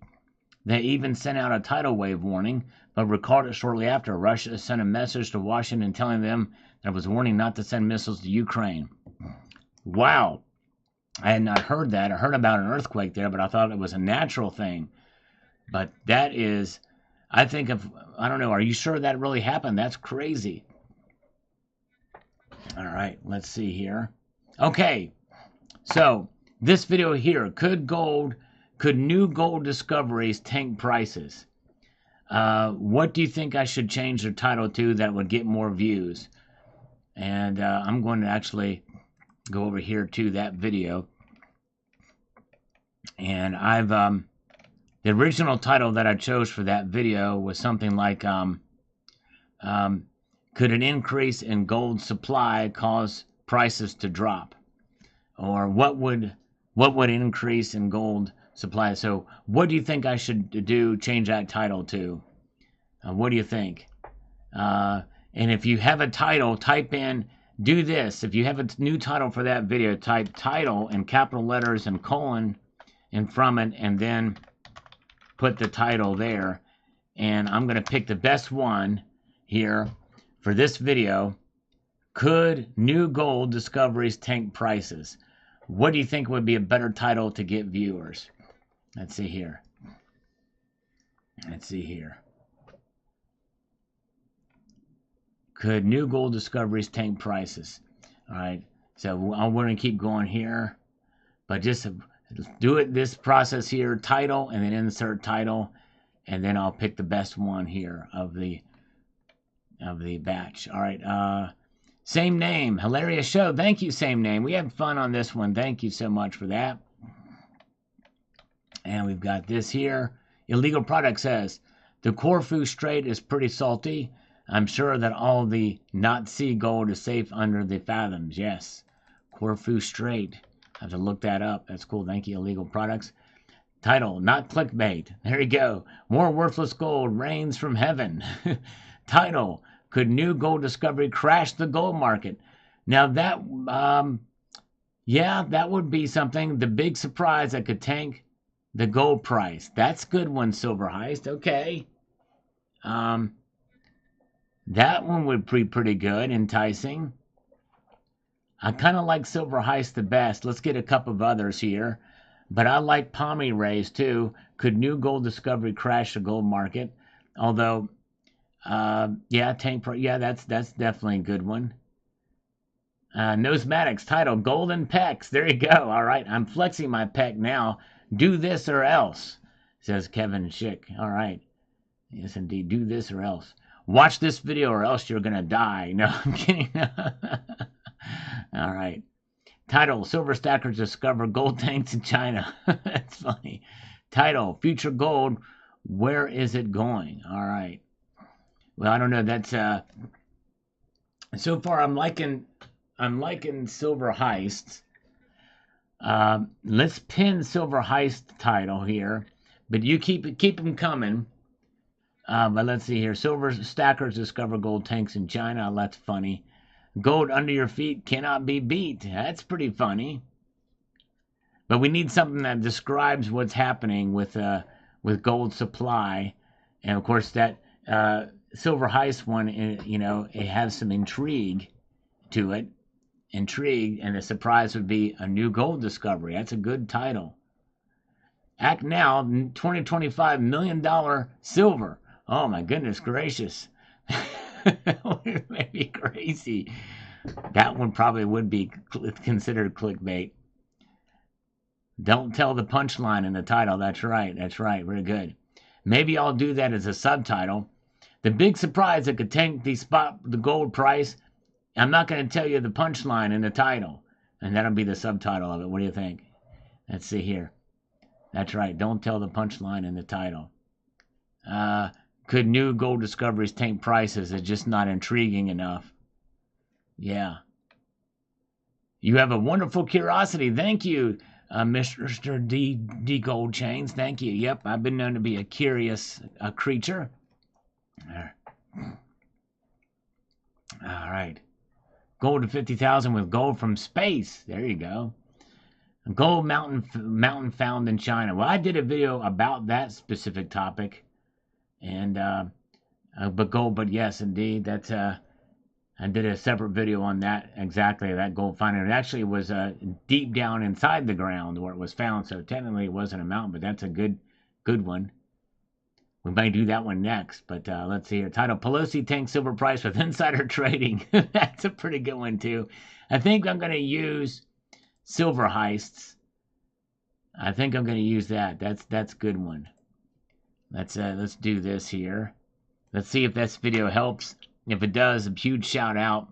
They even sent out a tidal wave warning, but recalled it shortly after. Russia sent a message to Washington telling them that it was warning not to send missiles to Ukraine. Wow. I had not heard that. I heard about an earthquake there, but I thought it was a natural thing. But that is, I don't know, are you sure that really happened? That's crazy. All right, let's see here. Okay, so this video here, could new gold discoveries tank prices? What do you think I should change the title to that would get more views? And I'm going to actually go over here to that video. And the original title that I chose for that video was something like, could an increase in gold supply cause prices to drop? Or what would increase in gold supply? So what do you think I should change that title to? What do you think? And if you have a title, type in, do this. If you have a new title for that video, type title in capital letters and colon in from it, and then put the title there. And I'm going to pick the best one here for this video. Could new gold discoveries tank prices? What do you think would be a better title to get viewers? Let's see here. Could new gold discoveries tank prices? All right, so I'm going to keep going here, but just do it this process here, title, and then insert title, and then I'll pick the best one here of the batch. All right, same name, hilarious show. Thank you, same name. We had fun on this one. Thank you so much for that. And we've got this here. Illegal Product says, the Corfu Strait is pretty salty. I'm sure that all the not sea gold is safe under the fathoms. Yes, Corfu Strait. I have to look that up. That's cool. Thank you, Illegal Products. Title, not clickbait. There you go. More worthless gold rains from heaven. Title, could new gold discovery crash the gold market? Now that, yeah, that would be something. The big surprise that could tank the gold price. That's a good one, Silver Heist. Okay. That one would be pretty good, enticing. I kind of like Silver Heist the best. Let's get a couple of others here. But I like Pommy Rays too. Could new gold discovery crash the gold market? Although, yeah, that's definitely a good one. Nosmatics title, Golden Pecs. There you go. All right, I'm flexing my pec now. Do this or else, says Kevin Schick. All right. Yes, indeed. Do this or else. Watch this video or else you're going to die. No, I'm kidding. All right. Title, Silver Stackers discover gold tanks in China. That's funny. Title, Future Gold, where is it going? All right. Well, I don't know. That's so far I'm liking Silver Heist. Let's pin Silver Heist title here, but you keep them coming. But let's see here. Silver Stackers discover gold tanks in China. That's funny. Gold under your feet cannot be beat. That's pretty funny. But we need something that describes what's happening with gold supply, and of course that Silver Heist one, you know, it has some intrigue to it. Intrigue, and the surprise would be a new gold discovery. That's a good title. Act Now, $20-25 million silver. Oh my goodness gracious. It may be crazy. That one probably would be considered clickbait. Don't tell the punchline in the title. That's right. That's right. Very good. Maybe I'll do that as a subtitle. The big surprise that could tank the gold price. I'm not going to tell you the punchline in the title, and that'll be the subtitle of it. What do you think? Let's see here. That's right. Don't tell the punchline in the title. Could new gold discoveries tank prices? It's just not intriguing enough. Yeah. You have a wonderful curiosity. Thank you, Mr. D Gold Chains. Thank you. Yep, I've been known to be a curious creature. All right. Gold to 50,000 with gold from space. There you go. A gold mountain found in China. Well, I did a video about that specific topic, and but yes, indeed, that's I did a separate video on that, exactly, that gold finding. It actually was deep down inside the ground where it was found, so technically it wasn't a mountain, but that's a good one. We might do that one next, but let's see here. Title, Pelosi tanks silver price with insider trading. That's a pretty good one, too. I think I'm going to use silver heists. I think I'm going to use that. That's a good one. Let's do this here. Let's see if this video helps. If it does, a huge shout out.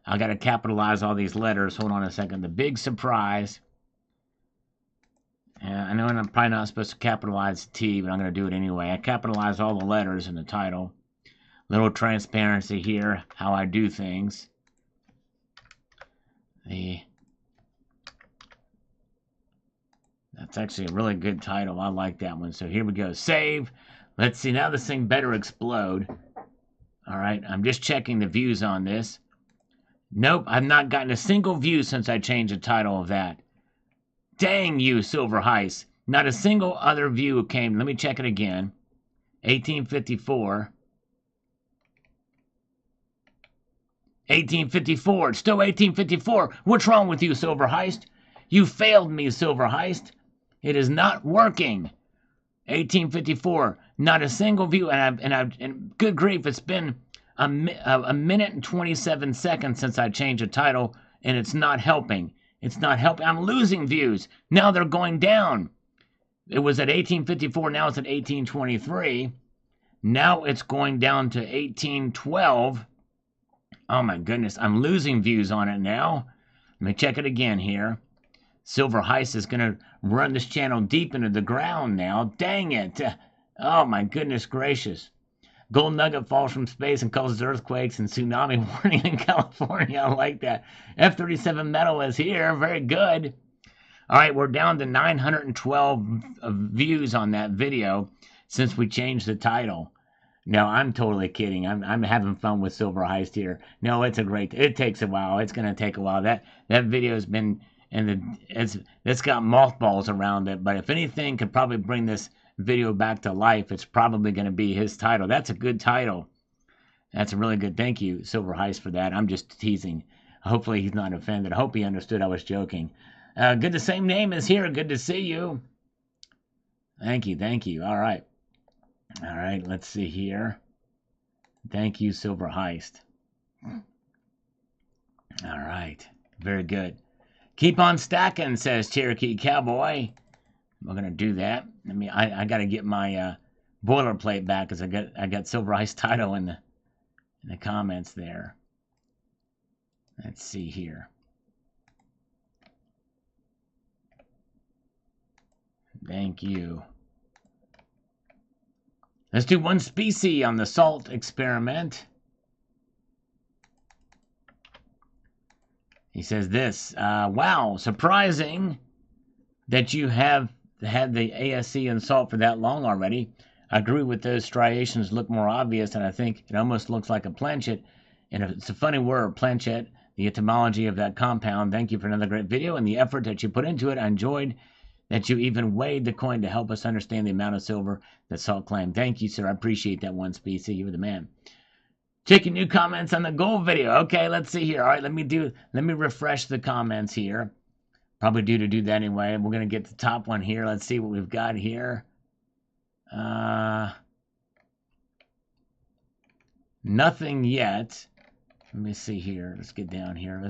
I got to capitalize all these letters. Hold on a second. The big surprise. I know I'm probably not supposed to capitalize the T, but I'm going to do it anyway. I capitalize all the letters in the title. Little transparency here, how I do things. That's actually a really good title. I like that one. So here we go. Save. Let's see. Now this thing better explode. All right, I'm just checking the views on this. Nope, I've not gotten a single view since I changed the title of that. Dang you, Silver Heist. Not a single other view came. Let me check it again. 1854. 1854. It's still 1854. What's wrong with you, Silver Heist? You failed me, Silver Heist. It is not working. 1854. Not a single view, and good grief, it's been a minute and 27 seconds since I changed the title, and it's not helping. It's not helping. I'm losing views. Now they're going down. It was at 1854. Now it's at 1823. Now it's going down to 1812. Oh my goodness, I'm losing views on it now. Let me check it again here. Silver Heist is going to run this channel deep into the ground now. Dang it. Oh my goodness gracious. Gold nugget falls from space and causes earthquakes and tsunami warning in California. I like that. F-37 metal is here. Very good. All right, we're down to 912 views on that video since we changed the title. No, I'm totally kidding. I'm having fun with Silver Heist here. No, it's a great. It takes a while. It's going to take a while. That video has been, and it's got mothballs around it. But if anything could probably bring this video back to life, it's probably going to be his title. That's a good title. That's a really good. Thank you, Silver Heist, for that. I'm just teasing. Hopefully he's not offended. I hope he understood I was joking. Good. The same name is here. Good to see you. Thank you. Thank you. All right. All right, let's see here. Thank you, Silver Heist. All right, very good. Keep on stacking, says Cherokee Cowboy. We're gonna do that. I gotta get my boilerplate back because I got Silver Heist title in the comments there. Let's see here. Thank you. Let's do one species on the salt experiment. He says this, wow, surprising that you have had the ASC and salt for that long already. I agree with those striations look more obvious, and I think it almost looks like a planchet. And it's a funny word, planchet, the etymology of that compound. Thank you for another great video and the effort that you put into it. I enjoyed that you even weighed the coin to help us understand the amount of silver that salt claimed. Thank you, sir. I appreciate that one species. You were the man. Checking new comments on the gold video. Okay, let's see here. All right, let me refresh the comments here. Probably due to do that anyway. We're going to get the top one here. Let's see what we've got here. Nothing yet. Let me see here. Let's get down here.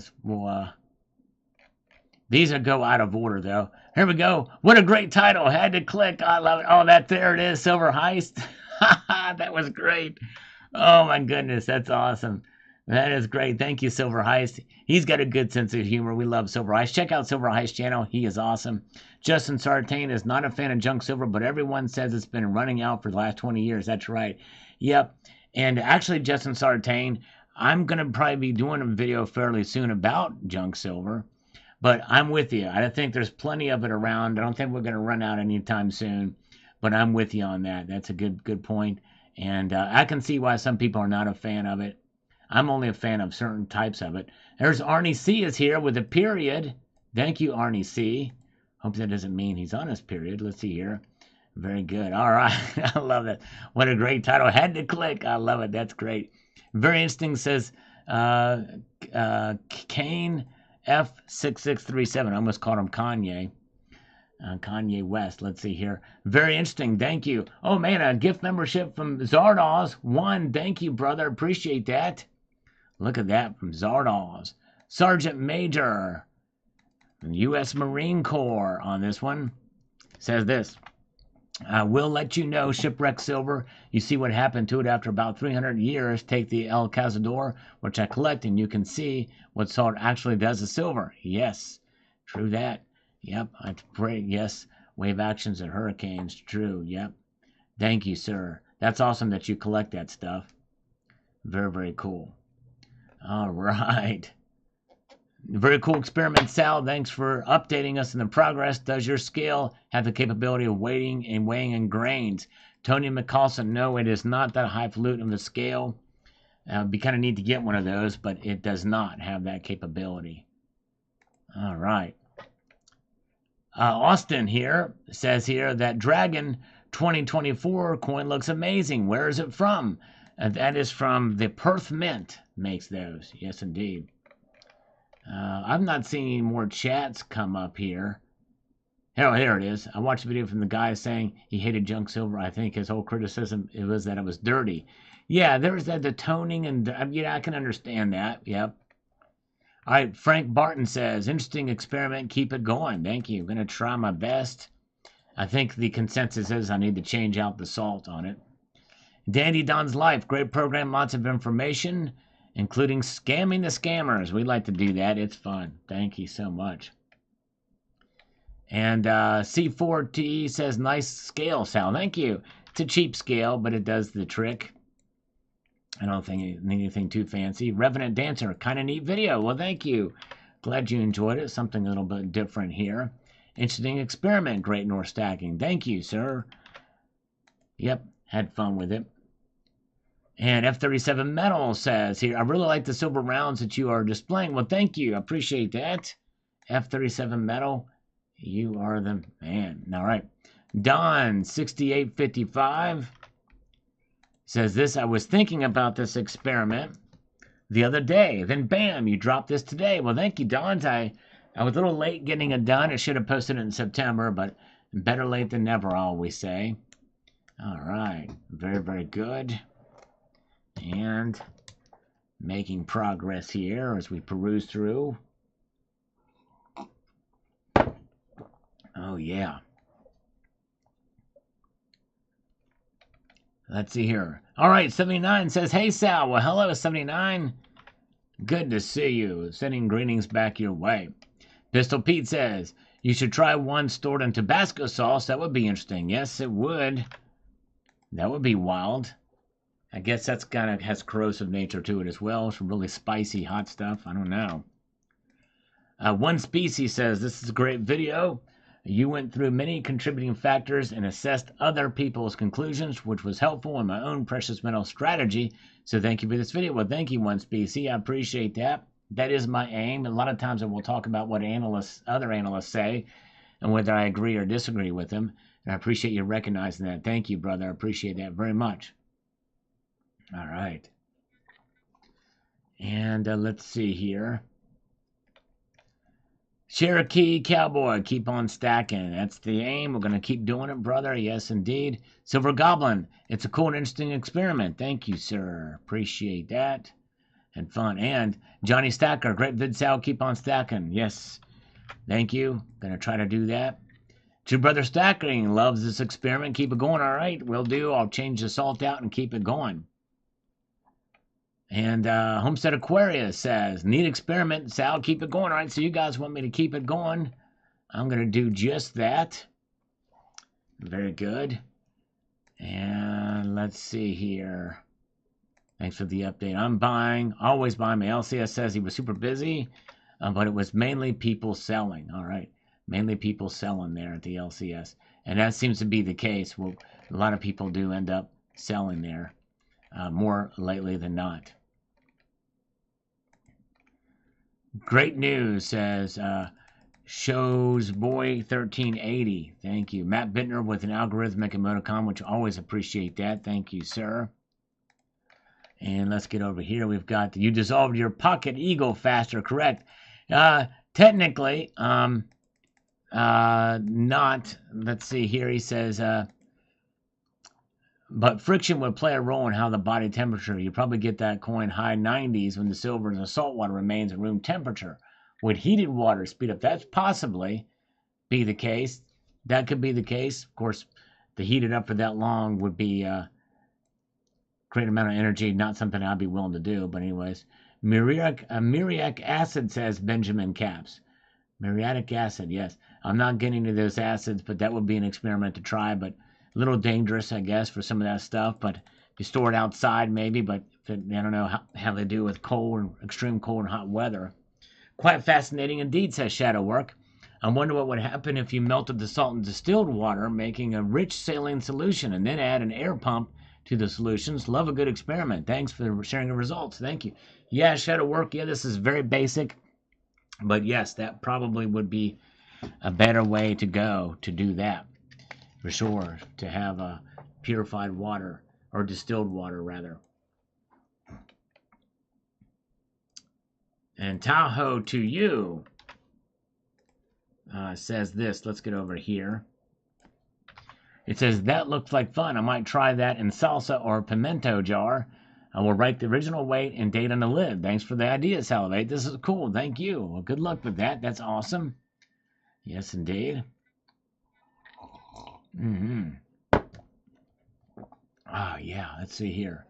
These will go out of order, though. Here we go. What a great title. Had to click. I love it. Oh, there it is. Silver Heist. That was great. Oh, my goodness. That's awesome. That is great. Thank you, Silver Heist. He's got a good sense of humor. We love Silver Heist. Check out Silver Heist channel. He is awesome. Justin Sartain is not a fan of junk silver, but everyone says it's been running out for the last 20 years. That's right. Yep. And actually, Justin Sartain, I'm going to probably be doing a video fairly soon about junk silver. But I'm with you. I think there's plenty of it around. I don't think we're going to run out anytime soon. But I'm with you on that. That's a good point. And I can see why some people are not a fan of it. I'm only a fan of certain types of it. There's Arnie C is here with a period. Thank you, Arnie C. Hope that doesn't mean he's on his period. Let's see here. Very good. All right. I love it. What a great title. Had to click. I love it. That's great. Very interesting, says Kane F6637. I almost called him Kanye. Kanye West. Let's see here. Very interesting. Thank you. Oh, man, a gift membership from Zardoz. 1. Thank you, brother. Appreciate that. Look at that from Zardoz. Sergeant Major, U.S. Marine Corps on this one. Says this. We'll let you know, shipwreck silver. You see what happened to it after about 300 years. Take the El Cazador, which I collect, and you can see what salt actually does to silver. Yes, true that. Yep, I pray. Yes, wave actions and hurricanes. True. Yep. Thank you, sir. That's awesome that you collect that stuff. Very, very cool. All right. Very cool experiment, Sal. Thanks for updating us in the progress. Does your scale have the capability of weighing in grains? Tony McCallson, no, it is not that highfalutin of a scale. We kind of need to get one of those, but it does not have that capability. All right. Austin here says here that Dragon 2024 coin looks amazing. Where is it from? That is from the Perth Mint makes those. Yes, indeed. I've not seen any more chats come up here. Oh, here it is. I watched a video from the guy saying he hated junk silver. I think his whole criticism was that it was dirty. Yeah, there's that the toning and yeah, I can understand that. Yep. All right, Frank Barton says, interesting experiment. Keep it going. Thank you. I'm going to try my best. I think the consensus is I need to change out the salt on it. Dandy Don's Life. Great program. Lots of information, including scamming the scammers. We like to do that. It's fun. Thank you so much. And C4T says, nice scale, Sal. Thank you. It's a cheap scale, but it does the trick. I don't think it need anything too fancy. Revenant Dancer, kind of neat video. Well, thank you. Glad you enjoyed it. Something a little bit different here. Interesting experiment, Great North Stacking. Thank you, sir. Yep, had fun with it. And F37 Metal says here, I really like the silver rounds that you are displaying. Well, thank you. I appreciate that. F37 Metal, you are the man. All right. Don 6855 says this, I was thinking about this experiment the other day. Then bam, you dropped this today. Well, thank you, Don. I was a little late getting it done. I should have posted it in September, but better late than never, I always say. All right. Very, very good. And making progress here as we peruse through. Oh, yeah. Let's see here. All right, 79 says, hey, Sal. Well, hello, 79. Good to see you. Sending greetings back your way. Pistol Pete says, you should try one stored in Tabasco sauce. That would be interesting. Yes, it would. That would be wild. I guess that's kind of has corrosive nature to it as well. Some really spicy, hot stuff. I don't know. One Species says, this is a great video. You went through many contributing factors and assessed other people's conclusions, which was helpful in my own precious metal strategy. So thank you for this video. Well, thank you, One Species. I appreciate that. That is my aim. A lot of times I will talk about what other analysts say and whether I agree or disagree with them. And I appreciate you recognizing that. Thank you, brother. I appreciate that very much. All right. And let's see here. Cherokee Cowboy, keep on stacking. That's the aim. We're going to keep doing it, brother. Yes, indeed. Silver Goblin, it's a cool and interesting experiment. Thank you, sir. Appreciate that. And fun. And Johnny Stacker, great vid, Sal. Keep on stacking. Yes. Thank you. Gonna try to do that. Two Brother Stacking loves this experiment. Keep it going. All right, will do. I'll change the salt out and keep it going. And Homestead Aquarius says, neat experiment, Sal. Keep it going. All right, so you guys want me to keep it going. I'm going to do just that. Very good. And let's see here. Thanks for the update. I'm buying, always buying. My LCS says he was super busy, but it was mainly people selling. All right. Mainly people selling there at the LCS. And that seems to be the case. Well, a lot of people do end up selling there more lately than not. Great news, says Shows Boy 1380. Thank you. Matt Bittner with an algorithmic emoticon, which I always appreciate that. Thank you, sir. And let's get over here. We've got, you dissolved your pocket eagle faster, correct? Technically, not. Let's see here. He says, but friction would play a role in how the body temperature. You probably get that coin high 90s when the silver in the salt water remains at room temperature. Would heated water speed up? That's possibly be the case. That could be the case. Of course, to heat it up for that long would be great amount of energy. Not something I'd be willing to do. But anyways, muriatic acid, says Benjamin Caps. Muriatic acid, yes. I'm not getting into those acids, but that would be an experiment to try. But a little dangerous, I guess, for some of that stuff. But you store it outside, maybe. But I don't know how they do with cold and extreme cold and hot weather. Quite fascinating indeed, says Shadowwork. I wonder what would happen if you melted the salt in distilled water, making a rich saline solution, and then add an air pump to the solutions. Love a good experiment. Thanks for sharing the results. Thank you. Yeah, Shadowwork. Yeah, this is very basic. But yes, that probably would be a better way to go to do that. For sure, to have a purified water, or distilled water, rather. And Tahoe to you says this. Let's get over here. It says, that looks like fun. I might try that in salsa or pimento jar. I will write the original weight and date on the lid. Thanks for the idea, Salivate. This is cool. Thank you. Well, good luck with that. That's awesome. Yes, indeed. Oh, yeah. Let's see here.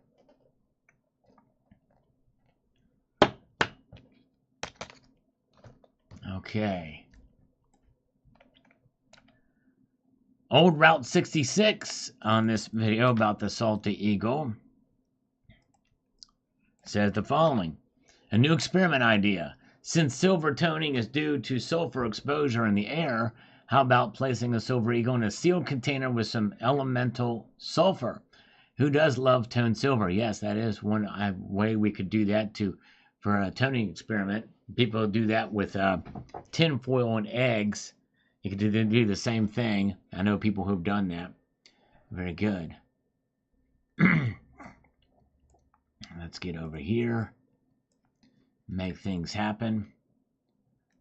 Okay. Old Route 66 on this video about the Salty Eagle says the following. A new experiment idea. Since silver toning is due to sulfur exposure in the air, how about placing a silver eagle in a sealed container with some elemental sulfur? Who does love toned silver? Yes, that is one way we could do that for a toning experiment. People do that with tin foil and eggs. You could do the same thing. I know people who've done that. Very good. Let's get over here. Make things happen.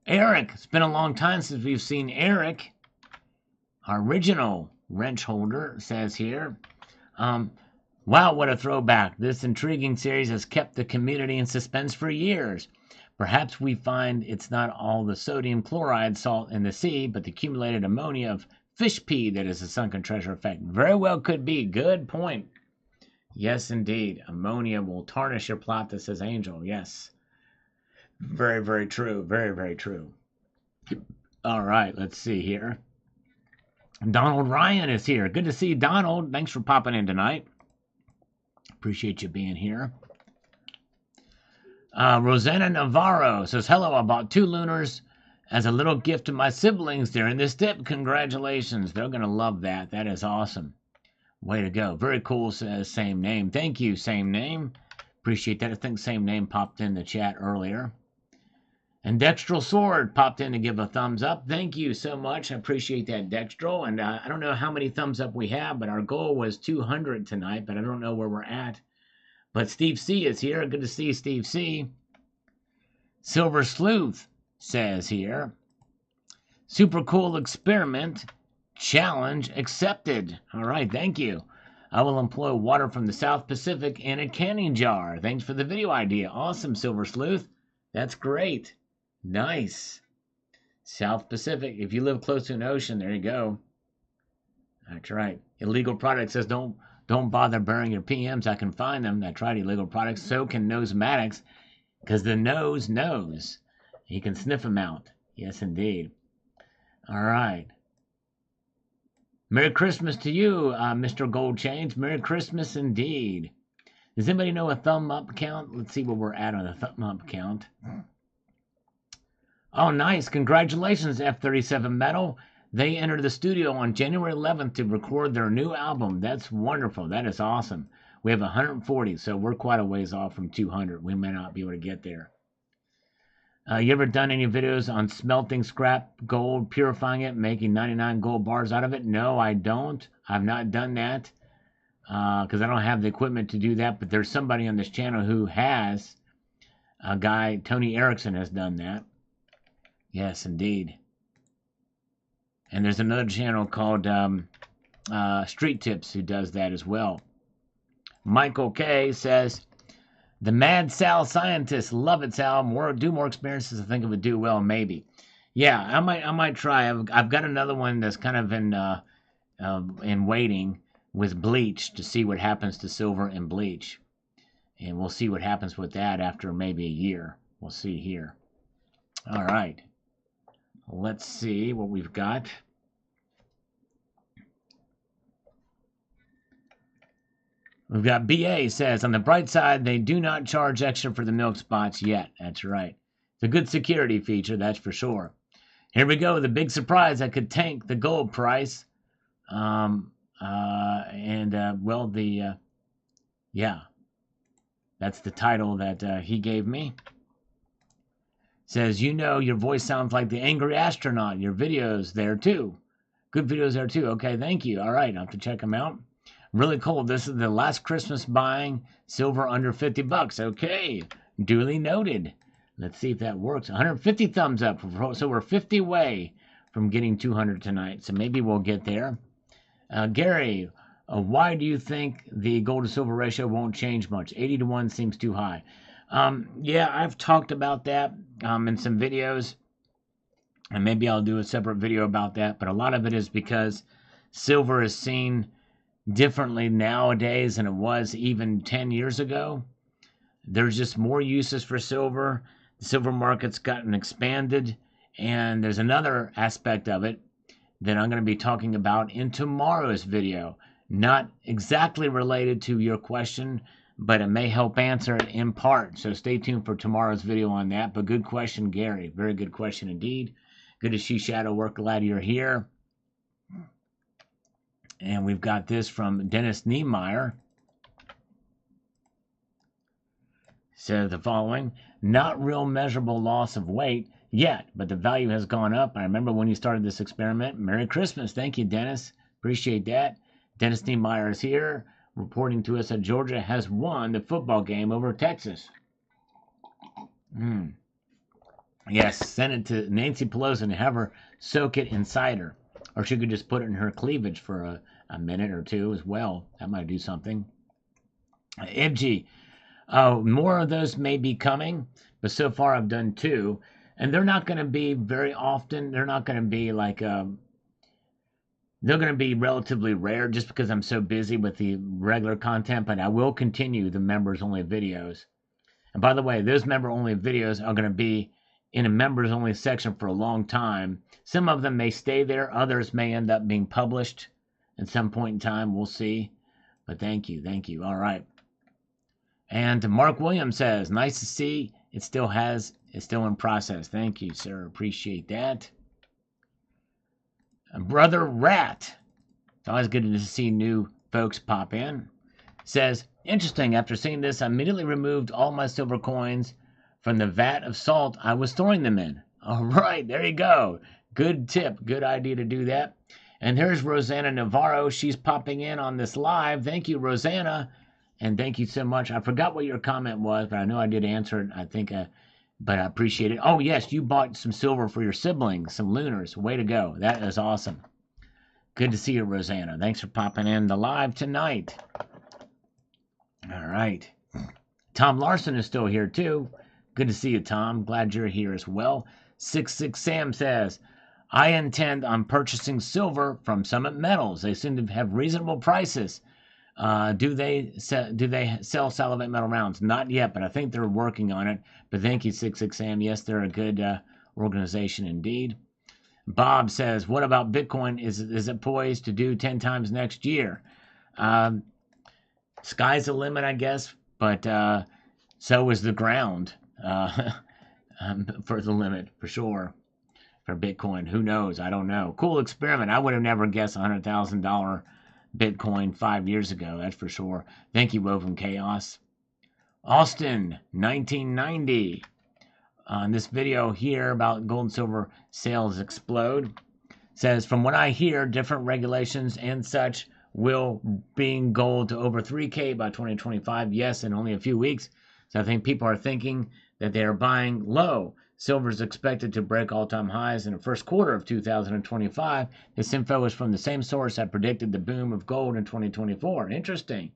Eric, it's been a long time since we've seen Eric. Our original wrench holder says here. Wow, what a throwback. This intriguing series has kept the community in suspense for years. Perhaps we find it's not all the sodium chloride salt in the sea, but the accumulated ammonia of fish pee that is a sunken treasure effect. Very well could be. Good point. Yes, indeed. Ammonia will tarnish your plot, that says Angel. Yes. Very, very true. Very, very true. All right, let's see here. Donald Ryan is here. Good to see you, Donald. Thanks for popping in tonight. Appreciate you being here. Rosanna Navarro says, hello, I bought 2 lunars as a little gift to my siblings during this dip. Congratulations. They're going to love that. That is awesome. Way to go. Very cool, says Same Name. Thank you, Same Name. Appreciate that. I think Same Name popped in the chat earlier. And Dextral Sword popped in to give a thumbs up. Thank you so much. I appreciate that, Dextral. And I don't know how many thumbs up we have, but our goal was 200 tonight, but I don't know where we're at. But Steve C is here. Good to see you, Steve C. Silver Sleuth says here, super cool experiment. Challenge accepted. All right, thank you. I will employ water from the South Pacific in a canning jar. Thanks for the video idea. Awesome, Silver Sleuth. That's great. Nice. South Pacific. If you live close to an ocean, there you go. That's right. Illegal product says don't bother burying your PMs. I can find them. That's right. Illegal products. So can Nosematics, because the nose knows. He can sniff them out. Yes, indeed. All right. Merry Christmas to you, Mr. Gold Chains. Merry Christmas indeed. Does anybody know a thumb up count? Let's see where we're at on the thumb up count. Oh, nice. Congratulations, F-37 Metal. They entered the studio on January 11th to record their new album. That's wonderful. That is awesome. We have 140, so we're quite a ways off from 200. We may not be able to get there. You ever done any videos on smelting scrap gold, purifying it, making 99 gold bars out of it? No, I don't. I've not done that because I don't have the equipment to do that. But there's somebody on this channel who has. A guy, Tony Erickson, has done that. Yes, indeed. And there's another channel called Street Tips who does that as well. Michael K says, the Mad Sal scientist, love it, Sal. Do more experiences. I think it would do well, maybe. Yeah, I might try. I've got another one that's kind of in waiting with bleach to see what happens to silver and bleach, and we'll see what happens with that after maybe a year. We'll see here. All right, let's see what we've got. We've got BA says, on the bright side, they do not charge extra for the milk spots yet. That's right. It's a good security feature, that's for sure. Here we go, the big surprise that could tank the gold price. Yeah, that's the title that he gave me. Says, your voice sounds like the angry astronaut. Your videos there too. Good videos there too. Okay, thank you. All right, I'll have to check them out. Really cool. This is the last Christmas buying silver under $50. Okay, duly noted. Let's see if that works. 150 thumbs up. So we're 50 away from getting 200 tonight. So maybe we'll get there. Gary, why do you think the gold to silver ratio won't change much? 80-1 seems too high. Yeah, I've talked about that in some videos. And maybe I'll do a separate video about that. But a lot of it is because silver is seen differently nowadays than it was even 10 years ago. There's just more uses for silver. The silver market's gotten expanded, and there's another aspect of it that I'm going to be talking about in tomorrow's video. Not exactly related to your question, but it may help answer it in part. So stay tuned for tomorrow's video on that. But good question, Gary. Very good question indeed. Good to see Shadow Work. Glad you're here. And we've got this from Dennis Niemeyer. Says the following: not real measurable loss of weight yet, but the value has gone up. I remember when you started this experiment. Merry Christmas. Thank you, Dennis. Appreciate that. Dennis Niemeyer is here, reporting to us that Georgia has won the football game over Texas. Yes, send it to Nancy Pelosi and have her soak it in cider. Or she could just put it in her cleavage for a minute or two as well. That might do something. MG, more of those may be coming, but so far I've done 2. And they're not going to be very often. They're not going to be like, they're going to be relatively rare just because I'm so busy with the regular content. But I will continue the members-only videos. And by the way, those member-only videos are going to be in a members-only section for a long time. Some of them may stay there. Others may end up being published at some point in time. We'll see. But thank you. Thank you. All right. And Mark Williams says, nice to see it's still in process. Thank you, sir. Appreciate that. Brother Rat. It's always good to see new folks pop in. Says, interesting. After seeing this, I immediately removed all my silver coins from the vat of salt I was storing them in. All right, there you go. Good tip. Good idea to do that. And there's Rosanna Navarro. She's popping in on this live. Thank you, Rosanna. And thank you so much. I forgot what your comment was, but I know I did answer it. I think, but I appreciate it. Oh, yes, you bought some silver for your siblings, some lunars. Way to go. That is awesome. Good to see you, Rosanna. Thanks for popping in the live tonight. All right. Tom Larson is still here, too. Good to see you, Tom. Glad you're here as well. 66 Sam says, I intend on purchasing silver from Summit Metals. They seem to have reasonable prices. Do they sell Salivate Metal rounds? Not yet, but I think they're working on it. But thank you, 66 Sam. Yes, they're a good organization indeed. Bob says, what about Bitcoin? Is it poised to do 10 times next year? Sky's the limit, I guess, but so is the ground for the limit, for sure, for Bitcoin. Who knows? I don't know. Cool experiment. I would have never guessed $100,000 Bitcoin 5 years ago, that's for sure. Thank you, Woven Chaos. Austin, 1990. On this video here about gold and silver sales explode, says, from what I hear, different regulations and such will bring gold to over 3K by 2025. Yes, in only a few weeks. So I think people are thinking that they are buying low. Silver is expected to break all-time highs in the first quarter of 2025. This info is from the same source that predicted the boom of gold in 2024. Interesting.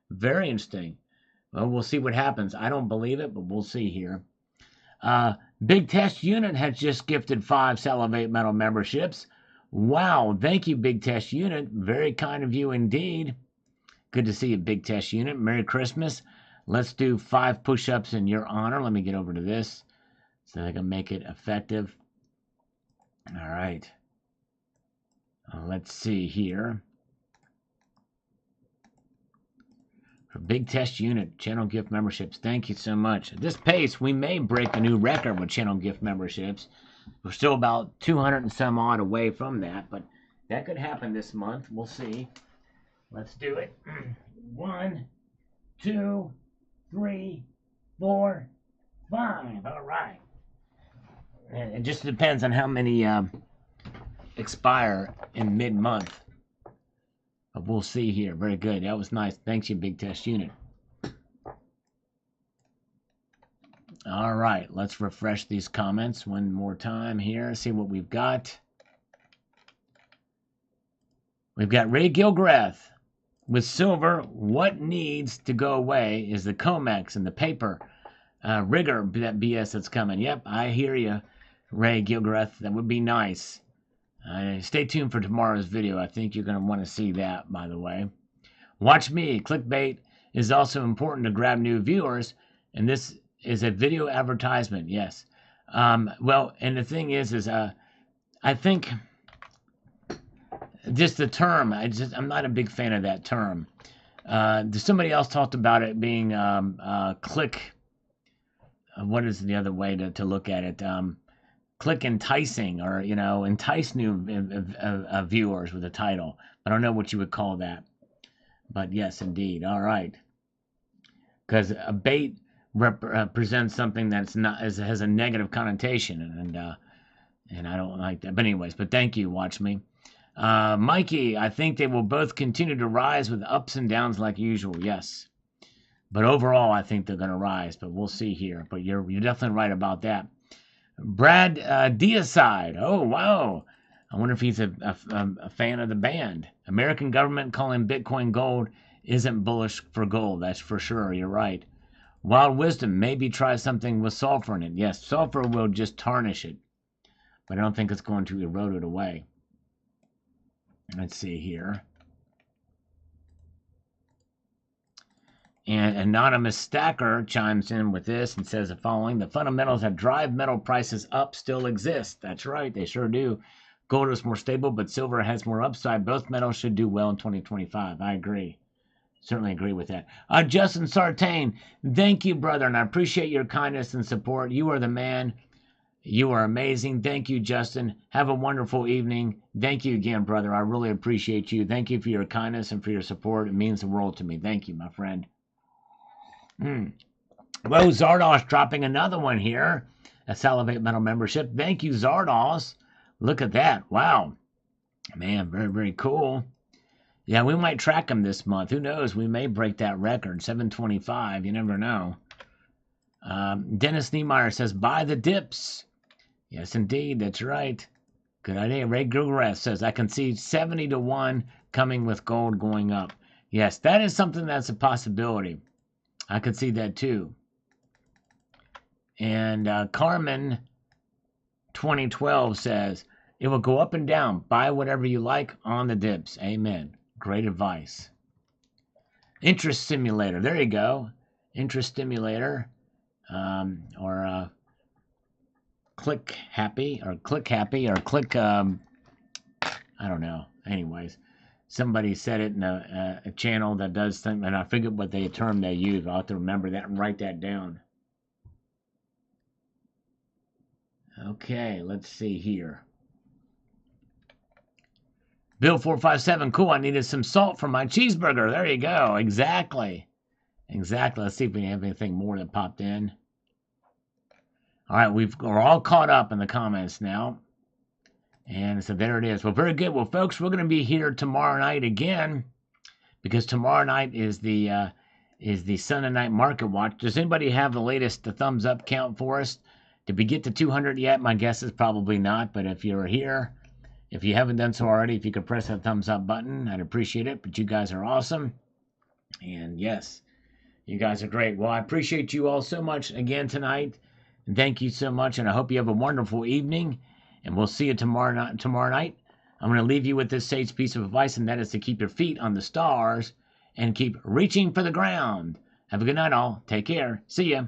Very interesting. Well, we'll see what happens. I don't believe it, but we'll see here. Big Test Unit has just gifted 5 Salivate Metal memberships. Wow, thank you, Big Test Unit. Very kind of you indeed. Good to see you, Big Test Unit. Merry Christmas. Let's do 5 push-ups in your honor. Let me get over to this so I can make it effective. All right. Let's see here. For Big Test Unit, channel gift memberships, thank you so much. At this pace, we may break a new record with channel gift memberships. We're still about 200 and some odd away from that, but that could happen this month. We'll see. Let's do it. 1, 2, 3, 4, 5. All right. And it just depends on how many expire in mid-month. But we'll see here. Very good. That was nice. Thanks, you Big Test Unit. All right. Let's refresh these comments one more time here. See what we've got. We've got Ray Gilgrath. With silver, what needs to go away is the COMEX and the paper rigor, that BS that's coming. Yep, I hear you, Ray Gilgrath. That would be nice. Stay tuned for tomorrow's video. I think you're going to want to see that, by the way. Watch me. Clickbait is also important to grab new viewers, and this is a video advertisement, yes. Well, and the thing is I think just the term, I'm not a big fan of that term. Somebody else talked about it being click, what is the other way to look at it? Click enticing, or entice new viewers with a title. I don't know what you would call that, but yes, indeed. All right, because a bait represents something that's not has a negative connotation, and I don't like that. But anyways, but thank you. Watch me, Mikey. I think they will both continue to rise with ups and downs like usual. Yes, but overall, I think they're going to rise. But we'll see here. But you're definitely right about that. Brad Deicide. Oh, wow. I wonder if he's a fan of the band. American government calling Bitcoin gold isn't bullish for gold. That's for sure. You're right. Wild Wisdom. Maybe try something with sulfur in it. Yes, sulfur will just tarnish it. But I don't think it's going to erode it away. Let's see here. And Anonymous Stacker chimes in with this and says the following: the fundamentals that drive metal prices up still exist. That's right, they sure do. Gold is more stable, but silver has more upside. Both metals should do well in 2025. I agree. Certainly agree with that. Justin Sartain, thank you, brother, and I appreciate your kindness and support. You are the man. You are amazing. Thank you, Justin. Have a wonderful evening. Thank you again, brother. I really appreciate you. Thank you for your kindness and for your support. It means the world to me. Thank you, my friend. Well, Zardos dropping another one here. A Salivate Metal membership. Thank you, Zardos. Look at that. Wow. Man, very, very cool. Yeah, we might track him this month. Who knows? We may break that record. 725. You never know. Dennis Niemeyer says, buy the dips. Yes, indeed. That's right. Good idea. Ray Gilgrath says, I can see 70 to 1 coming with gold going up. Yes, that is something that's a possibility. I could see that too. And Carmen 2012 says, it will go up and down. Buy whatever you like on the dips. Amen. Great advice. Interest simulator. There you go. Interest stimulator. Or click happy or click, I don't know. Anyways, somebody said it in a channel that does something, and I forget what term they use. I'll have to remember that and write that down. Okay, let's see here. Bill 457, cool. I needed some salt for my cheeseburger. There you go. Exactly. Let's see if we have anything more that popped in. All right, we're all caught up in the comments now. And so there it is. Well, very good. Well, folks, we're going to be here tomorrow night again, because tomorrow night is the Sunday night market watch. Does anybody have the latest thumbs up count for us? Did we get to 200 yet? My guess is probably not. But if you're here, if you haven't done so already, if you could press that thumbs up button, I'd appreciate it. But you guys are awesome. And yes, you guys are great. Well, I appreciate you all so much again tonight. And thank you so much. And I hope you have a wonderful evening. And we'll see you tomorrow night. I'm going to leave you with this sage piece of advice, and that is to keep your feet on the stars and keep reaching for the ground. Have a good night, all. Take care. See ya.